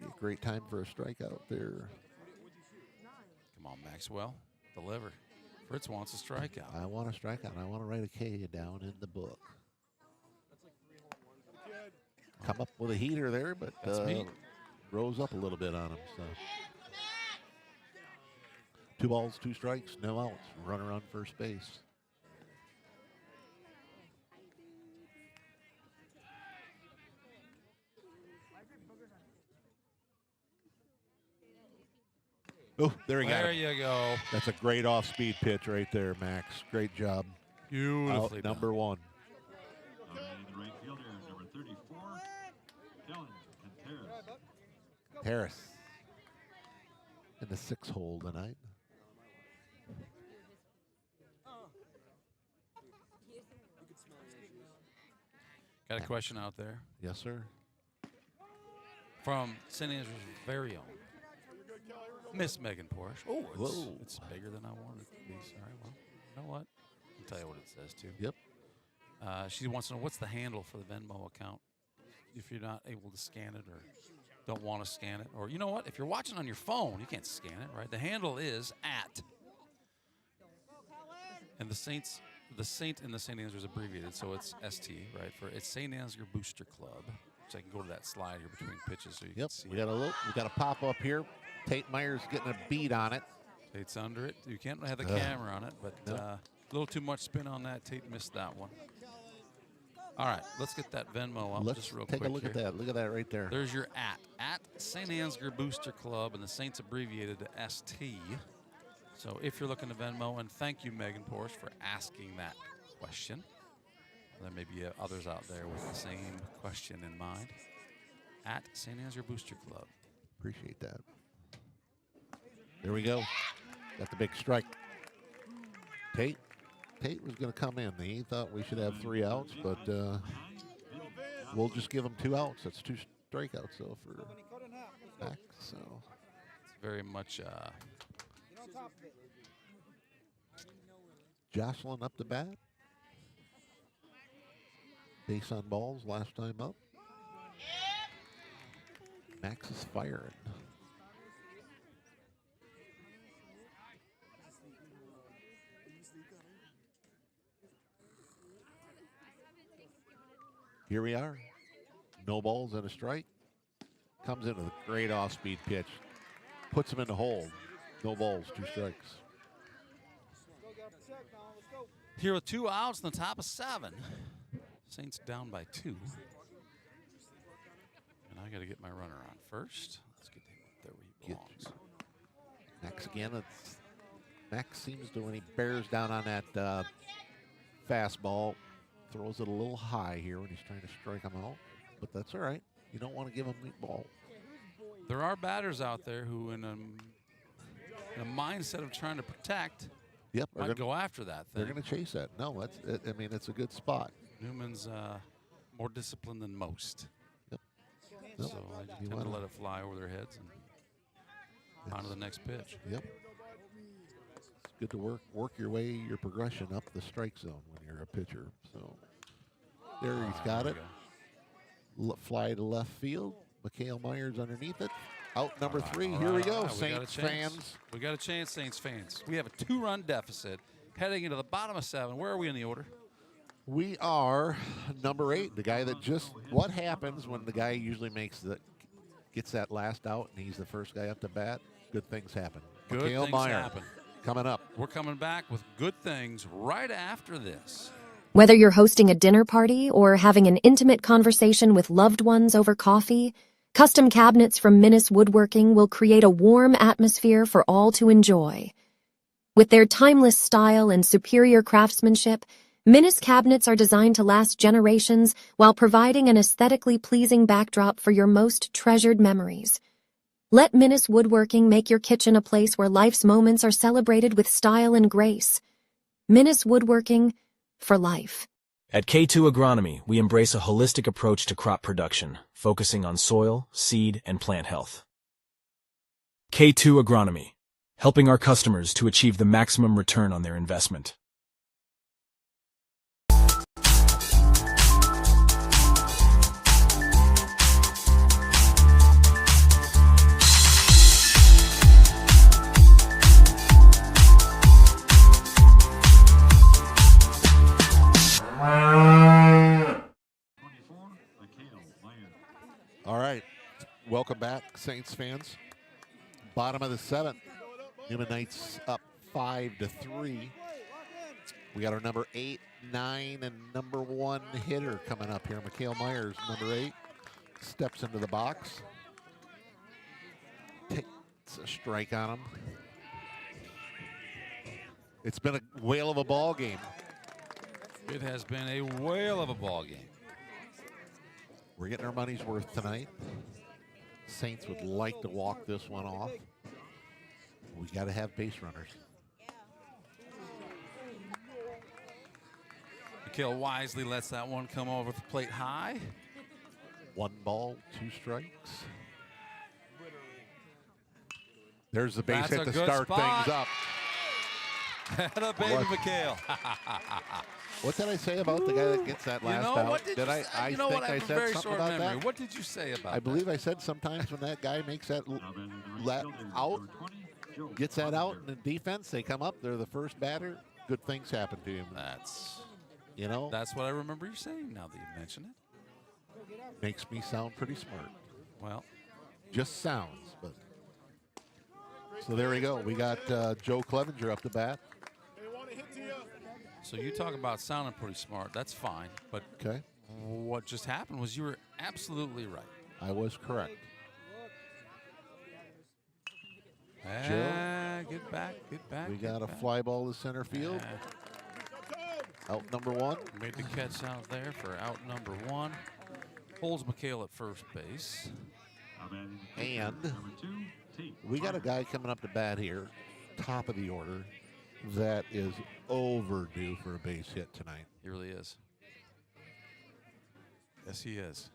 Be a great time for a strikeout there. Come on, Maxwell. Deliver. Fritz wants a strikeout. I want a strikeout. I want to write a K down in the book. Come up with a heater there, but rose up a little bit on him. So 2 balls, 2 strikes, no outs. Runner on first base. Oh, there he got There it. you go. That's a great off-speed pitch right there, Max. Great job. Beautifully Out number done. 1. The right fielder, number 34, Kellen Contreras. Harris in the 6 hole tonight. Got a question out there Yes, sir. from St. Andrew's very own Miss Megan Porsche. Oh, Whoa. it's bigger than I wanted it to be. Sorry. Well, you know what? I'll tell you what it says, too. Yep. She wants to know what's the handle for the Venmo account if you're not able to scan it or don't want to scan it. Or, you know what? If you're watching on your phone, you can't scan it, right? The handle is @ And the Saint in the St. Ansgar is abbreviated, so it's ST, right? It's St. Ansgar Booster Club. So I can go to that slide here between pitches so you can see. We got a pop up here. Tate Myers getting a beat on it. Tate's under it. You can't have the Ugh. camera on it, but a little too much spin on that. Tate missed that one. All right, let's get that Venmo up Let's just real take quick a look here. at that. Look at that right there. There's your at St. Ansgar Booster Club, and the Saints abbreviated to ST. So if you're looking to Venmo, and thank you, Megan Porsche, for asking that question. There may be others out there with the same question in mind. At St. Ansgar Booster Club. Appreciate that. There we go. Got the big strike. Tate was going to come in. He thought we should have 3 outs, but we'll just give him 2 outs. That's 2 strikeouts, though, for Max. So it's very much Jocelyn up the bat. Base on balls last time up. Max is firing. Here we are. No balls and a strike. Comes in with a great off-speed pitch. Puts him in the hole. No balls, 2 strikes. here with 2 outs in the top of 7. Saints down by 2. And I got to get my runner on first. Let's get him up there where he belongs. Max again. Max seems to, when he bears down on that fastball, throws it a little high here when he's trying to strike him out. But that's all right. You don't want to give him meat ball. There are batters out there who, in a mindset of trying to protect, might go after that thing. They're going to chase that. No, I mean, it's a good spot. Newman's more disciplined than most. Yep. So I just tend to let it fly over their heads and on to the next pitch. Yep. It's good to work your progression up the strike zone when you're a pitcher. So there he's got it. Fly to left field. Mikhail Myers underneath it. Out number 3. Here we go, Saints fans. We got a chance, Saints fans. We have a 2-run deficit heading into the bottom of 7. Where are we in the order? We are number 8. The guy that what happens when the guy usually gets that last out and he's the first guy up to bat? Good things happen. Good Mikhail things Myers happen. coming up. We're coming back with good things right after this. Whether you're hosting a dinner party or having an intimate conversation with loved ones over coffee, custom cabinets from Minnis Woodworking will create a warm atmosphere for all to enjoy. With their timeless style and superior craftsmanship, Minnis cabinets are designed to last generations while providing an aesthetically pleasing backdrop for your most treasured memories. Let Minnis Woodworking make your kitchen a place where life's moments are celebrated with style and grace. Minnis Woodworking, for life. At K2 Agronomy, we embrace a holistic approach to crop production, focusing on soil, seed, and plant health. K2 Agronomy, helping our customers to achieve the maximum return on their investment. All right. Welcome back, Saints fans. Bottom of the 7th. Newman Knights up 5-3. We got our number 8, 9, and number 1 hitter coming up here. Mikhail Myers, number 8, steps into the box. Takes a strike on him. It's been a whale of a ball game. It has been a whale of a ball game. We're getting our money's worth tonight. Saints would like to walk this one off. We got to have base runners. Mikhail wisely lets that one come over the plate high. 1 ball, 2 strikes. There's the base hit to start things up. Atta baby Mikhail. What did I say about the guy that gets that last out? What did I you think I I have a said very something short about memory. that? What did you say about I believe I said sometimes when that guy makes that out, gets that out in the defense, they come up, they're the first batter, good things happen to him. That's what I remember you saying now that you mention it. Makes me sound pretty smart. Well, just sounds, but. So there we go. We got Joe Clevenger up the bat. So you talk about sounding pretty smart. That's fine. But what just happened was you were absolutely right. I was correct. Joe, get back. We got a fly ball to center field. Out number 1. Made the catch out there for out number 1. Holds Mikhail at first base. And we got a guy coming up to bat here, top of the order, that is overdue for a base hit tonight. He really is. Yes, he is.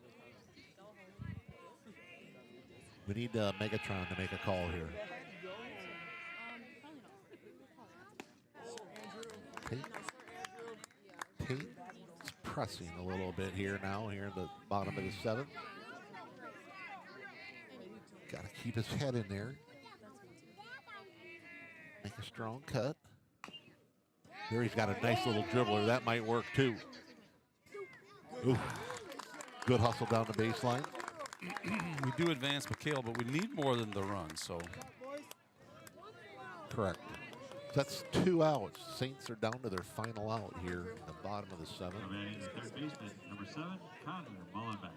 We need Megatron to make a call here. Tate's pressing a little bit here now, here in the bottom of the 7th. Got to keep his head in there. Make a strong cut. There he's got a nice little dribbler. That might work too. Ooh. Good hustle down the baseline. We do advance Mikhail, but we need more than the run, so. Correct. That's 2 outs. Saints are down to their final out here in the bottom of the 7th. Third baseman, number 7, Connor Mullenbeck.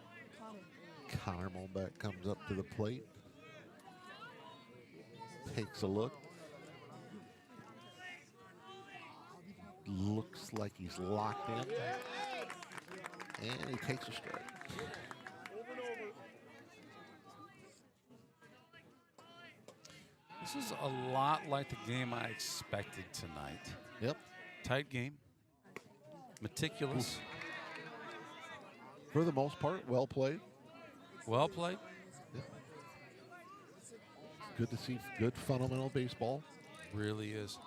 Connor Mullenbeck comes up to the plate. Takes a look. Looks like he's locked in. And he takes a strike. This is a lot like the game I expected tonight. Yep. Tight game. Meticulous. For the most part, well played. Well played. Yep. Good to see good fundamental baseball. Really is.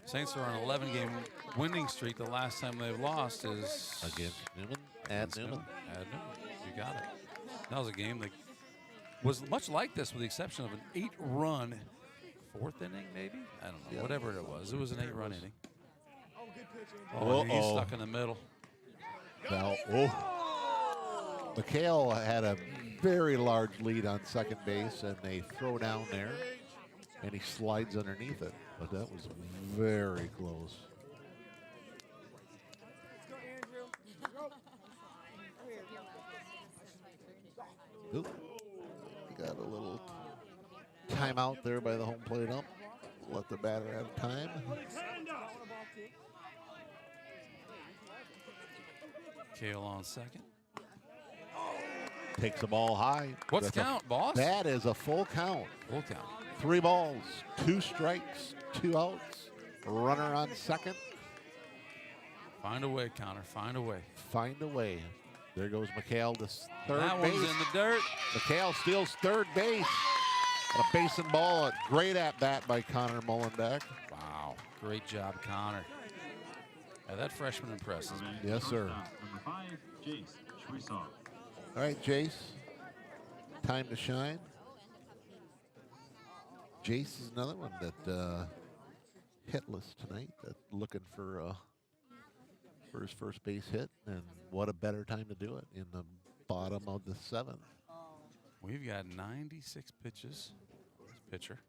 Saints are on an 11-game winning streak. The last time they've lost is against Newman. At Newman. You got it. That was a game that was much like this, with the exception of an 8-run 4th inning, maybe? I don't know. Yeah. Whatever it was. It was an 8-run inning. Oh, he's stuck in the middle. Now, Mikhail had a very large lead on second base, and they throw down there, and he slides underneath it. But that was very close. Oop. Got a little timeout there by the home plate ump. Let the batter have time. Kale on second. Takes the ball high. What's the count, boss? That is a full count. Full count. 3 balls, 2 strikes, 2 outs. Runner on second. Find a way, Connor. Find a way. Find a way. There goes Mikhail to third that base. One's in the dirt. Mikhail steals third base. And a base and ball. A great at-bat by Connor Mullenbeck. Wow. Great job, Connor. Yeah, that freshman impresses me. Yes, sir. Number 5, Jace Schwisov. All right, Jace. Time to shine. Jace is another one that hitless tonight. That looking for his first base hit, and what a better time to do it in the bottom of the 7th. We've got 96 pitches. This pitcher.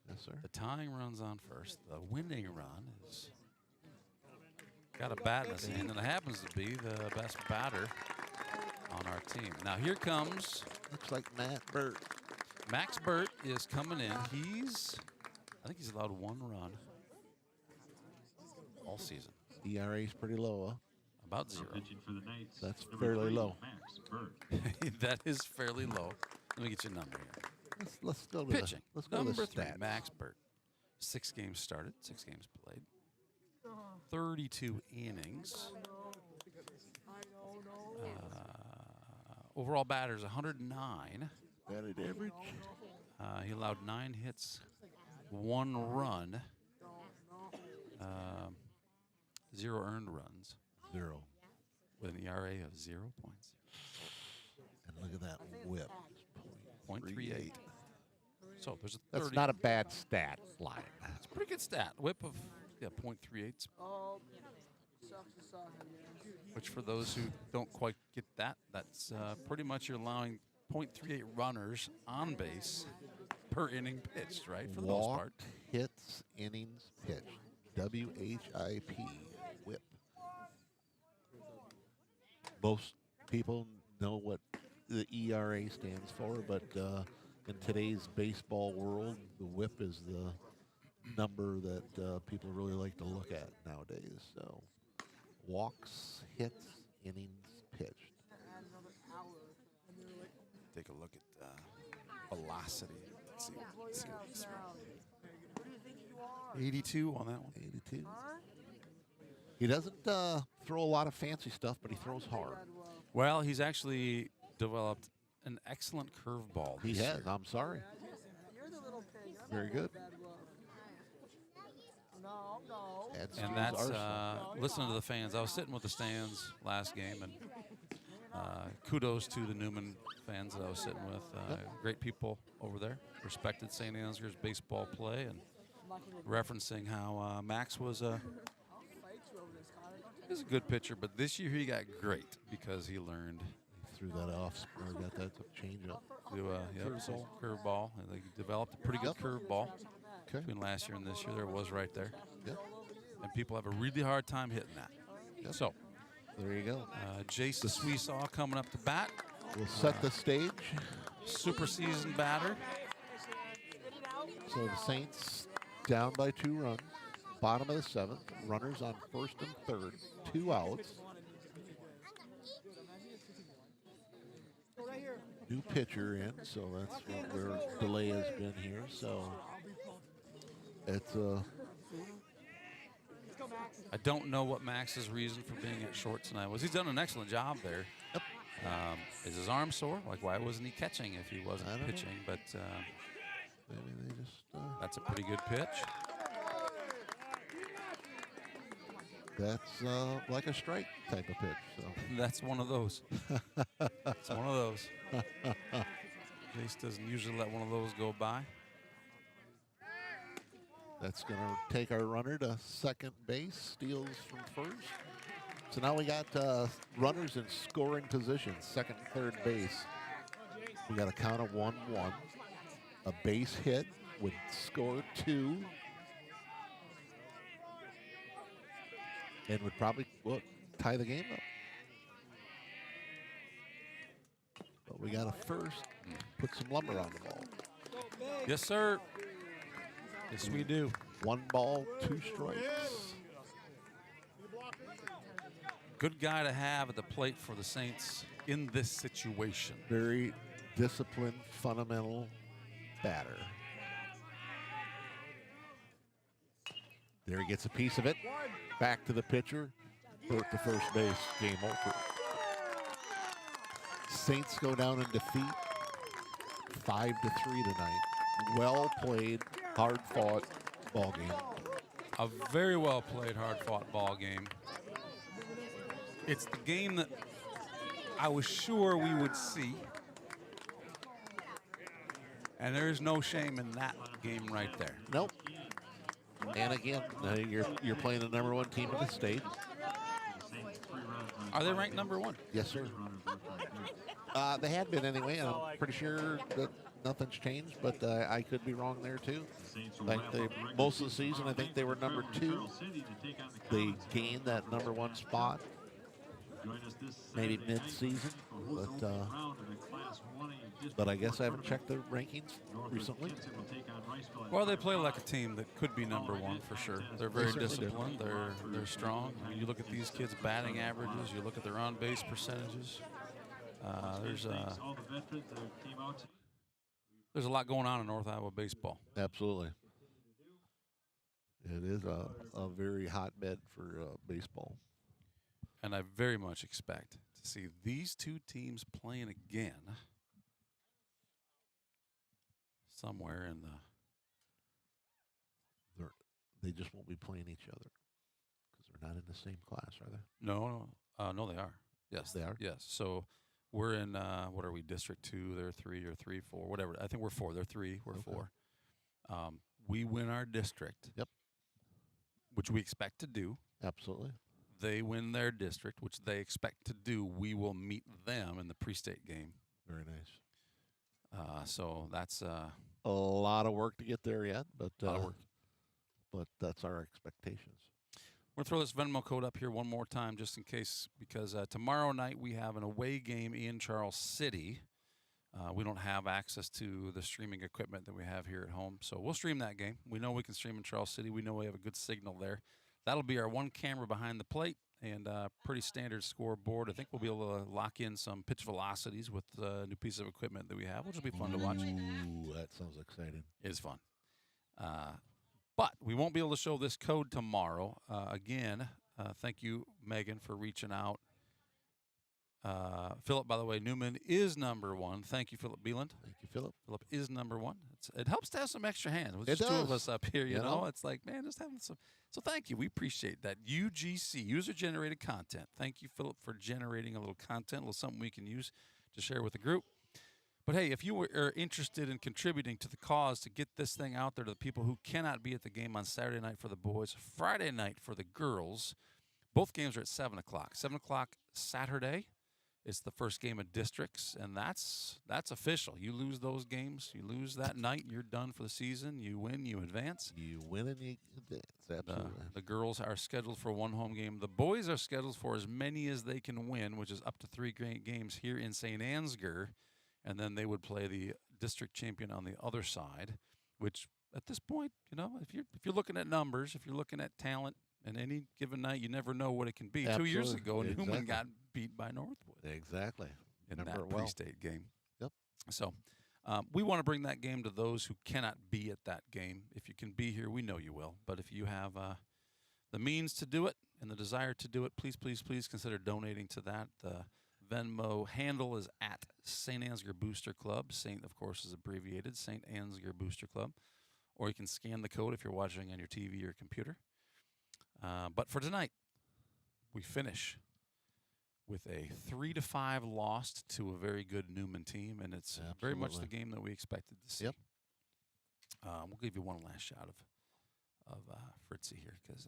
Yes, sir. The tying run's on first. The winning run is got a bat in his hand, and it happens to be the best batter on our team. Now here comes. Looks like Matt Burt. Max Burt is coming in. I think he's allowed 1 run all season. ERA's pretty low, huh? About 0. Pitching for the Knights. That's Number fairly 3, low. Max Burt. That is fairly low. Let me get your number here. Let's go to Pitching. Let's go Number to the 3, stats. Max Burt. 6 games started, 6 games played. 32 innings. Overall batters 109. Batted average. He allowed 9 hits, 1 run, 0 earned runs. 0. With an ERA of 0.0. And look at that whip. 0.38. So there's a 30. That's not a bad stat line. It's a pretty good stat. Whip of 0.38. Which for those who don't quite get that, that's pretty much you're allowing 0.38 runners on base per inning pitched, right? For the most part. Walked, hits, innings pitched. WHIP, whip. Most people know what the ERA stands for, but in today's baseball world, the whip is the number that people really like to look at nowadays. So, walks, hits, innings pitched. Take a look at velocity. Let's see what this 82 on that one. 82. He doesn't throw a lot of fancy stuff, but he throws hard. Well, he's actually developed an excellent curveball. He has. I'm sorry. Very good. And that's listening to the fans. I was sitting with the stands last game, and kudos to the Newman fans that I was sitting with. Great people over there. Respected St. Ansgar's baseball play, and referencing how Max was a good pitcher, but this year he got great because he learned. He threw that off, or got that to change up. Do a curveball. And they developed a pretty good curveball between last year and this year. There was right there. Yep. And people have a really hard time hitting that. Yep. So there you go. Jason Sweesaw coming up to bat. We'll set the stage. Super seasoned batter. So the Saints down by 2 runs. Bottom of the 7th. Runners on first and third. 2 outs. New pitcher in, so that's what where delay has been here. So it's I don't know what Max's reason for being at short tonight was. He's done an excellent job there. Yep. Is his arm sore? Like, why wasn't he catching if he wasn't pitching? But maybe they just. That's a pretty good pitch. That's like a strike type of pitch. So that's one of those. It's one of those. Jace doesn't usually let one of those go by. That's going to take our runner to second base. Steals from first. So now we got runners in scoring position, second and third base. We got a count of 1-1. A base hit would score 2. And would probably tie the game up. But we got to first put some lumber on the ball. Yes, sir. Yes, we do. 1 ball, 2 strikes. Good guy to have at the plate for the Saints in this situation. Very disciplined, fundamental batter. There he gets a piece of it. Back to the pitcher. Burt to first base. Game over. Saints go down in defeat. 5-3 tonight. Well played, hard fought ball game. A very well played, hard fought ball game. It's the game that I was sure we would see. And there is no shame in that game right there. Nope. And again, you're playing the #1 team in the state. Are they ranked #1? Yes, sir. They had been anyway, and I'm pretty sure that nothing's changed, but I could be wrong there too. Like most of the season, I think they were number 2. They gained that number 1 spot, maybe mid-season, but I guess I haven't checked the rankings recently. Well, they play like a team that could be number 1 for sure. They're very disciplined. They're strong. I mean, you look at these kids' batting averages. You look at their on-base percentages. There's a lot going on in North Iowa baseball. Absolutely. It is a very hotbed for baseball. And I very much expect to see these two teams playing again somewhere in the... They just won't be playing each other because they're not in the same class, are they? No, they are. Yes, they are. Yes, so we're in what are we? District 2. They're 3 or 3, 4, whatever. I think we're 4. They're 3. We're 4. We win our district. Yep. Which we expect to do. Absolutely. They win their district, which they expect to do. We will meet them in the pre-state game. Very nice. So that's a lot of work to get there yet, but a lot of work. But that's our expectations. We're going to throw this Venmo code up here one more time just in case, because tomorrow night we have an away game in Charles City. We don't have access to the streaming equipment that we have here at home, so we'll stream that game. We know we can stream in Charles City. We know we have a good signal there. That'll be our one camera behind the plate and pretty standard scoreboard. I think we'll be able to lock in some pitch velocities with the new piece of equipment that we have, which will be fun to watch. Ooh, that sounds exciting. It is fun. But we won't be able to show this code tomorrow. Again, thank you, Megan, for reaching out. Philip, by the way, Newman is number 1. Thank you, Philip Beeland. Thank you, Philip. Philip is number 1. It helps to have some extra hands. With It just 2 of does. us up here, you know? know? It's like, man, just having some. So thank you. We appreciate that. UGC, user-generated content. Thank you, Philip, for generating a little content, a little something we can use to share with the group. But, hey, if you are interested in contributing to the cause to get this thing out there to the people who cannot be at the game on Saturday night for the boys, Friday night for the girls, both games are at 7 o'clock. 7 o'clock Saturday is the first game of districts, and that's official. You lose those games, you lose that night, you're done for the season. You win, you advance. You win and you advance, absolutely. The girls are scheduled for 1 home game. The boys are scheduled for as many as they can win, which is up to 3 games here in St. Ansgar. And then they would play the district champion on the other side, which at this point, you know, if you're looking at numbers, if you're looking at talent, and any given night, you never know what it can be. Absolutely. 2 years ago, Exactly. Newman got beat by Northwood. Exactly. In Remember that it well. pre-state game. Yep. So we want to bring that game to those who cannot be at that game. If you can be here, we know you will. But if you have the means to do it and the desire to do it, please, please, please consider donating to that. The Venmo handle is at St. Ansgar Booster Club. Saint, of course, is abbreviated, St. Ansgar Booster Club. Or you can scan the code if you're watching on your TV or computer. But for tonight, we finish with a 3-5 loss to a very good Newman team, and it's very much the game that we expected to see. Yep. We'll give you one last shot of Fritzy here, because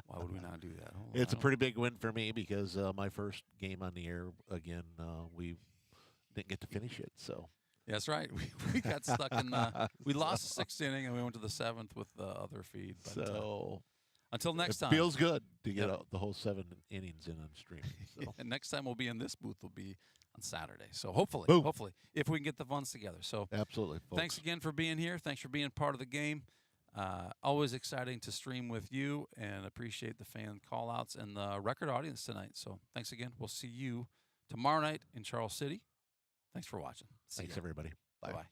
why would we not do that? It's a pretty big win for me because my first game on the air, again, we didn't get to finish it. So that's right. We got stuck in we lost the 6th inning, and we went to the 7th with the other feed. But, so until next time. Feels good to get the whole 7 innings in on stream. So. And next time we'll be in this booth will be on Saturday. So hopefully, if we can get the funds together. So absolutely. Folks. Thanks again for being here. Thanks for being part of the game. Always exciting to stream with you, and appreciate the fan call-outs and the record audience tonight. So thanks again. We'll see you tomorrow night in Charles City. Thanks for watching. Thanks, everybody. Bye.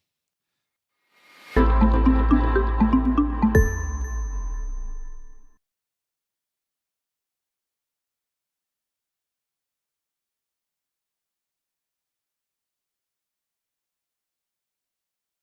Bye-bye.